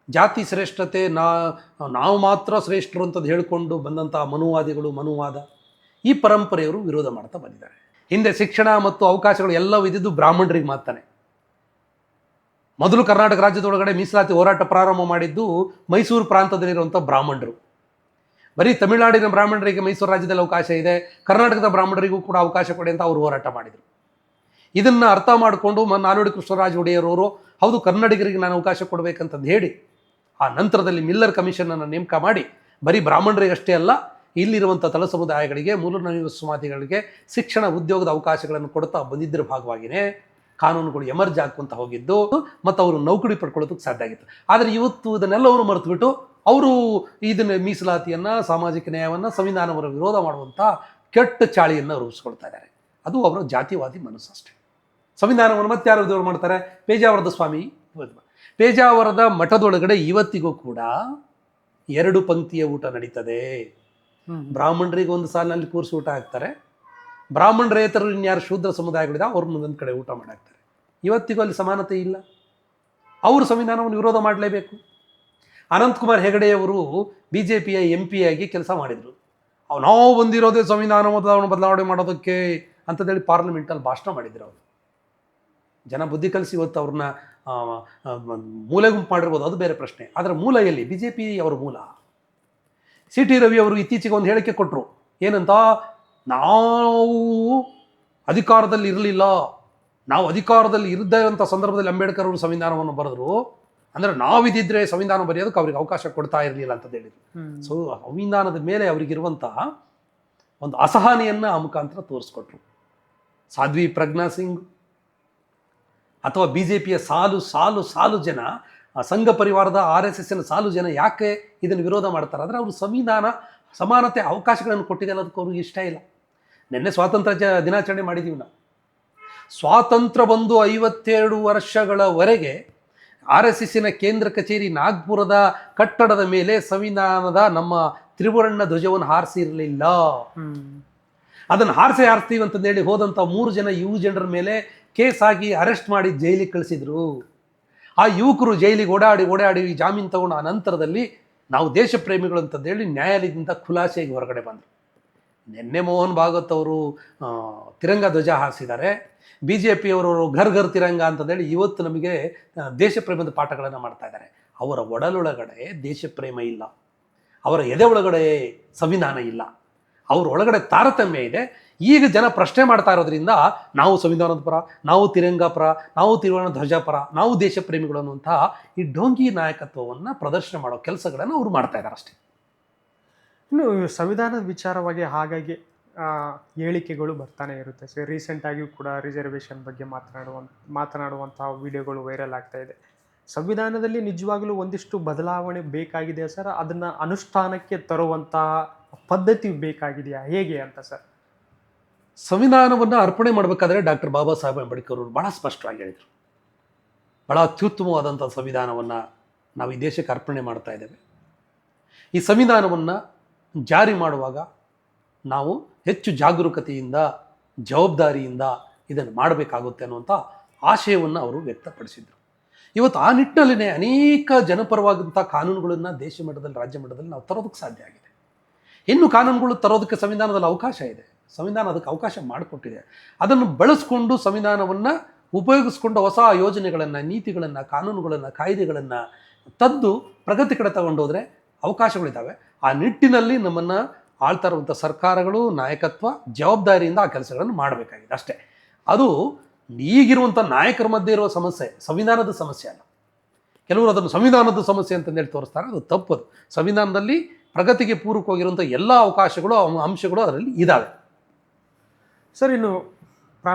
ಜಾತಿ ಶ್ರೇಷ್ಠತೆ, ನಾವು ಮಾತ್ರ ಶ್ರೇಷ್ಠರು ಅಂತದ್ದು ಹೇಳಿಕೊಂಡು ಬಂದಂಥ ಮನುವಾದ, ಈ ಪರಂಪರೆಯವರು ವಿರೋಧ ಮಾಡ್ತಾ ಬಂದಿದ್ದಾರೆ. ಹಿಂದೆ ಶಿಕ್ಷಣ ಮತ್ತು ಅವಕಾಶಗಳು ಎಲ್ಲವೂ ಇದ್ದಿದ್ದು ಬ್ರಾಹ್ಮಣರಿಗೆ ಮಾತಾನೆ. ಮೊದಲು ಕರ್ನಾಟಕ ರಾಜ್ಯದೊಳಗಡೆ ಮೀಸಲಾತಿ ಹೋರಾಟ ಪ್ರಾರಂಭ ಮಾಡಿದ್ದು ಮೈಸೂರು ಪ್ರಾಂತದಲ್ಲಿರುವಂಥ ಬ್ರಾಹ್ಮಣರು. ಬರೀ ತಮಿಳುನಾಡಿನ ಬ್ರಾಹ್ಮಣರಿಗೆ ಮೈಸೂರು ರಾಜ್ಯದಲ್ಲಿ ಅವಕಾಶ ಇದೆ, ಕರ್ನಾಟಕದ ಬ್ರಾಹ್ಮಣರಿಗೂ ಕೂಡ ಅವಕಾಶ ಕೊಡಿ ಅಂತ ಅವರು ಹೋರಾಟ ಮಾಡಿದರು. ಇದನ್ನು ಅರ್ಥ ಮಾಡಿಕೊಂಡು ನಾಲ್ವಡಿ ಕೃಷ್ಣರಾಜ ಒಡೆಯರವರು ಹೌದು ಕನ್ನಡಿಗರಿಗೆ ನಾನು ಅವಕಾಶ ಕೊಡಬೇಕಂತಂದು ಹೇಳಿ ಆ ನಂತರದಲ್ಲಿ ಮಿಲ್ಲರ್ ಕಮಿಷನನ್ನು ನೇಮಕ ಮಾಡಿ ಬರೀ ಬ್ರಾಹ್ಮಣರಿಗಷ್ಟೇ ಅಲ್ಲ, ಇಲ್ಲಿರುವಂಥ ತಳ ಸಮುದಾಯಗಳಿಗೆ, ಮೂಲ ನಿವಾಸಿಗಳಿಗೆ ಶಿಕ್ಷಣ ಉದ್ಯೋಗದ ಅವಕಾಶಗಳನ್ನು ಕೊಡ್ತಾ ಬಂದಿದ್ದರ ಭಾಗವಾಗಿಯೇ ಕಾನೂನುಗಳು ಎಮರ್ಜ್ ಆಗ್ಕೊಂತ ಹೋಗಿದ್ದು ಮತ್ತು ಅವರು ನೌಕರಿ ಪಡ್ಕೊಳ್ಳೋದಕ್ಕೆ ಸಾಧ್ಯ ಆಗಿತ್ತು. ಆದರೆ ಇವತ್ತು ಇದನ್ನೆಲ್ಲವರು ಮರೆತುಬಿಟ್ಟು ಅವರು ಇದನ್ನು ಮೀಸಲಾತಿಯನ್ನು, ಸಾಮಾಜಿಕ ನ್ಯಾಯವನ್ನು, ಸಂವಿಧಾನವನ್ನು ವಿರೋಧ ಮಾಡುವಂಥ ಕೆಟ್ಟ ಚಾಳಿಯನ್ನು ರೂಪಿಸ್ಕೊಳ್ತಾ ಇದ್ದಾರೆ. ಅದು ಅವರ ಜಾತಿವಾದಿ ಮನಸ್ಸು ಅಷ್ಟೇ. ಸಂವಿಧಾನವನ್ನು ಮತ್ತೆ ಯಾರು ವಿರೋಧ ಮಾಡ್ತಾರೆ? ಪೇಜಾವರದ ಸ್ವಾಮಿ. ಪೇಜಾವರದ ಮಠದೊಳಗಡೆ ಇವತ್ತಿಗೂ ಕೂಡ 2 ಪಂಕ್ತಿಯ ಊಟ ನಡೀತದೆ. ಬ್ರಾಹ್ಮಣರಿಗೆ ಒಂದು ಸಾಲಿನಲ್ಲಿ ಕೂರಿಸಿ ಊಟ ಹಾಕ್ತಾರೆ, ಬ್ರಾಹ್ಮಣರೇತರರು ಇನ್ಯಾರು ಶೂದ್ರ ಸಮುದಾಯಗಳಿದೆ ಅವ್ರ ಮುಂದೊಂದು ಕಡೆ ಊಟ ಮಾಡಾಕ್ತಾರೆ. ಇವತ್ತಿಗೂ ಅಲ್ಲಿ ಸಮಾನತೆ ಇಲ್ಲ. ಅವರು ಸಂವಿಧಾನವನ್ನು ವಿರೋಧ ಮಾಡಲೇಬೇಕು. ಅನಂತಕುಮಾರ್ ಹೆಗಡೆಯವರು BJPಯ MP ಆಗಿ ಕೆಲಸ ಮಾಡಿದರು. ನಾವು ಬಂದಿರೋದೇ ಸಂವಿಧಾನವನ್ನು ಬದಲಾವಣೆ ಮಾಡೋದಕ್ಕೆ ಅಂತೇಳಿ ಪಾರ್ಲಿಮೆಂಟಲ್ಲಿ ಭಾಷಣ ಮಾಡಿದ್ರು. ಅವರು ಜನ ಬುದ್ಧಿ ಕಲಿಸಿ ಇವತ್ತು ಅವ್ರನ್ನ ಮೂಲೆ ಗುಂಪು ಮಾಡಿರ್ಬೋದು, ಅದು ಬೇರೆ ಪ್ರಶ್ನೆ. ಆದರೆ ಮೂಲ ಎಲ್ಲಿ? BJP ಅವರ ಮೂಲ. CT ರವಿ ಅವರು ಇತ್ತೀಚೆಗೆ ಒಂದು ಹೇಳಿಕೆ ಕೊಟ್ಟರು. ಏನಂತ? ನಾವು ಅಧಿಕಾರದಲ್ಲಿ ಇರಲಿಲ್ಲ, ನಾವು ಅಧಿಕಾರದಲ್ಲಿ ಇರದಂಥ ಸಂದರ್ಭದಲ್ಲಿ ಅಂಬೇಡ್ಕರ್ ಅವರು ಸಂವಿಧಾನವನ್ನು ಬರೆದ್ರು, ಅಂದರೆ ನಾವಿದ್ದಿದ್ರೆ ಸಂವಿಧಾನ ಬರೆಯೋದಕ್ಕೆ ಅವ್ರಿಗೆ ಅವಕಾಶ ಕೊಡ್ತಾ ಇರಲಿಲ್ಲ ಅಂತ ಹೇಳಿದ್ರು. ಸೊ ಸಂವಿಧಾನದ ಮೇಲೆ ಅವರಿಗಿರುವಂತಹ ಒಂದು ಅಸಹನೆಯನ್ನು ಆ ಮುಖಾಂತರ ತೋರಿಸ್ಕೊಟ್ರು. ಸಾಧ್ವಿ ಪ್ರಜ್ಞಾ ಸಿಂಗ್ ಅಥವಾ BJPಯ ಸಾಲು ಜನ, ಸಂಘ ಪರಿವಾರದ RSSನ ಸಾಲು ಜನ ಯಾಕೆ ಇದನ್ನು ವಿರೋಧ ಮಾಡ್ತಾರೆ ಅಂದರೆ ಅವರು ಸಂವಿಧಾನ ಸಮಾನತೆ ಅವಕಾಶಗಳನ್ನು ಕೊಟ್ಟಿದೆ ಅನ್ನೋದಕ್ಕೆ ಅವ್ರಿಗೆ ಇಷ್ಟ ಇಲ್ಲ. ನಿನ್ನೆ ಸ್ವಾತಂತ್ರ್ಯ ದಿನಾಚರಣೆ ಮಾಡಿದ್ದೀವಿ ನಾವು. ಸ್ವಾತಂತ್ರ್ಯ ಬಂದು 52 ವರ್ಷಗಳವರೆಗೆ RSSನ ಕೇಂದ್ರ ಕಚೇರಿ ನಾಗ್ಪುರದ ಕಟ್ಟಡದ ಮೇಲೆ ಸಂವಿಧಾನದ ನಮ್ಮ ತ್ರಿವರ್ಣ ಧ್ವಜವನ್ನು ಹಾರಿಸಿರಲಿಲ್ಲ. ಅದನ್ನು ಹಾರಿಸ್ತೀವಿ ಅಂತಂದೇಳಿ ಹೋದಂಥ 3 ಜನ ಯುವಜನರ ಮೇಲೆ ಕೇಸ್ ಆಗಿ ಅರೆಸ್ಟ್ ಮಾಡಿ ಜೈಲಿಗೆ ಕಳಿಸಿದ್ರು. ಆ ಯುವಕರು ಜೈಲಿಗೆ ಓಡಾಡಿ ಜಾಮೀನು ತಗೊಂಡು ಆ ನಂತರದಲ್ಲಿ ನಾವು ದೇಶ ಪ್ರೇಮಿಗಳು ಅಂತಂದೇಳಿ ನ್ಯಾಯಾಲಯದಿಂದ ಖುಲಾಸೆಯಾಗಿ ಹೊರಗಡೆ ಬಂದರು. ನಿನ್ನೆ ಮೋಹನ್ ಭಾಗವತ್ ಅವರು ತಿರಂಗ ಧ್ವಜ ಹಾರಿಸಿದ್ದಾರೆ. BJPಯವರು ಘರ್ ತಿರಂಗ ಅಂತಂದೇಳಿ ಇವತ್ತು ನಮಗೆ ದೇಶ ಪ್ರೇಮದ ಪಾಠಗಳನ್ನು ಮಾಡ್ತಾ ಇದ್ದಾರೆ. ಅವರ ಒಡಲೊಳಗಡೆ ದೇಶ ಪ್ರೇಮ ಇಲ್ಲ. ಅವರ ಎದೆ ಒಳಗಡೆ ಸಂವಿಧಾನ ಇಲ್ಲ, ಅವ್ರ ಒಳಗಡೆ ತಾರತಮ್ಯ ಇದೆ. ಈಗ ಜನ ಪ್ರಶ್ನೆ ಮಾಡ್ತಾ ಇರೋದ್ರಿಂದ ನಾವು ಸಂವಿಧಾನದ ಪರ, ನಾವು ತಿರಂಗ ಪರ, ನಾವು ತಿರುವಣ ಧ್ವಜ ಪರ, ನಾವು ದೇಶ ಪ್ರೇಮಿಗಳು ಅನ್ನುವಂತಹ ಈ ಡೋಂಗಿ ನಾಯಕತ್ವವನ್ನು ಪ್ರದರ್ಶನ ಮಾಡೋ ಕೆಲಸಗಳನ್ನು ಅವರು ಮಾಡ್ತಾ ಇದ್ದಾರೆ ಅಷ್ಟೇ. ಇನ್ನು ಸಂವಿಧಾನದ ವಿಚಾರವಾಗಿ ಹಾಗಾಗಿ ಹೇಳಿಕೆಗಳು ಬರ್ತಾನೆ ಇರುತ್ತೆ ಸರ್. ರೀಸೆಂಟಾಗಿಯೂ ಕೂಡ ರಿಸರ್ವೇಷನ್ ಬಗ್ಗೆ ಮಾತನಾಡುವಂತಹ ವಿಡಿಯೋಗಳು ವೈರಲ್ ಆಗ್ತಾ ಇದೆ. ಸಂವಿಧಾನದಲ್ಲಿ ನಿಜವಾಗಲೂ ಒಂದಿಷ್ಟು ಬದಲಾವಣೆ ಬೇಕಾಗಿದೆ ಸರ್, ಅದನ್ನು ಅನುಷ್ಠಾನಕ್ಕೆ ತರುವಂತಹ ಪದ್ಧತಿ ಬೇಕಾಗಿದೆಯಾ, ಹೇಗೆ ಅಂತ ಸರ್? ಸಂವಿಧಾನವನ್ನು ಅರ್ಪಣೆ ಮಾಡಬೇಕಾದ್ರೆ ಡಾಕ್ಟರ್ ಬಾಬಾ ಸಾಹೇಬ್ ಅಂಬೇಡ್ಕರ್ ಅವರು ಬಹಳ ಸ್ಪಷ್ಟವಾಗಿ ಹೇಳಿದರು, ಬಹಳ ಅತ್ಯುತ್ತಮವಾದಂಥ ಸಂವಿಧಾನವನ್ನು ನಾವು ಈ ದೇಶಕ್ಕೆ ಅರ್ಪಣೆ ಮಾಡ್ತಾ ಇದ್ದೇವೆ. ಈ ಸಂವಿಧಾನವನ್ನು ಜಾರಿ ಮಾಡುವಾಗ ನಾವು ಹೆಚ್ಚು ಜಾಗರೂಕತೆಯಿಂದ, ಜವಾಬ್ದಾರಿಯಿಂದ ಇದನ್ನು ಮಾಡಬೇಕಾಗುತ್ತೆ ಅನ್ನುವಂಥ ಆಶಯವನ್ನು ಅವರು ವ್ಯಕ್ತಪಡಿಸಿದರು. ಇವತ್ತು ಆ ನಿಟ್ಟಿನಲ್ಲಿನೇ ಅನೇಕ ಜನಪರವಾದಂಥ ಕಾನೂನುಗಳನ್ನು ದೇಶ ಮಟ್ಟದಲ್ಲಿ, ರಾಜ್ಯ ಮಟ್ಟದಲ್ಲಿ ನಾವು ತರೋದಕ್ಕೆ ಸಾಧ್ಯ ಆಗಿದೆ. ಇನ್ನು ಕಾನೂನುಗಳು ತರೋದಕ್ಕೆ ಸಂವಿಧಾನದಲ್ಲಿ ಅವಕಾಶ ಇದೆ, ಸಂವಿಧಾನ ಅದಕ್ಕೆ ಅವಕಾಶ ಮಾಡಿಕೊಟ್ಟಿದೆ. ಅದನ್ನು ಬಳಸ್ಕೊಂಡು, ಸಂವಿಧಾನವನ್ನು ಉಪಯೋಗಿಸ್ಕೊಂಡು ಹೊಸ ಯೋಜನೆಗಳನ್ನು, ನೀತಿಗಳನ್ನು, ಕಾನೂನುಗಳನ್ನು, ಕಾಯ್ದೆಗಳನ್ನು ತಂದು ಪ್ರಗತಿ ಕಡೆ ತಗೊಂಡೋದ್ರೆ ಅವಕಾಶಗಳಿದ್ದಾವೆ. ಆ ನಿಟ್ಟಿನಲ್ಲಿ ನಮ್ಮನ್ನು ಆಳ್ತಾ ಇರುವಂಥ ಸರ್ಕಾರಗಳು, ನಾಯಕತ್ವ ಜವಾಬ್ದಾರಿಯಿಂದ ಆ ಕೆಲಸಗಳನ್ನು ಮಾಡಬೇಕಾಗಿದೆ ಅಷ್ಟೇ. ಅದು ಈಗಿರುವಂಥ ನಾಯಕರ ಮಧ್ಯೆ ಇರುವ ಸಮಸ್ಯೆ, ಸಂವಿಧಾನದ ಸಮಸ್ಯೆ ಅಲ್ಲ. ಕೆಲವರು ಅದನ್ನು ಸಂವಿಧಾನದ ಸಮಸ್ಯೆ ಅಂತಂದೇಳಿ ತೋರಿಸ್ತಾರೆ, ಅದು ತಪ್ಪದು. ಸಂವಿಧಾನದಲ್ಲಿ ಪ್ರಗತಿಗೆ ಪೂರಕವಾಗಿರುವಂಥ ಎಲ್ಲ ಅವಕಾಶಗಳು, ಅಂಶಗಳು ಅದರಲ್ಲಿ ಇದ್ದಾವೆ ಸರ್. ಇನ್ನು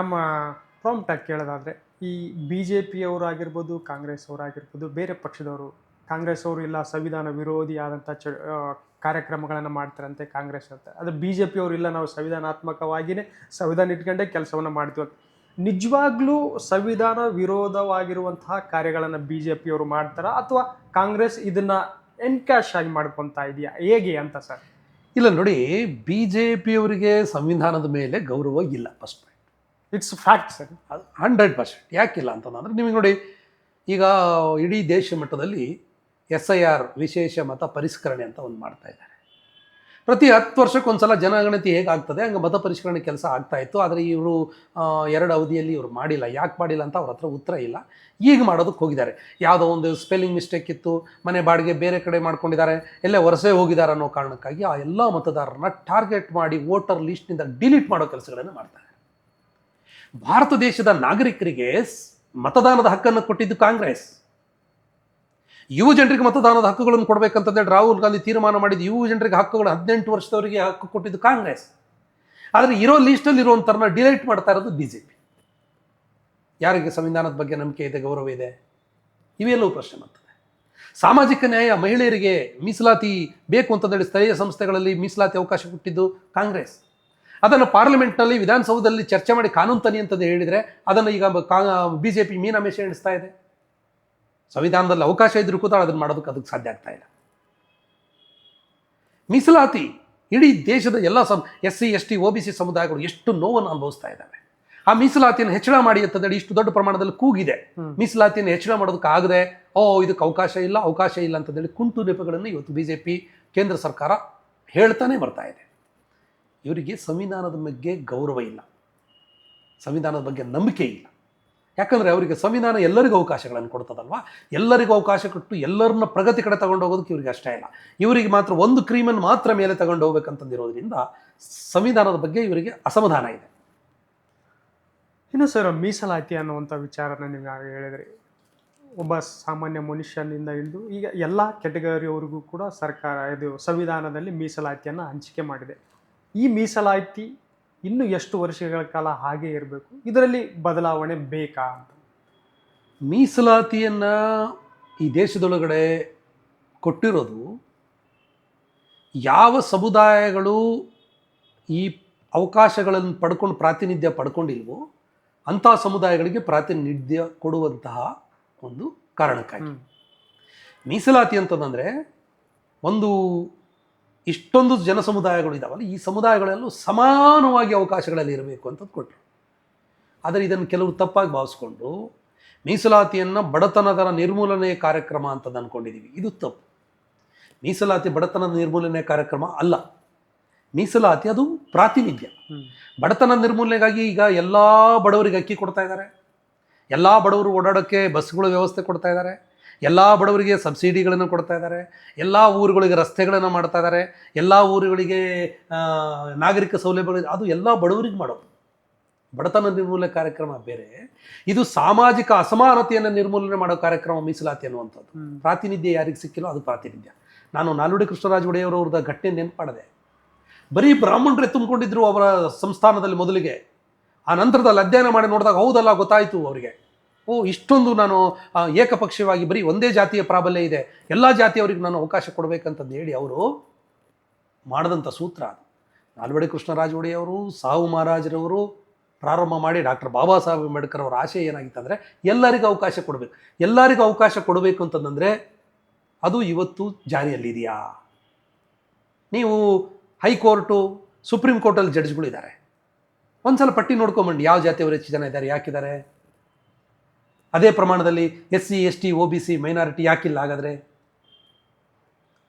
ಪ್ರಾಂಪ್ಟಾಗಿ ಕೇಳೋದಾದರೆ, ಈ BJP ಅವರಾಗಿರ್ಬೋದು, ಕಾಂಗ್ರೆಸ್ ಅವರಾಗಿರ್ಬೋದು, ಬೇರೆ ಪಕ್ಷದವರು, ಕಾಂಗ್ರೆಸ್ ಅವರು ಇಲ್ಲ ಸಂವಿಧಾನ ವಿರೋಧಿ ಆದಂಥ ಕಾರ್ಯಕ್ರಮಗಳನ್ನು ಮಾಡ್ತಾರಂತೆ ಕಾಂಗ್ರೆಸ್ ಅಂತ, ಅದು BJP ಅವರು ಇಲ್ಲ ನಾವು ಸಂವಿಧಾನಾತ್ಮಕವಾಗಿಯೇ ಸಂವಿಧಾನ ಇಟ್ಕೊಂಡೇ ಕೆಲಸವನ್ನು ಮಾಡ್ತೀವಿ ಅಂತ. ನಿಜವಾಗ್ಲೂ ಸಂವಿಧಾನ ವಿರೋಧವಾಗಿರುವಂತಹ ಕಾರ್ಯಗಳನ್ನು BJP ಅವರು ಮಾಡ್ತಾರಾ, ಅಥವಾ ಕಾಂಗ್ರೆಸ್ ಇದನ್ನು ಎನ್ಕ್ಯಾಶ್ ಆಗಿ ಮಾಡ್ಕೊತಾ ಇದೆಯಾ, ಹೇಗೆ ಅಂತ ಸರ್? ಇಲ್ಲ ನೋಡಿ, BJP ಅವರಿಗೆ ಸಂವಿಧಾನದ ಮೇಲೆ ಗೌರವ ಇಲ್ಲ. First point, it's fact sir, ಅದು 100%. ಯಾಕಿಲ್ಲ ಅಂತಂದರೆ, ನಿಮಗೆ ನೋಡಿ, ಈಗ ಇಡೀ ದೇಶ ಮಟ್ಟದಲ್ಲಿ SIR ವಿಶೇಷ ಮತ ಪರಿಷ್ಕರಣೆ ಅಂತ ಒಂದು ಮಾಡ್ತಾ ಇದ್ದಾರೆ. ಪ್ರತಿ 10 ವರ್ಷಕ್ಕೊಂದ್ಸಲ ಜನಗಣತಿ ಹೇಗಾಗ್ತದೆ ಹಂಗೆ ಮತ ಪರಿಷ್ಕರಣೆ ಕೆಲಸ ಆಗ್ತಾ ಇತ್ತು. ಆದರೆ ಇವರು 2 ಅವಧಿಯಲ್ಲಿ ಇವರು ಮಾಡಿಲ್ಲ. ಯಾಕೆ ಮಾಡಿಲ್ಲ ಅಂತ ಅವ್ರ ಹತ್ರ ಉತ್ತರ ಇಲ್ಲ. ಈಗ ಮಾಡೋದಕ್ಕೆ ಹೋಗಿದ್ದಾರೆ. ಯಾವುದೋ ಒಂದು ಸ್ಪೆಲ್ಲಿಂಗ್ ಮಿಸ್ಟೇಕ್ ಇತ್ತು, ಮನೆ ಬಾಡಿಗೆ ಬೇರೆ ಕಡೆ ಮಾಡ್ಕೊಂಡಿದ್ದಾರೆ, ಎಲ್ಲೇ ವಲಸೆ ಹೋಗಿದ್ದಾರೆ ಅನ್ನೋ ಕಾರಣಕ್ಕಾಗಿ ಆ ಎಲ್ಲ ಮತದಾರರನ್ನ ಟಾರ್ಗೆಟ್ ಮಾಡಿ ವೋಟರ್ ಲಿಸ್ಟ್ನಿಂದ ಡಿಲೀಟ್ ಮಾಡೋ ಕೆಲಸಗಳನ್ನು ಮಾಡ್ತಾರೆ. ಭಾರತ ದೇಶದ ನಾಗರಿಕರಿಗೆ ಮತದಾನದ ಹಕ್ಕನ್ನು ಕೊಟ್ಟಿದ್ದು ಕಾಂಗ್ರೆಸ್. ಯುವ ಜನರಿಗೆ ಮತದಾನದ ಹಕ್ಕುಗಳನ್ನು ಕೊಡಬೇಕಂತಂದೇಳಿ ರಾಹುಲ್ ಗಾಂಧಿ ತೀರ್ಮಾನ ಮಾಡಿದ್ದು, ಯುವ ಜನರಿಗೆ ಹಕ್ಕುಗಳು 18 ವರ್ಷದವರಿಗೆ ಹಕ್ಕು ಕೊಟ್ಟಿದ್ದು ಕಾಂಗ್ರೆಸ್. ಆದರೆ ಇರೋ ಲೀಸ್ಟಲ್ಲಿ ಇರುವಂಥವ್ರನ್ನ ಡಿಲೀಟ್ ಮಾಡ್ತಾ ಇರೋದು BJP. ಯಾರಿಗೆ ಸಂವಿಧಾನದ ಬಗ್ಗೆ ನಂಬಿಕೆ ಇದೆ, ಗೌರವ ಇದೆ? ಇವೆಲ್ಲವೂ ಪ್ರಶ್ನೆ ಮಾಡ್ತದೆ. ಸಾಮಾಜಿಕ ನ್ಯಾಯ, ಮಹಿಳೆಯರಿಗೆ ಮೀಸಲಾತಿ ಬೇಕು ಅಂತಂದೇಳಿ ಸ್ಥಳೀಯ ಸಂಸ್ಥೆಗಳಲ್ಲಿ ಮೀಸಲಾತಿ ಅವಕಾಶ ಕೊಟ್ಟಿದ್ದು ಕಾಂಗ್ರೆಸ್. ಅದನ್ನು ಪಾರ್ಲಿಮೆಂಟ್ನಲ್ಲಿ, ವಿಧಾನಸೌಧದಲ್ಲಿ ಚರ್ಚೆ ಮಾಡಿ ಕಾನೂನು ತನ್ನಿ ಅಂತಂದು ಹೇಳಿದರೆ ಅದನ್ನು ಈಗ BJP ಮೀನಾಮೇಷ ಎಣಿಸ್ತಾ ಇದೆ. ಸಂವಿಧಾನದಲ್ಲಿ ಅವಕಾಶ ಇದ್ರೂ ಕೂಡ ಅದನ್ನು ಮಾಡೋದಕ್ಕೆ ಸಾಧ್ಯ ಆಗ್ತಾ ಇಲ್ಲ. ಮೀಸಲಾತಿ ಇಡೀ ದೇಶದ ಎಲ್ಲ SC ST OBC ಸಮುದಾಯಗಳು ಎಷ್ಟು ನೋವನ್ನು ಅನುಭವಿಸ್ತಾ ಇದ್ದಾವೆ. ಆ ಮೀಸಲಾತಿಯನ್ನು ಹೆಚ್ಚಳ ಮಾಡಿ ಅಂತಂದೇಳಿ ಇಷ್ಟು ದೊಡ್ಡ ಪ್ರಮಾಣದಲ್ಲಿ ಕೂಗಿದೆ. ಮೀಸಲಾತಿಯನ್ನು ಹೆಚ್ಚಳ ಮಾಡೋದಕ್ಕೆ ಆಗದೆ, ಇದಕ್ಕೆ ಅವಕಾಶ ಇಲ್ಲ ಅಂತಂದೇಳಿ ಕುಂಟು ನೆಪಗಳನ್ನು ಇವತ್ತು BJP ಕೇಂದ್ರ ಸರ್ಕಾರ ಹೇಳ್ತಾನೆ ಬರ್ತಾ ಇದೆ. ಇವರಿಗೆ ಸಂವಿಧಾನದ ಬಗ್ಗೆ ಗೌರವ ಇಲ್ಲ, ಸಂವಿಧಾನದ ಬಗ್ಗೆ ನಂಬಿಕೆ ಇಲ್ಲ. ಯಾಕಂದರೆ ಅವರಿಗೆ ಸಂವಿಧಾನ ಎಲ್ಲರಿಗೂ ಅವಕಾಶಗಳನ್ನು ಕೊಡ್ತದಲ್ವ, ಎಲ್ಲರಿಗೂ ಅವಕಾಶ ಕೊಟ್ಟು ಎಲ್ಲರನ್ನ ಪ್ರಗತಿ ಕಡೆ ತಗೊಂಡು ಹೋಗೋದಕ್ಕೆ ಇವ್ರಿಗೆ ಅಷ್ಟೇ ಇಲ್ಲ. ಇವರಿಗೆ ಮಾತ್ರ ಒಂದು ಕ್ರೀಮನ್ನು ಮಾತ್ರ ಮೇಲೆ ತಗೊಂಡು ಹೋಗ್ಬೇಕಂತಂದಿರೋದ್ರಿಂದ ಸಂವಿಧಾನದ ಬಗ್ಗೆ ಇವರಿಗೆ ಅಸಮಾಧಾನ ಇದೆ. ಇನ್ನು ಸರ್, ಮೀಸಲಾತಿ ಅನ್ನುವಂಥ ವಿಚಾರನ ನೀವು ಹೇಳಿದ್ರಿ. ಒಬ್ಬ ಸಾಮಾನ್ಯ ಮನುಷ್ಯನಿಂದ ಹಿಡಿದು ಈಗ ಎಲ್ಲ ಕೆಟಗರಿಯವರಿಗೂ ಕೂಡ ಸರ್ಕಾರ ಇದು ಸಂವಿಧಾನದಲ್ಲಿ ಮೀಸಲಾತಿಯನ್ನು ಹಂಚಿಕೆ ಮಾಡಿದೆ. ಈ ಮೀಸಲಾತಿ ಇನ್ನು ಎಷ್ಟು ವರ್ಷಗಳ ಕಾಲ ಹಾಗೆ ಇರಬೇಕು, ಇದರಲ್ಲಿ ಬದಲಾವಣೆ ಬೇಕಾ ಅಂತ? ಮೀಸಲಾತಿಯನ್ನು ಈ ದೇಶದೊಳಗಡೆ ಕೊಟ್ಟಿರೋದು ಯಾವ ಸಮುದಾಯಗಳು ಈ ಅವಕಾಶಗಳನ್ನು ಪಡ್ಕೊಂಡು ಪ್ರಾತಿನಿಧ್ಯ ಪಡ್ಕೊಂಡಿಲ್ವೋ ಅಂಥ ಸಮುದಾಯಗಳಿಗೆ ಪ್ರಾತಿನಿಧ್ಯ ಕೊಡುವಂತಹ ಒಂದು ಕಾರಣಕ್ಕಾಗಿ. ಮೀಸಲಾತಿ ಅಂತಂದರೆ ಒಂದು ಇಷ್ಟೊಂದು ಜನ ಸಮುದಾಯಗಳು ಇದ್ದಾವಲ್ಲ, ಈ ಸಮುದಾಯಗಳೆಲ್ಲೂ ಸಮಾನವಾಗಿ ಅವಕಾಶಗಳಲ್ಲಿ ಇರಬೇಕು ಅಂತ ಕೊಟ್ಟರು. ಆದರೆ ಇದನ್ನು ಕೆಲವರು ತಪ್ಪಾಗಿ ಭಾವಿಸ್ಕೊಂಡು ಮೀಸಲಾತಿಯನ್ನು ಬಡತನದ ನಿರ್ಮೂಲನೆ ಕಾರ್ಯಕ್ರಮ ಅಂತ ಅಂದ್ಕೊಂಡಿದ್ದೀವಿ. ಇದು ತಪ್ಪು. ಮೀಸಲಾತಿ ಬಡತನದ ನಿರ್ಮೂಲನೆ ಕಾರ್ಯಕ್ರಮ ಅಲ್ಲ. ಮೀಸಲಾತಿ ಅದು ಪ್ರಾತಿನಿಧ್ಯ. ಬಡತನ ನಿರ್ಮೂಲನೆಗಾಗಿ ಈಗ ಎಲ್ಲ ಬಡವರಿಗೆ ಅಕ್ಕಿ ಕೊಡ್ತಾ ಇದ್ದಾರೆ, ಎಲ್ಲ ಬಡವರು ಓಡಾಡೋಕ್ಕೆ ಬಸ್ಗಳ ವ್ಯವಸ್ಥೆ ಕೊಡ್ತಾ ಇದ್ದಾರೆ, ಎಲ್ಲ ಬಡವರಿಗೆ ಸಬ್ಸಿಡಿಗಳನ್ನು ಕೊಡ್ತಾ ಇದ್ದಾರೆ, ಎಲ್ಲ ಊರುಗಳಿಗೆ ರಸ್ತೆಗಳನ್ನು ಮಾಡ್ತಾ ಇದ್ದಾರೆ, ಎಲ್ಲ ಊರುಗಳಿಗೆ ನಾಗರಿಕ ಸೌಲಭ್ಯಗಳು, ಅದು ಎಲ್ಲ ಬಡವರಿಗೆ ಮಾಡೋದು. ಬಡತನ ನಿರ್ಮೂಲನೆ ಕಾರ್ಯಕ್ರಮ ಬೇರೆ, ಇದು ಸಾಮಾಜಿಕ ಅಸಮಾನತೆಯನ್ನು ನಿರ್ಮೂಲನೆ ಮಾಡೋ ಕಾರ್ಯಕ್ರಮ ಮೀಸಲಾತಿ ಅನ್ನುವಂಥದ್ದು. ಪ್ರಾತಿನಿಧ್ಯ ಯಾರಿಗೆ ಸಿಕ್ಕಿಲ್ಲೋ ಅದು ಪ್ರಾತಿನಿಧ್ಯ. ನಾನು ನಾಲ್ವಡಿ ಕೃಷ್ಣರಾಜ ಒಡೆಯವರವ್ರದ ಘಟನೆ ನೆನಪಾಡಿದೆ. ಬರೀ ಬ್ರಾಹ್ಮಣರೇ ತುಂಬಿಕೊಂಡಿದ್ರು ಅವರ ಸಂಸ್ಥಾನದಲ್ಲಿ ಮೊದಲಿಗೆ. ಆ ನಂತರದಲ್ಲಿ ಅಧ್ಯಯನ ಮಾಡಿ ನೋಡಿದಾಗ ಹೌದಲ್ಲ ಗೊತ್ತಾಯಿತು ಅವರಿಗೆ, ಇಷ್ಟೊಂದು ನಾನು ಏಕಪಕ್ಷೀಯವಾಗಿ ಬರೀ ಒಂದೇ ಜಾತಿಯ ಪ್ರಾಬಲ್ಯ ಇದೆ, ಎಲ್ಲ ಜಾತಿಯವರಿಗೆ ನಾನು ಅವಕಾಶ ಕೊಡಬೇಕಂತಂದು ಹೇಳಿ ಅವರು ಮಾಡಿದಂಥ ಸೂತ್ರ ಅದು. ನಾಲ್ವಡಿ ಕೃಷ್ಣರಾಜ ಒಡೆಯವರು, ಸಾವು ಮಹಾರಾಜರವರು ಪ್ರಾರಂಭ ಮಾಡಿ ಡಾಕ್ಟರ್ ಬಾಬಾ ಸಾಹೇಬ್ ಅಂಬೇಡ್ಕರ್ ಅವರ ಆಶಯ ಏನಾಗಿತ್ತಂದರೆ ಎಲ್ಲರಿಗೂ ಅವಕಾಶ ಕೊಡಬೇಕು. ಎಲ್ಲರಿಗೂ ಅವಕಾಶ ಕೊಡಬೇಕು ಅಂತಂದರೆ ಅದು ಇವತ್ತು ಜಾರಿಯಲ್ಲಿದೆಯಾ? ನೀವು ಹೈಕೋರ್ಟು, ಸುಪ್ರೀಂ ಕೋರ್ಟಲ್ಲಿ ಜಡ್ಜ್ಗಳಿದ್ದಾರೆ, ಒಂದ್ಸಲ ಪಟ್ಟಿ ನೋಡ್ಕೊಂಬಂಡಿ ಯಾವ ಜಾತಿಯವರು ಹೆಚ್ಚು ಜನ ಇದ್ದಾರೆ, ಯಾಕಿದ್ದಾರೆ? ಅದೇ ಪ್ರಮಾಣದಲ್ಲಿ SC ST OBC ಮೈನಾರಿಟಿ ಯಾಕಿಲ್ಲ? ಹಾಗಾದರೆ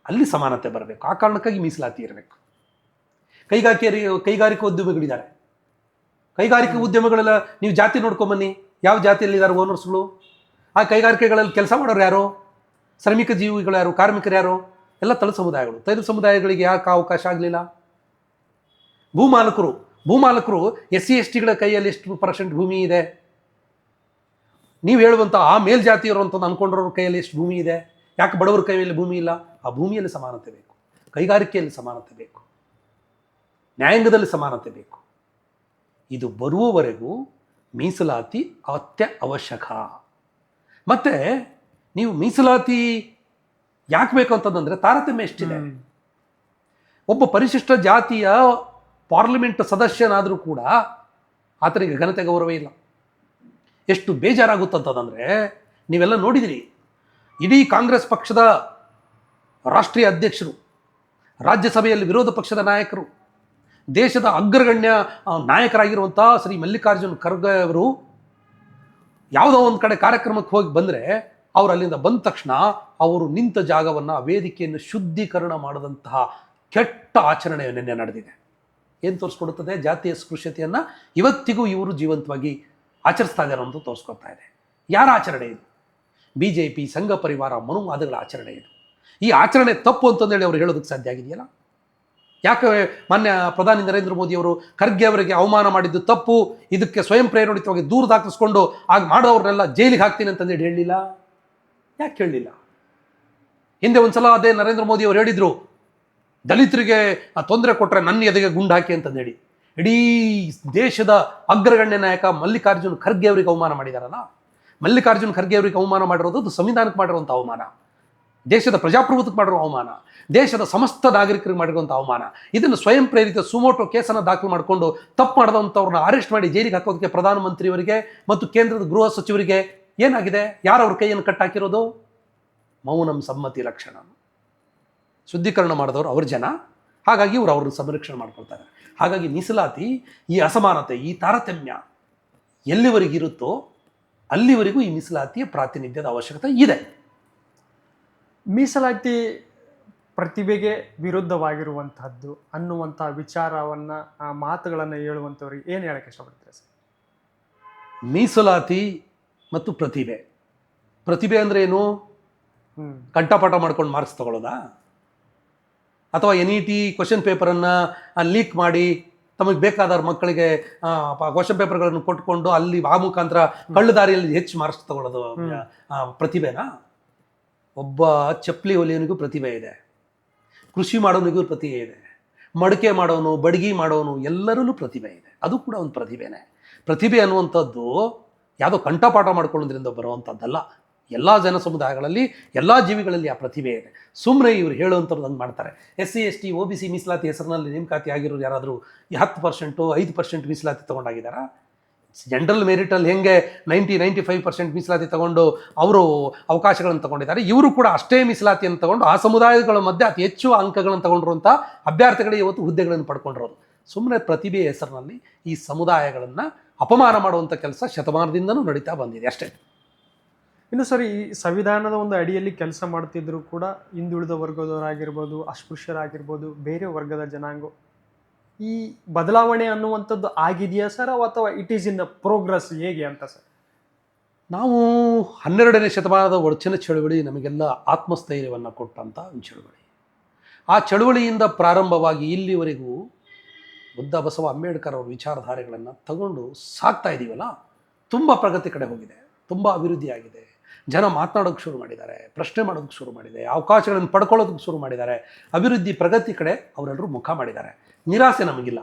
ಅಲ್ಲಿ ಸಮಾನತೆ ಬರಬೇಕು. ಆ ಕಾರಣಕ್ಕಾಗಿ ಮೀಸಲಾತಿ ಇರಬೇಕು. ಕೈಗಾರಿಕಾ ಉದ್ಯಮಿಗಳಿದ್ದಾರೆ, ಕೈಗಾರಿಕಾ ಉದ್ಯಮಗಳೆಲ್ಲ ನೀವು ಜಾತಿ ನೋಡ್ಕೊಂಬನ್ನಿ, ಯಾವ ಜಾತಿಯಲ್ಲಿದ್ದಾರೆ ಓನರ್ಸ್ಗಳು? ಆ ಕೈಗಾರಿಕೆಗಳಲ್ಲಿ ಕೆಲಸ ಮಾಡೋರು ಯಾರು? ಶ್ರಮಿಕ ಜೀವಿಗಳು ಯಾರು? ಕಾರ್ಮಿಕರು ಯಾರು? ಎಲ್ಲ ತಳ ಸಮುದಾಯಗಳು. ತೈಲ ಸಮುದಾಯಗಳಿಗೆ ಯಾಕೆ ಅವಕಾಶ ಆಗಲಿಲ್ಲ? ಭೂಮಾಲಕರು SC STಗಳ ಕೈಯಲ್ಲಿ ಎಷ್ಟು % ಭೂಮಿ ಇದೆ? ನೀವು ಹೇಳುವಂಥ ಆ ಮೇಲ್ಜಾತಿಯವರು ಅಂತ ಅಂದ್ಕೊಂಡ್ರವ್ರ ಕೈಯಲ್ಲಿ ಎಷ್ಟು ಭೂಮಿ ಇದೆ? ಯಾಕೆ ಬಡವರ ಕೈಯಲ್ಲಿ ಭೂಮಿ ಇಲ್ಲ? ಆ ಭೂಮಿಯಲ್ಲಿ ಸಮಾನತೆ ಬೇಕು, ಕೈಗಾರಿಕೆಯಲ್ಲಿ ಸಮಾನತೆ ಬೇಕು, ನ್ಯಾಯಾಂಗದಲ್ಲಿ ಸಮಾನತೆ ಬೇಕು. ಇದು ಬರುವವರೆಗೂ ಮೀಸಲಾತಿ ಅವಶ್ಯಕ. ಮತ್ತೆ ನೀವು ಮೀಸಲಾತಿ ಯಾಕೆ ಬೇಕು ಅಂತಂದ್ರೆ ತಾರತಮ್ಯ ಎಷ್ಟಿದೆ. ಒಬ್ಬ ಪರಿಶಿಷ್ಟ ಜಾತಿಯ ಪಾರ್ಲಿಮೆಂಟ್ ಸದಸ್ಯನಾದರೂ ಕೂಡ ಆತನಿಗೆ ಘನತೆ ಗೌರವ ಇಲ್ಲ. ಎಷ್ಟು ಬೇಜಾರಾಗುತ್ತಂತಂದರೆ, ನೀವೆಲ್ಲ ನೋಡಿದಿರಿ, ಇಡೀ ಕಾಂಗ್ರೆಸ್ ಪಕ್ಷದ ರಾಷ್ಟ್ರೀಯ ಅಧ್ಯಕ್ಷರು, ರಾಜ್ಯಸಭೆಯಲ್ಲಿ ವಿರೋಧ ಪಕ್ಷದ ನಾಯಕರು, ದೇಶದ ಅಗ್ರಗಣ್ಯ ನಾಯಕರಾಗಿರುವಂಥ ಶ್ರೀ ಮಲ್ಲಿಕಾರ್ಜುನ್ ಖರ್ಗೆ ಅವರು ಯಾವುದೋ ಒಂದು ಕಡೆ ಕಾರ್ಯಕ್ರಮಕ್ಕೆ ಹೋಗಿ ಬಂದರೆ ಅವರು ಅಲ್ಲಿಂದ ಬಂದ ತಕ್ಷಣ ಅವರು ನಿಂತ ಜಾಗವನ್ನು, ವೇದಿಕೆಯನ್ನು ಶುದ್ಧೀಕರಣ ಮಾಡಿದಂತಹ ಕೆಟ್ಟ ಆಚರಣೆ ನಿನ್ನೆ ನಡೆದಿದೆ. ಏನು ತೋರಿಸ್ಕೊಡುತ್ತದೆ? ಜಾತಿಯ ಸ್ಪೃಶ್ಯತೆಯನ್ನು ಇವತ್ತಿಗೂ ಇವರು ಜೀವಂತವಾಗಿ ಆಚರಿಸ್ತಾ ಇದ್ದಾರೆ ಅಂತ ತೋರಿಸ್ಕೊಡ್ತಾ ಇದೆ. ಯಾರ ಆಚರಣೆ ಇದು? BJP, ಸಂಘ ಪರಿವಾರ, ಮನುವಾದಗಳ ಆಚರಣೆ ಇದು. ಈ ಆಚರಣೆ ತಪ್ಪು ಅಂತಂದೇಳಿ ಅವರು ಹೇಳೋದಕ್ಕೆ ಸಾಧ್ಯ ಆಗಿದೆಯಲ್ಲ? ಯಾಕೆ ಮಾನ್ಯ ಪ್ರಧಾನಿ ನರೇಂದ್ರ ಮೋದಿ ಅವರು ಖರ್ಗೆ ಅವರಿಗೆ ಅವಮಾನ ಮಾಡಿದ್ದು ತಪ್ಪು, ಇದಕ್ಕೆ ಸ್ವಯಂ ಪ್ರೇರಣೆತವಾಗಿ ದೂರ ದಾಖಲಿಸ್ಕೊಂಡು ಆಗ ಮಾಡೋರನ್ನೆಲ್ಲ ಜೈಲಿಗೆ ಹಾಕ್ತೀನಿ ಅಂತಂದೇಳಿ ಹೇಳಲಿಲ್ಲ? ಯಾಕೆ ಹೇಳಲಿಲ್ಲ? ಹಿಂದೆ ಒಂದ್ಸಲ ಅದೇ ನರೇಂದ್ರ ಮೋದಿ ಅವರು ಹೇಳಿದರು, ದಲಿತರಿಗೆ ತೊಂದರೆ ಕೊಟ್ಟರೆ ನನ್ನ ಎದೆಗೆ ಗುಂಡು ಹಾಕಿ ಅಂತಂದೇಳಿ. ಇಡೀ ದೇಶದ ಅಗ್ರಗಣ್ಯ ನಾಯಕ ಮಲ್ಲಿಕಾರ್ಜುನ್ ಖರ್ಗೆ ಅವರಿಗೆ ಅವಮಾನ ಮಾಡಿದಾರಲ್ಲ. ಮಲ್ಲಿಕಾರ್ಜುನ್ ಖರ್ಗೆ ಅವರಿಗೆ ಅವಮಾನ ಮಾಡಿರೋದು ಅದು ಸಂವಿಧಾನಕ್ಕೆ ಮಾಡಿರುವಂಥ ಅವಮಾನ, ದೇಶದ ಪ್ರಜಾಪ್ರಭುತ್ವಕ್ಕೆ ಮಾಡಿರೋ ಅವಮಾನ, ದೇಶದ ಸಮಸ್ತ ನಾಗರಿಕರಿಗೆ ಮಾಡಿರುವಂಥ ಅವಮಾನ. ಇದನ್ನು ಸ್ವಯಂ ಪ್ರೇರಿತ ಸುಮೋಟೋ ಕೇಸನ್ನು ದಾಖಲು ಮಾಡಿಕೊಂಡು ತಪ್ಪು ಮಾಡಿದಂಥವ್ರನ್ನ ಅರೆಸ್ಟ್ ಮಾಡಿ ಜೈಲಿಗೆ ಹಾಕೋದಕ್ಕೆ ಪ್ರಧಾನಮಂತ್ರಿಯವರಿಗೆ ಮತ್ತು ಕೇಂದ್ರದ ಗೃಹ ಸಚಿವರಿಗೆ ಏನಾಗಿದೆ? ಯಾರು ಅವ್ರ ಕೈಯನ್ನು ಕಟ್ಟಾಕಿರೋದು? ಮೌನಂ ಸಮ್ಮತಿ ಲಕ್ಷಣ. ಶುದ್ಧೀಕರಣ ಮಾಡಿದವರು ಅವ್ರ ಜನ, ಹಾಗಾಗಿ ಇವರು ಅವ್ರನ್ನ ಸಂರಕ್ಷಣೆ ಮಾಡ್ಕೊಳ್ತಾರೆ. ಹಾಗಾಗಿ ಮೀಸಲಾತಿ, ಈ ಅಸಮಾನತೆ, ಈ ತಾರತಮ್ಯ ಎಲ್ಲಿವರೆಗಿರುತ್ತೋ ಅಲ್ಲಿವರೆಗೂ ಈ ಮೀಸಲಾತಿಯ ಪ್ರಾತಿನಿಧ್ಯದ ಅವಶ್ಯಕತೆ ಇದೆ. ಮೀಸಲಾತಿ ಪ್ರತಿಭೆಗೆ ವಿರುದ್ಧವಾಗಿರುವಂತಹದ್ದು ಅನ್ನುವಂಥ ವಿಚಾರವನ್ನು, ಮಾತುಗಳನ್ನು ಹೇಳುವಂಥವ್ರಿಗೆ ಏನು ಹೇಳಕ್ಕೆ ಇಷ್ಟಪಡ್ತೀರಾ ಸರ್? ಮೀಸಲಾತಿ ಮತ್ತು ಪ್ರತಿಭೆ ಅಂದರೆ ಏನು? ಕಂಠಪಾಠ ಮಾಡ್ಕೊಂಡು ಮಾರ್ಕ್ಸ್ ತಗೊಳ್ಳೋದಾ? ಅಥವಾ NET ಕ್ವಶನ್ ಪೇಪರನ್ನು ಲೀಕ್ ಮಾಡಿ ತಮಗೆ ಬೇಕಾದವ್ರ ಮಕ್ಕಳಿಗೆ ಕ್ವಶನ್ ಪೇಪರ್ಗಳನ್ನು ಕೊಟ್ಕೊಂಡು ಅಲ್ಲಿ ಆ ಮುಖಾಂತರ ಕಳ್ಳು ದಾರಿಯಲ್ಲಿ ಹೆಚ್ಚು ಮಾರ್ಕ್ಸ್ ತಗೊಳ್ಳೋದು ಪ್ರತಿಭೆನಾ? ಒಬ್ಬ ಚಪ್ಪಲಿ ಹೊಲಿಯೋನಿಗೂ ಪ್ರತಿಭೆ ಇದೆ, ಕೃಷಿ ಮಾಡೋನಿಗೂ ಪ್ರತಿಭೆ ಇದೆ, ಮಡಿಕೆ ಮಾಡೋನು, ಬಡಗಿ ಮಾಡೋನು, ಎಲ್ಲರಲ್ಲೂ ಪ್ರತಿಭೆ ಇದೆ. ಅದು ಕೂಡ ಒಂದು ಪ್ರತಿಭೆನೇ. ಪ್ರತಿಭೆ ಅನ್ನುವಂಥದ್ದು ಯಾವುದೋ ಕಂಠಪಾಠ ಮಾಡ್ಕೊಳ್ಳೋದ್ರಿಂದ ಬರುವಂಥದ್ದಲ್ಲ. ಎಲ್ಲ ಜನ ಸಮುದಾಯಗಳಲ್ಲಿ, ಎಲ್ಲ ಜೀವಿಗಳಲ್ಲಿ ಆ ಪ್ರತಿಭೆ ಇದೆ. ಸುಮ್ಮನೆ ಇವರು ಹೇಳುವಂಥವ್ರು ಹಂಗೆ ಮಾಡ್ತಾರೆ. SC ST OBC ಮೀಸಲಾತಿ ಹೆಸರಿನಲ್ಲಿ ನೇಮಕಾತಿ ಆಗಿರೋರು ಯಾರಾದರೂ 10%, 5% ಮೀಸಲಾತಿ ತೊಗೊಂಡಾಗಿದ್ದಾರಾ? ಜನರಲ್ ಮೆರಿಟಲ್ಲಿ ಹೆಂಗೆ 90-95% ಮೀಸಲಾತಿ ತಗೊಂಡು ಅವರು ಅವಕಾಶಗಳನ್ನು ತಗೊಂಡಿದ್ದಾರೆ, ಇವರು ಕೂಡ ಅಷ್ಟೇ ಮೀಸಲಾತಿಯನ್ನು ತಗೊಂಡು ಆ ಸಮುದಾಯಗಳ ಮಧ್ಯೆ ಅತಿ ಹೆಚ್ಚು ಅಂಕಗಳನ್ನು ತಗೊಂಡಿರುವಂಥ ಅಭ್ಯರ್ಥಿಗಳಿಗೆ ಇವತ್ತು ಹುದ್ದೆಗಳನ್ನು ಪಡ್ಕೊಂಡಿರೋದು. ಸುಮ್ಮನೆ ಪ್ರತಿಭೆಯ ಹೆಸರಿನಲ್ಲಿ ಈ ಸಮುದಾಯಗಳನ್ನು ಅಪಮಾನ ಮಾಡುವಂಥ ಕೆಲಸ ಶತಮಾನದಿಂದನೂ ನಡೀತಾ ಬಂದಿದೆ ಅಷ್ಟೇ. ಇನ್ನು ಸರಿ, ಈ ಸಂವಿಧಾನದ ಒಂದು ಅಡಿಯಲ್ಲಿ ಕೆಲಸ ಮಾಡ್ತಿದ್ರು ಕೂಡ ಹಿಂದುಳಿದ ವರ್ಗದವರಾಗಿರ್ಬೋದು, ಅಸ್ಪೃಶ್ಯರಾಗಿರ್ಬೋದು, ಬೇರೆ ವರ್ಗದ ಜನಾಂಗ, ಈ ಬದಲಾವಣೆ ಅನ್ನುವಂಥದ್ದು ಆಗಿದೆಯಾ ಸರ್, ಅಥವಾ it is in the progress, ಹೇಗೆ ಅಂತ ಸರ್? ನಾವು 12ನೇ ಶತಮಾನದ ಒಳಚಿನ ಚಳುವಳಿ ನಮಗೆಲ್ಲ ಆತ್ಮಸ್ಥೈರ್ಯವನ್ನು ಕೊಟ್ಟಂಥ ಒಂದು ಚಳುವಳಿ. ಆ ಚಳುವಳಿಯಿಂದ ಪ್ರಾರಂಭವಾಗಿ ಇಲ್ಲಿವರೆಗೂ ಬುದ್ಧ ಬಸವ ಅಂಬೇಡ್ಕರ್ ಅವರ ವಿಚಾರಧಾರೆಗಳನ್ನು ತಗೊಂಡು ಸಾಕ್ತಾ ಇದ್ದೀವಲ್ಲ, ತುಂಬ ಪ್ರಗತಿ ಕಡೆ ಹೋಗಿದೆ, ತುಂಬ ಅಭಿವೃದ್ಧಿ ಆಗಿದೆ. ಜನ ಮಾತನಾಡೋಕ್ಕೆ ಶುರು ಮಾಡಿದ್ದಾರೆ, ಪ್ರಶ್ನೆ ಮಾಡೋದಕ್ಕೆ ಶುರು ಮಾಡಿದೆ, ಅವಕಾಶಗಳನ್ನು ಪಡ್ಕೊಳ್ಳೋದಕ್ಕೆ ಶುರು ಮಾಡಿದ್ದಾರೆ. ಅಭಿವೃದ್ಧಿ ಪ್ರಗತಿ ಕಡೆ ಅವರೆಲ್ಲರೂ ಮುಖ ಮಾಡಿದ್ದಾರೆ. ನಿರಾಸೆ ನಮಗಿಲ್ಲ,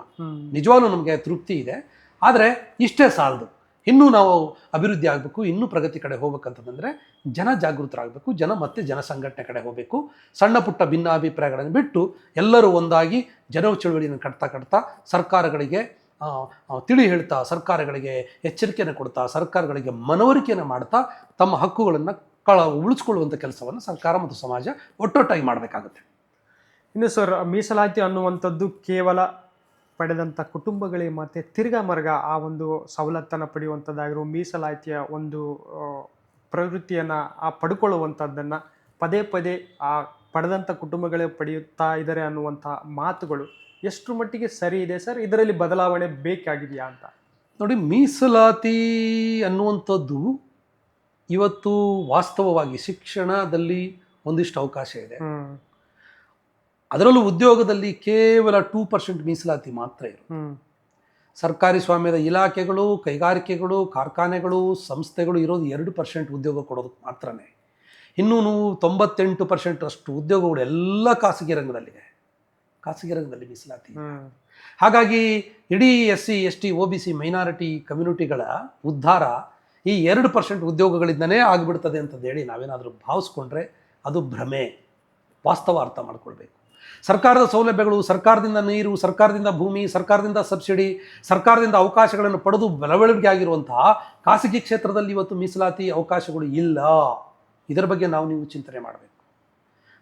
ನಿಜವಾಗ್ಲೂ ನಮಗೆ ತೃಪ್ತಿ ಇದೆ. ಆದರೆ ಇಷ್ಟೇ ಸಾಲದು, ಇನ್ನೂ ನಾವು ಅಭಿವೃದ್ಧಿ ಆಗಬೇಕು, ಇನ್ನೂ ಪ್ರಗತಿ ಕಡೆ ಹೋಗ್ಬೇಕಂತಂದರೆ ಜನ ಜಾಗೃತರಾಗಬೇಕು, ಜನ ಮತ್ತೆ ಜನ ಸಂಘಟನೆ ಕಡೆ ಹೋಗಬೇಕು. ಸಣ್ಣ ಪುಟ್ಟ ಭಿನ್ನಾಭಿಪ್ರಾಯಗಳನ್ನು ಬಿಟ್ಟು ಎಲ್ಲರೂ ಒಂದಾಗಿ ಜನವ ಚಳುವಳಿಯನ್ನು ಕಟ್ತಾ ಸರ್ಕಾರಗಳಿಗೆ ತಿಳಿ ಹೇಳ್ತಾ, ಸರ್ಕಾರಗಳಿಗೆ ಎಚ್ಚರಿಕೆಯನ್ನು ಕೊಡ್ತಾ, ಸರ್ಕಾರಗಳಿಗೆ ಮನವರಿಕೆಯನ್ನು ಮಾಡ್ತಾ ತಮ್ಮ ಹಕ್ಕುಗಳನ್ನು ಉಳಿಸ್ಕೊಳ್ಳುವಂಥ ಕೆಲಸವನ್ನು ಸರ್ಕಾರ ಮತ್ತು ಸಮಾಜ ಒಟ್ಟೊಟ್ಟಾಗಿ ಮಾಡಬೇಕಾಗುತ್ತೆ. ಇನ್ನು ಸರ್, ಮೀಸಲಾತಿ ಅನ್ನುವಂಥದ್ದು ಕೇವಲ ಪಡೆದಂಥ ಕುಟುಂಬಗಳಿಗೆ ಮತ್ತು ತಿರ್ಗಾ ಮರ್ಗ ಆ ಒಂದು ಸವಲತ್ತನ್ನು ಪಡೆಯುವಂಥದ್ದಾಗಿರೋ ಮೀಸಲಾತಿಯ ಒಂದು ಪ್ರವೃತ್ತಿಯನ್ನು ಪಡ್ಕೊಳ್ಳುವಂಥದ್ದನ್ನು ಪದೇ ಪದೇ ಆ ಪಡೆದಂಥ ಕುಟುಂಬಗಳೇ ಪಡೆಯುತ್ತಾ ಇದ್ದಾರೆ ಅನ್ನುವಂಥ ಮಾತುಗಳು ಎಷ್ಟು ಮಟ್ಟಿಗೆ ಸರಿ ಇದೆ ಸರ್? ಇದರಲ್ಲಿ ಬದಲಾವಣೆ ಬೇಕಾಗಿದೆಯಾ ಅಂತ? ನೋಡಿ, ಮೀಸಲಾತಿ ಅನ್ನುವಂಥದ್ದು ಇವತ್ತು ವಾಸ್ತವವಾಗಿ ಶಿಕ್ಷಣದಲ್ಲಿ ಒಂದಿಷ್ಟು ಅವಕಾಶ ಇದೆ. ಅದರಲ್ಲೂ ಉದ್ಯೋಗದಲ್ಲಿ ಕೇವಲ 2% ಮೀಸಲಾತಿ ಮಾತ್ರ ಇರುತ್ತೆ. ಸರ್ಕಾರಿ ಸ್ವಾಮ್ಯದ ಇಲಾಖೆಗಳು, ಕೈಗಾರಿಕೆಗಳು, ಕಾರ್ಖಾನೆಗಳು, ಸಂಸ್ಥೆಗಳು ಇರೋದು 2% ಉದ್ಯೋಗ ಕೊಡೋದಕ್ಕೆ ಮಾತ್ರನೇ. ಇನ್ನೂ 98% ಅಷ್ಟು ಉದ್ಯೋಗಗಳು ಎಲ್ಲ ಖಾಸಗಿ ರಂಗದಲ್ಲಿದೆ. ಖಾಸಗಿ ರಂಗದಲ್ಲಿ ಮೀಸಲಾತಿ. ಹಾಗಾಗಿ ಇಡೀ SC ST OBC ಮೈನಾರಿಟಿ ಕಮ್ಯುನಿಟಿಗಳ ಉದ್ಧಾರ ಈ 2% ಉದ್ಯೋಗಗಳಿಂದನೇ ಆಗಿಬಿಡ್ತದೆ ಅಂತಂದೇಳಿ ನಾವೇನಾದರೂ ಭಾವಿಸ್ಕೊಂಡ್ರೆ ಅದು ಭ್ರಮೆ. ವಾಸ್ತವ ಅರ್ಥ ಮಾಡ್ಕೊಳ್ಬೇಕು. ಸರ್ಕಾರದ ಸೌಲಭ್ಯಗಳು, ಸರ್ಕಾರದಿಂದ ನೀರು, ಸರ್ಕಾರದಿಂದ ಭೂಮಿ, ಸರ್ಕಾರದಿಂದ ಸಬ್ಸಿಡಿ, ಸರ್ಕಾರದಿಂದ ಅವಕಾಶಗಳನ್ನು ಪಡೆದು ಬೆಳವಣಿಗೆ ಆಗಿರುವಂತಹ ಖಾಸಗಿ ಕ್ಷೇತ್ರದಲ್ಲಿ ಇವತ್ತು ಮೀಸಲಾತಿ ಅವಕಾಶಗಳು ಇಲ್ಲ. ಇದರ ಬಗ್ಗೆ ನೀವು ಚಿಂತನೆ ಮಾಡಬೇಕು.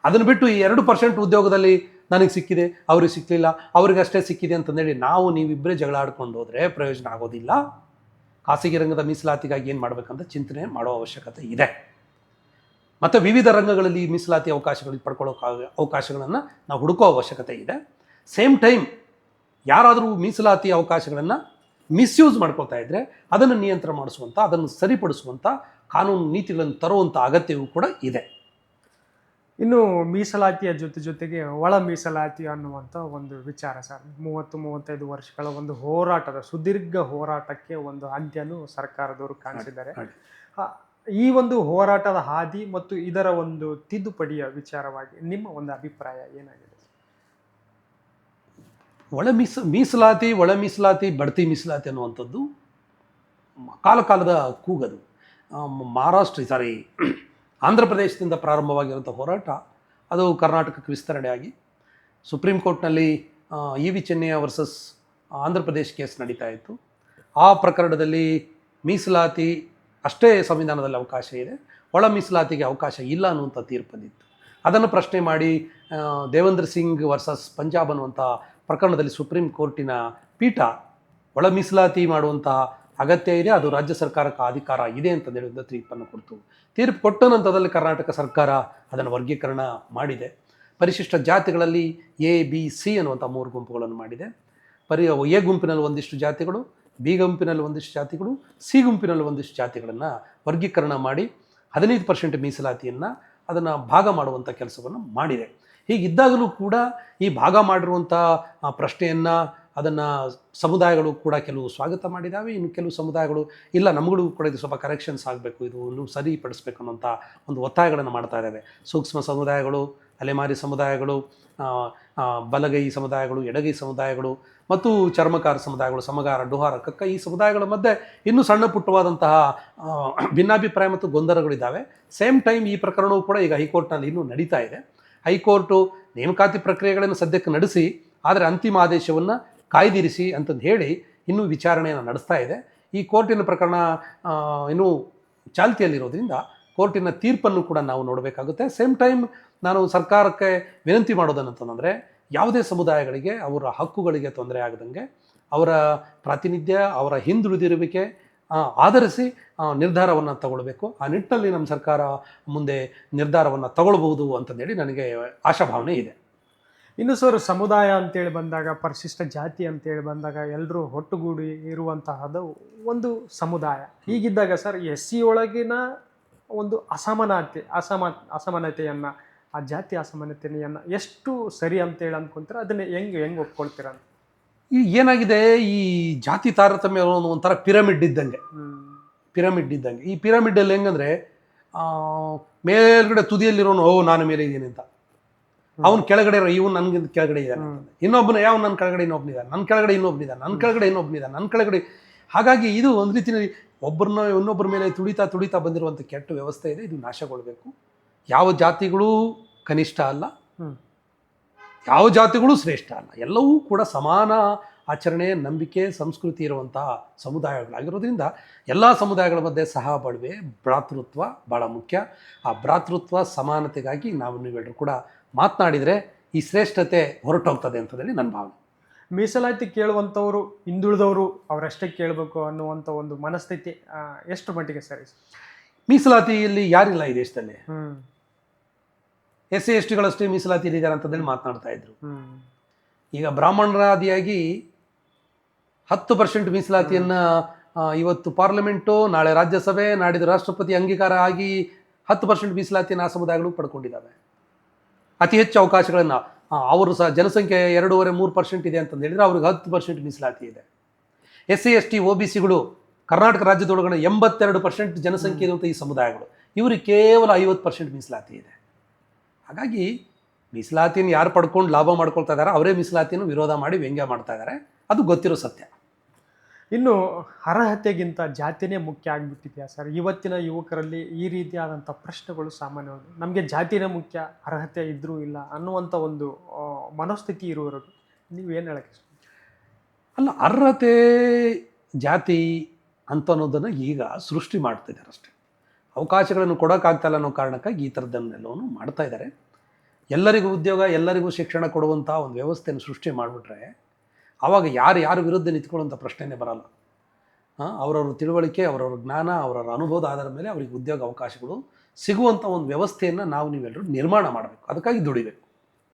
ಅದನ್ನು ಬಿಟ್ಟು ಈ 2% ಉದ್ಯೋಗದಲ್ಲಿ ನನಗೆ ಸಿಕ್ಕಿದೆ, ಅವ್ರಿಗೆ ಸಿಕ್ಕಲಿಲ್ಲ, ಅವ್ರಿಗಷ್ಟೇ ಸಿಕ್ಕಿದೆ ಅಂತಂದೇಳಿ ನೀವಿಬ್ಬರೇ ಜಗಳ ಆಡ್ಕೊಂಡು ಹೋದರೆ ಪ್ರಯೋಜನ ಆಗೋದಿಲ್ಲ. ಖಾಸಗಿ ರಂಗದ ಮೀಸಲಾತಿಗಾಗಿ ಏನು ಮಾಡಬೇಕಂತ ಚಿಂತನೆ ಮಾಡೋ ಅವಶ್ಯಕತೆ ಇದೆ. ಮತ್ತು ವಿವಿಧ ರಂಗಗಳಲ್ಲಿ ಮೀಸಲಾತಿ ಅವಕಾಶಗಳಿಗೆ ಪಡ್ಕೊಳ್ಳೋ ಅವಕಾಶಗಳನ್ನು ನಾವು ಹುಡುಕೋ ಅವಶ್ಯಕತೆ ಇದೆ. ಸೇಮ್ ಟೈಮ್ ಯಾರಾದರೂ ಮೀಸಲಾತಿ ಅವಕಾಶಗಳನ್ನು ಮಿಸ್ಯೂಸ್ ಮಾಡ್ಕೊಳ್ತಾ ಇದ್ದರೆ ಅದನ್ನು ನಿಯಂತ್ರಣ ಮಾಡಿಸುವಂಥ, ಅದನ್ನು ಸರಿಪಡಿಸುವಂಥ ಕಾನೂನು ನೀತಿಗಳನ್ನು ತರುವಂಥ ಅಗತ್ಯವೂ ಕೂಡ ಇದೆ. ಇನ್ನು ಮೀಸಲಾತಿಯ ಜೊತೆಗೆ ಒಳ ಮೀಸಲಾತಿ ಅನ್ನುವಂಥ ಒಂದು ವಿಚಾರ ಸರ್, 30-35 ವರ್ಷಗಳ ಒಂದು ಹೋರಾಟದ ಸುದೀರ್ಘ ಹೋರಾಟಕ್ಕೆ ಒಂದು ಅಂತ್ಯನೂ ಸರ್ಕಾರದವರು ಕಾಣಿಸಿದ್ದಾರೆ. ಈ ಒಂದು ಹೋರಾಟದ ಹಾದಿ ಮತ್ತು ಇದರ ಒಂದು ತಿದ್ದುಪಡಿಯ ವಿಚಾರವಾಗಿ ನಿಮ್ಮ ಒಂದು ಅಭಿಪ್ರಾಯ ಏನಾಗಿದೆ? ಒಳ ಮೀಸಲಾತಿ, ಬಡ್ತಿ ಮೀಸಲಾತಿ ಅನ್ನುವಂಥದ್ದು ಕಾಲದ ಕೂಗದು. ಆಂಧ್ರ ಪ್ರದೇಶದಿಂದ ಪ್ರಾರಂಭವಾಗಿರುವಂಥ ಹೋರಾಟ ಅದು ಕರ್ನಾಟಕಕ್ಕೆ ವಿಸ್ತರಣೆಯಾಗಿ ಸುಪ್ರೀಂ ಕೋರ್ಟ್ನಲ್ಲಿ EV Chennaiah versus Andhra Pradesh case ನಡೀತಾ ಇತ್ತು. ಆ ಪ್ರಕರಣದಲ್ಲಿ ಮೀಸಲಾತಿ ಅಷ್ಟೇ ಸಂವಿಧಾನದಲ್ಲಿ ಅವಕಾಶ ಇದೆ, ಒಳ ಮೀಸಲಾತಿಗೆ ಅವಕಾಶ ಇಲ್ಲ ಅನ್ನುವಂಥ ತೀರ್ಪು ಬಂದಿತ್ತು. ಅದನ್ನು ಪ್ರಶ್ನೆ ಮಾಡಿ ದೇವೇಂದ್ರ ಸಿಂಗ್ ವರ್ಸಸ್ ಪಂಜಾಬ್ ಅನ್ನುವಂಥ ಪ್ರಕರಣದಲ್ಲಿ ಸುಪ್ರೀಂ ಕೋರ್ಟಿನ ಪೀಠ ಒಳ ಮೀಸಲಾತಿ ಮಾಡುವಂಥ ಅಗತ್ಯ ಇದೆ, ಅದು ರಾಜ್ಯ ಸರ್ಕಾರಕ್ಕೆ ಅಧಿಕಾರ ಇದೆ ಅಂತಂದೇಳಿ ಒಂದು ತೀರ್ಪನ್ನು ಕೊಡ್ತು. ತೀರ್ಪು ಕೊಟ್ಟ ನಂತರದಲ್ಲಿ ಕರ್ನಾಟಕ ಸರ್ಕಾರ ಅದನ್ನು ವರ್ಗೀಕರಣ ಮಾಡಿದೆ. ಪರಿಶಿಷ್ಟ ಜಾತಿಗಳಲ್ಲಿ A-B-C ಅನ್ನುವಂಥ 3 ಗುಂಪುಗಳನ್ನು ಮಾಡಿದೆ. ಎ ಗುಂಪಿನಲ್ಲಿ ಒಂದಿಷ್ಟು ಜಾತಿಗಳು, ಬಿ ಗುಂಪಿನಲ್ಲಿ ಒಂದಿಷ್ಟು ಜಾತಿಗಳು, ಸಿ ಗುಂಪಿನಲ್ಲಿ ಒಂದಿಷ್ಟು ಜಾತಿಗಳನ್ನು ವರ್ಗೀಕರಣ ಮಾಡಿ 15% ಮೀಸಲಾತಿಯನ್ನು ಅದನ್ನು ಭಾಗ ಮಾಡುವಂಥ ಕೆಲಸವನ್ನು ಮಾಡಿದೆ. ಹೀಗಿದ್ದಾಗಲೂ ಕೂಡ ಈ ಭಾಗ ಮಾಡಿರುವಂಥ ಪ್ರಶ್ನೆಯನ್ನು ಅದನ್ನು ಸಮುದಾಯಗಳು ಕೂಡ ಕೆಲವು ಸ್ವಾಗತ ಮಾಡಿದ್ದಾವೆ. ಇನ್ನು ಕೆಲವು ಸಮುದಾಯಗಳು ಇಲ್ಲ, ನಮಗೂ ಕೂಡ ಇದು ಸ್ವಲ್ಪ ಕರೆಕ್ಷನ್ಸ್ ಆಗಬೇಕು, ಇದು ಇನ್ನೂ ಸರಿಪಡಿಸ್ಬೇಕು ಅನ್ನೋಂಥ ಒಂದು ಒತ್ತಾಯಗಳನ್ನು ಮಾಡ್ತಾ ಇದ್ದಾವೆ. ಸೂಕ್ಷ್ಮ ಸಮುದಾಯಗಳು, ಅಲೆಮಾರಿ ಸಮುದಾಯಗಳು, ಬಲಗೈ ಸಮುದಾಯಗಳು, ಎಡಗೈ ಸಮುದಾಯಗಳು ಮತ್ತು ಚರ್ಮಕಾರ ಸಮುದಾಯಗಳು, ಸಮಗಾರ, ಡುಹಾರ, ಕಕ್ಕ, ಈ ಸಮುದಾಯಗಳ ಮಧ್ಯೆ ಇನ್ನೂ ಸಣ್ಣ ಪುಟ್ಟವಾದಂತಹ ಭಿನ್ನಾಭಿಪ್ರಾಯ ಮತ್ತು ಗೊಂದಲಗಳಿದ್ದಾವೆ. ಸೇಮ್ ಟೈಮ್ ಈ ಪ್ರಕರಣವೂ ಕೂಡ ಈಗ ಹೈಕೋರ್ಟ್ನಲ್ಲಿ ಇನ್ನೂ ನಡೀತಾ ಇದೆ. ಹೈಕೋರ್ಟು ನೇಮಕಾತಿ ಪ್ರಕ್ರಿಯೆಗಳನ್ನು ಸದ್ಯಕ್ಕೆ ನಡೆಸಿ, ಆದರೆ ಅಂತಿಮ ಆದೇಶವನ್ನು ಕಾಯ್ದಿರಿಸಿ ಅಂತಂದು ಹೇಳಿ ಇನ್ನೂ ವಿಚಾರಣೆಯನ್ನು ನಡೆಸ್ತಾ ಇದೆ. ಈ ಕೋರ್ಟಿನ ಪ್ರಕರಣ ಇನ್ನೂ ಚಾಲ್ತಿಯಲ್ಲಿರೋದ್ರಿಂದ ಕೋರ್ಟಿನ ತೀರ್ಪನ್ನು ಕೂಡ ನಾವು ನೋಡಬೇಕಾಗುತ್ತೆ. ಸೇಮ್ ಟೈಮ್ ನಾನು ಸರ್ಕಾರಕ್ಕೆ ವಿನಂತಿ ಮಾಡೋದನ್ನಂತಂದರೆ, ಯಾವುದೇ ಸಮುದಾಯಗಳಿಗೆ ಅವರ ಹಕ್ಕುಗಳಿಗೆ ತೊಂದರೆ ಆಗದಂಗೆ ಅವರ ಪ್ರಾತಿನಿಧ್ಯ, ಅವರ ಹಿಂದುಳಿದಿರುವಿಕೆ ಆಧರಿಸಿ ನಿರ್ಧಾರವನ್ನು ತಗೊಳ್ಬೇಕು. ಆ ನಿಟ್ಟಿನಲ್ಲಿ ನಮ್ಮ ಸರ್ಕಾರ ಮುಂದೆ ನಿರ್ಧಾರವನ್ನು ತಗೊಳ್ಬಹುದು ಅಂತಂದೇಳಿ ನನಗೆ ಆಶಾಭಾವನೆ ಇದೆ. ಇನ್ನು ಸರ್ ಸಮುದಾಯ ಅಂತೇಳಿ ಬಂದಾಗ, ಪರಿಶಿಷ್ಟ ಜಾತಿ ಅಂತೇಳಿ ಬಂದಾಗ ಎಲ್ಲರೂ ಒಟ್ಟುಗೂಡಿ ಇರುವಂತಹದ್ದು ಒಂದು ಸಮುದಾಯ. ಹೀಗಿದ್ದಾಗ ಸರ್ SC ಒಳಗಿನ ಒಂದು ಅಸಮಾನತೆಯನ್ನು, ಆ ಜಾತಿ ಅಸಮಾನತೆಯನ್ನು ಎಷ್ಟು ಸರಿ ಅಂತೇಳಿ ಅಂದ್ಕೊಂತೀರ, ಅದನ್ನ ಹೆಂಗೆ ಒಪ್ಕೊಳ್ತೀರ ಅಂತ? ಈ ಏನಾಗಿದೆ, ಈ ಜಾತಿ ತಾರತಮ್ಯ ಅನ್ನೋದು ಒಂಥರ ಪಿರಮಿಡ್ ಇದ್ದಂಗೆ. ಈ ಪಿರಮಿಡಲ್ಲಿ ಹೆಂಗಂದ್ರೆ ಮೇಲ್ಗಡೆ ತುದಿಯಲ್ಲಿರೋನು ನಾನು ಮೇಲೆ ಇದ್ದೀನಿ ಅಂತ, ಅವನು ಕೆಳಗಡೆ ಇವನು ನನ್ಗಿಂತ ಕೆಳಗಡೆ ಇದ್ದಾನೆ, ಇನ್ನೊಬ್ಬನ ಯಾವ ನನ್ನ ಕೆಳಗಡೆ ಇನ್ನೊಬ್ಬನಿದ್ದಾನೆ, ನನ್ನ ಕೆಳಗಡೆ ಇನ್ನೊಬ್ಬನಿದ್ದಾನೆ, ನನ್ನ ಕೆಳಗಡೆ ಇನ್ನೊಬ್ಬನಿದ್ದಾನೆ, ನನ್ನ ಕೆಳಗಡೆ. ಹಾಗಾಗಿ ಇದು ಒಂದು ರೀತಿಯಲ್ಲಿ ಒಬ್ಬರನ್ನ ಇನ್ನೊಬ್ಬರ ಮೇಲೆ ತುಳಿತಾ ಬಂದಿರುವಂಥ ಕೆಟ್ಟ ವ್ಯವಸ್ಥೆ ಇದೆ. ಇದು ನಾಶಗೊಳ್ಬೇಕು. ಯಾವ ಜಾತಿಗಳು ಕನಿಷ್ಠ ಅಲ್ಲ, ಯಾವ ಜಾತಿಗಳು ಶ್ರೇಷ್ಠ ಅಲ್ಲ, ಎಲ್ಲವೂ ಕೂಡ ಸಮಾನ ಆಚರಣೆ, ನಂಬಿಕೆ, ಸಂಸ್ಕೃತಿ ಇರುವಂತಹ ಸಮುದಾಯಗಳಾಗಿರೋದ್ರಿಂದ ಎಲ್ಲ ಸಮುದಾಯಗಳ ಮಧ್ಯೆ ಸಹಬಾಳ್ವೆ, ಭ್ರಾತೃತ್ವ ಭಾಳ ಮುಖ್ಯ. ಆ ಭ್ರಾತೃತ್ವ ಸಮಾನತೆಗಾಗಿ ನೀವೆಲ್ಲರೂ ಕೂಡ ಮಾತನಾಡಿದರೆ ಈ ಶ್ರೇಷ್ಠತೆ ಹೊರಟೋಗ್ತದೆ ಅಂತೇಳಿ ನನ್ನ ಭಾವನೆ. ಮೀಸಲಾತಿ ಕೇಳುವಂಥವ್ರು ಹಿಂದುಳಿದವರು ಅವರಷ್ಟೇ ಕೇಳಬೇಕು ಅನ್ನುವಂಥ ಒಂದು ಮನಸ್ಥಿತಿ ಎಷ್ಟು ಮಟ್ಟಿಗೆ ಸರಿ? ಮೀಸಲಾತಿಯಲ್ಲಿ ಯಾರಿಲ್ಲ ಈ ದೇಶದಲ್ಲಿ. SC ST ಗಳಷ್ಟೇ ಮೀಸಲಾತಿಯಲ್ಲಿ ಇದ್ದಾರೆ ಅಂತಂದೇಳಿ ಮಾತನಾಡ್ತಾ ಇದ್ರು. ಈಗ ಬ್ರಾಹ್ಮಣರಾದಿಯಾಗಿ 10% ಮೀಸಲಾತಿಯನ್ನ ಇವತ್ತು ಪಾರ್ಲಿಮೆಂಟು, ನಾಳೆ ರಾಜ್ಯಸಭೆ, ನಾಡಿದ್ದು ರಾಷ್ಟ್ರಪತಿ ಅಂಗೀಕಾರ ಆಗಿ 10% ಮೀಸಲಾತಿಯನ್ನು ಆ ಸಮುದಾಯಗಳು ಪಡ್ಕೊಂಡಿದ್ದಾವೆ. ಅತಿ ಹೆಚ್ಚು ಅವಕಾಶಗಳನ್ನು ಅವರು ಸಹ ಜನಸಂಖ್ಯೆ 2.5-3% ಇದೆ ಅಂತಂದು ಹೇಳಿದ್ರೆ ಅವ್ರಿಗೆ 10% ಮೀಸಲಾತಿ ಇದೆ. SC ST OBCಗಳು ಕರ್ನಾಟಕ ರಾಜ್ಯದೊಳಗಡೆ 82% ಜನಸಂಖ್ಯೆ ಇರುವಂಥ ಈ ಸಮುದಾಯಗಳು, ಇವ್ರಿಗೆ ಕೇವಲ 50% ಮೀಸಲಾತಿ ಇದೆ. ಹಾಗಾಗಿ ಮೀಸಲಾತಿಯನ್ನು ಯಾರು ಪಡ್ಕೊಂಡು ಲಾಭ ಮಾಡ್ಕೊಳ್ತಾ ಇದ್ದಾರೆ ಅವರೇ ಮೀಸಲಾತಿಯನ್ನು ವಿರೋಧ ಮಾಡಿ ವ್ಯಂಗ್ಯ ಮಾಡ್ತಾ ಇದ್ದಾರೆ. ಅದು ಗೊತ್ತಿರೋ ಸತ್ಯ. ಇನ್ನು ಅರ್ಹತೆಗಿಂತ ಜಾತಿನೇ ಮುಖ್ಯ ಆಗಿಬಿಟ್ಟಿದೆಯಾ ಸರ್ ಇವತ್ತಿನ ಯುವಕರಲ್ಲಿ? ಈ ರೀತಿಯಾದಂಥ ಪ್ರಶ್ನೆಗಳು ಸಾಮಾನ್ಯವಾಗಿ, ನಮಗೆ ಜಾತಿನೇ ಮುಖ್ಯ, ಅರ್ಹತೆ ಇದ್ರೂ ಇಲ್ಲ ಅನ್ನುವಂಥ ಒಂದು ಮನಸ್ಥಿತಿ ಇರುವವರೆಗೂ ನೀವೇನು ಹೇಳಕ್ಕೆ ಇಷ್ಟ? ಅಲ್ಲ, ಅರ್ಹತೆ ಜಾತಿ ಅಂತ ಅನ್ನೋದನ್ನು ಈಗ ಸೃಷ್ಟಿ ಮಾಡ್ತಿದ್ದಾರೆ ಅಷ್ಟೇ. ಅವಕಾಶಗಳನ್ನು ಕೊಡೋಕ್ಕಾಗ್ತಾಯಿಲ್ಲ ಅನ್ನೋ ಕಾರಣಕ್ಕಾಗಿ ಈ ಥರದ್ದನ್ನೆಲ್ಲವೂ ಮಾಡ್ತಾ ಇದ್ದಾರೆ. ಎಲ್ಲರಿಗೂ ಉದ್ಯೋಗ, ಎಲ್ಲರಿಗೂ ಶಿಕ್ಷಣ ಕೊಡುವಂಥ ಒಂದು ವ್ಯವಸ್ಥೆಯನ್ನು ಸೃಷ್ಟಿ ಮಾಡಿಬಿಟ್ರೆ ಆವಾಗ ಯಾರು ವಿರುದ್ಧ ನಿಂತ್ಕೊಳ್ಳುವಂಥ ಪ್ರಶ್ನೆನೇ ಬರಲ್ಲ. ಅವರವ್ರ ತಿಳುವಳಿಕೆ, ಅವರವ್ರ ಜ್ಞಾನ, ಅವರವ್ರ ಅನುಭವದ ಆಧಾರದ ಮೇಲೆ ಅವರಿಗೆ ಉದ್ಯೋಗ ಅವಕಾಶಗಳು ಸಿಗುವಂಥ ಒಂದು ವ್ಯವಸ್ಥೆಯನ್ನು ನೀವೆಲ್ಲರೂ ನಿರ್ಮಾಣ ಮಾಡಬೇಕು. ಅದಕ್ಕಾಗಿ ದುಡಿಬೇಕು.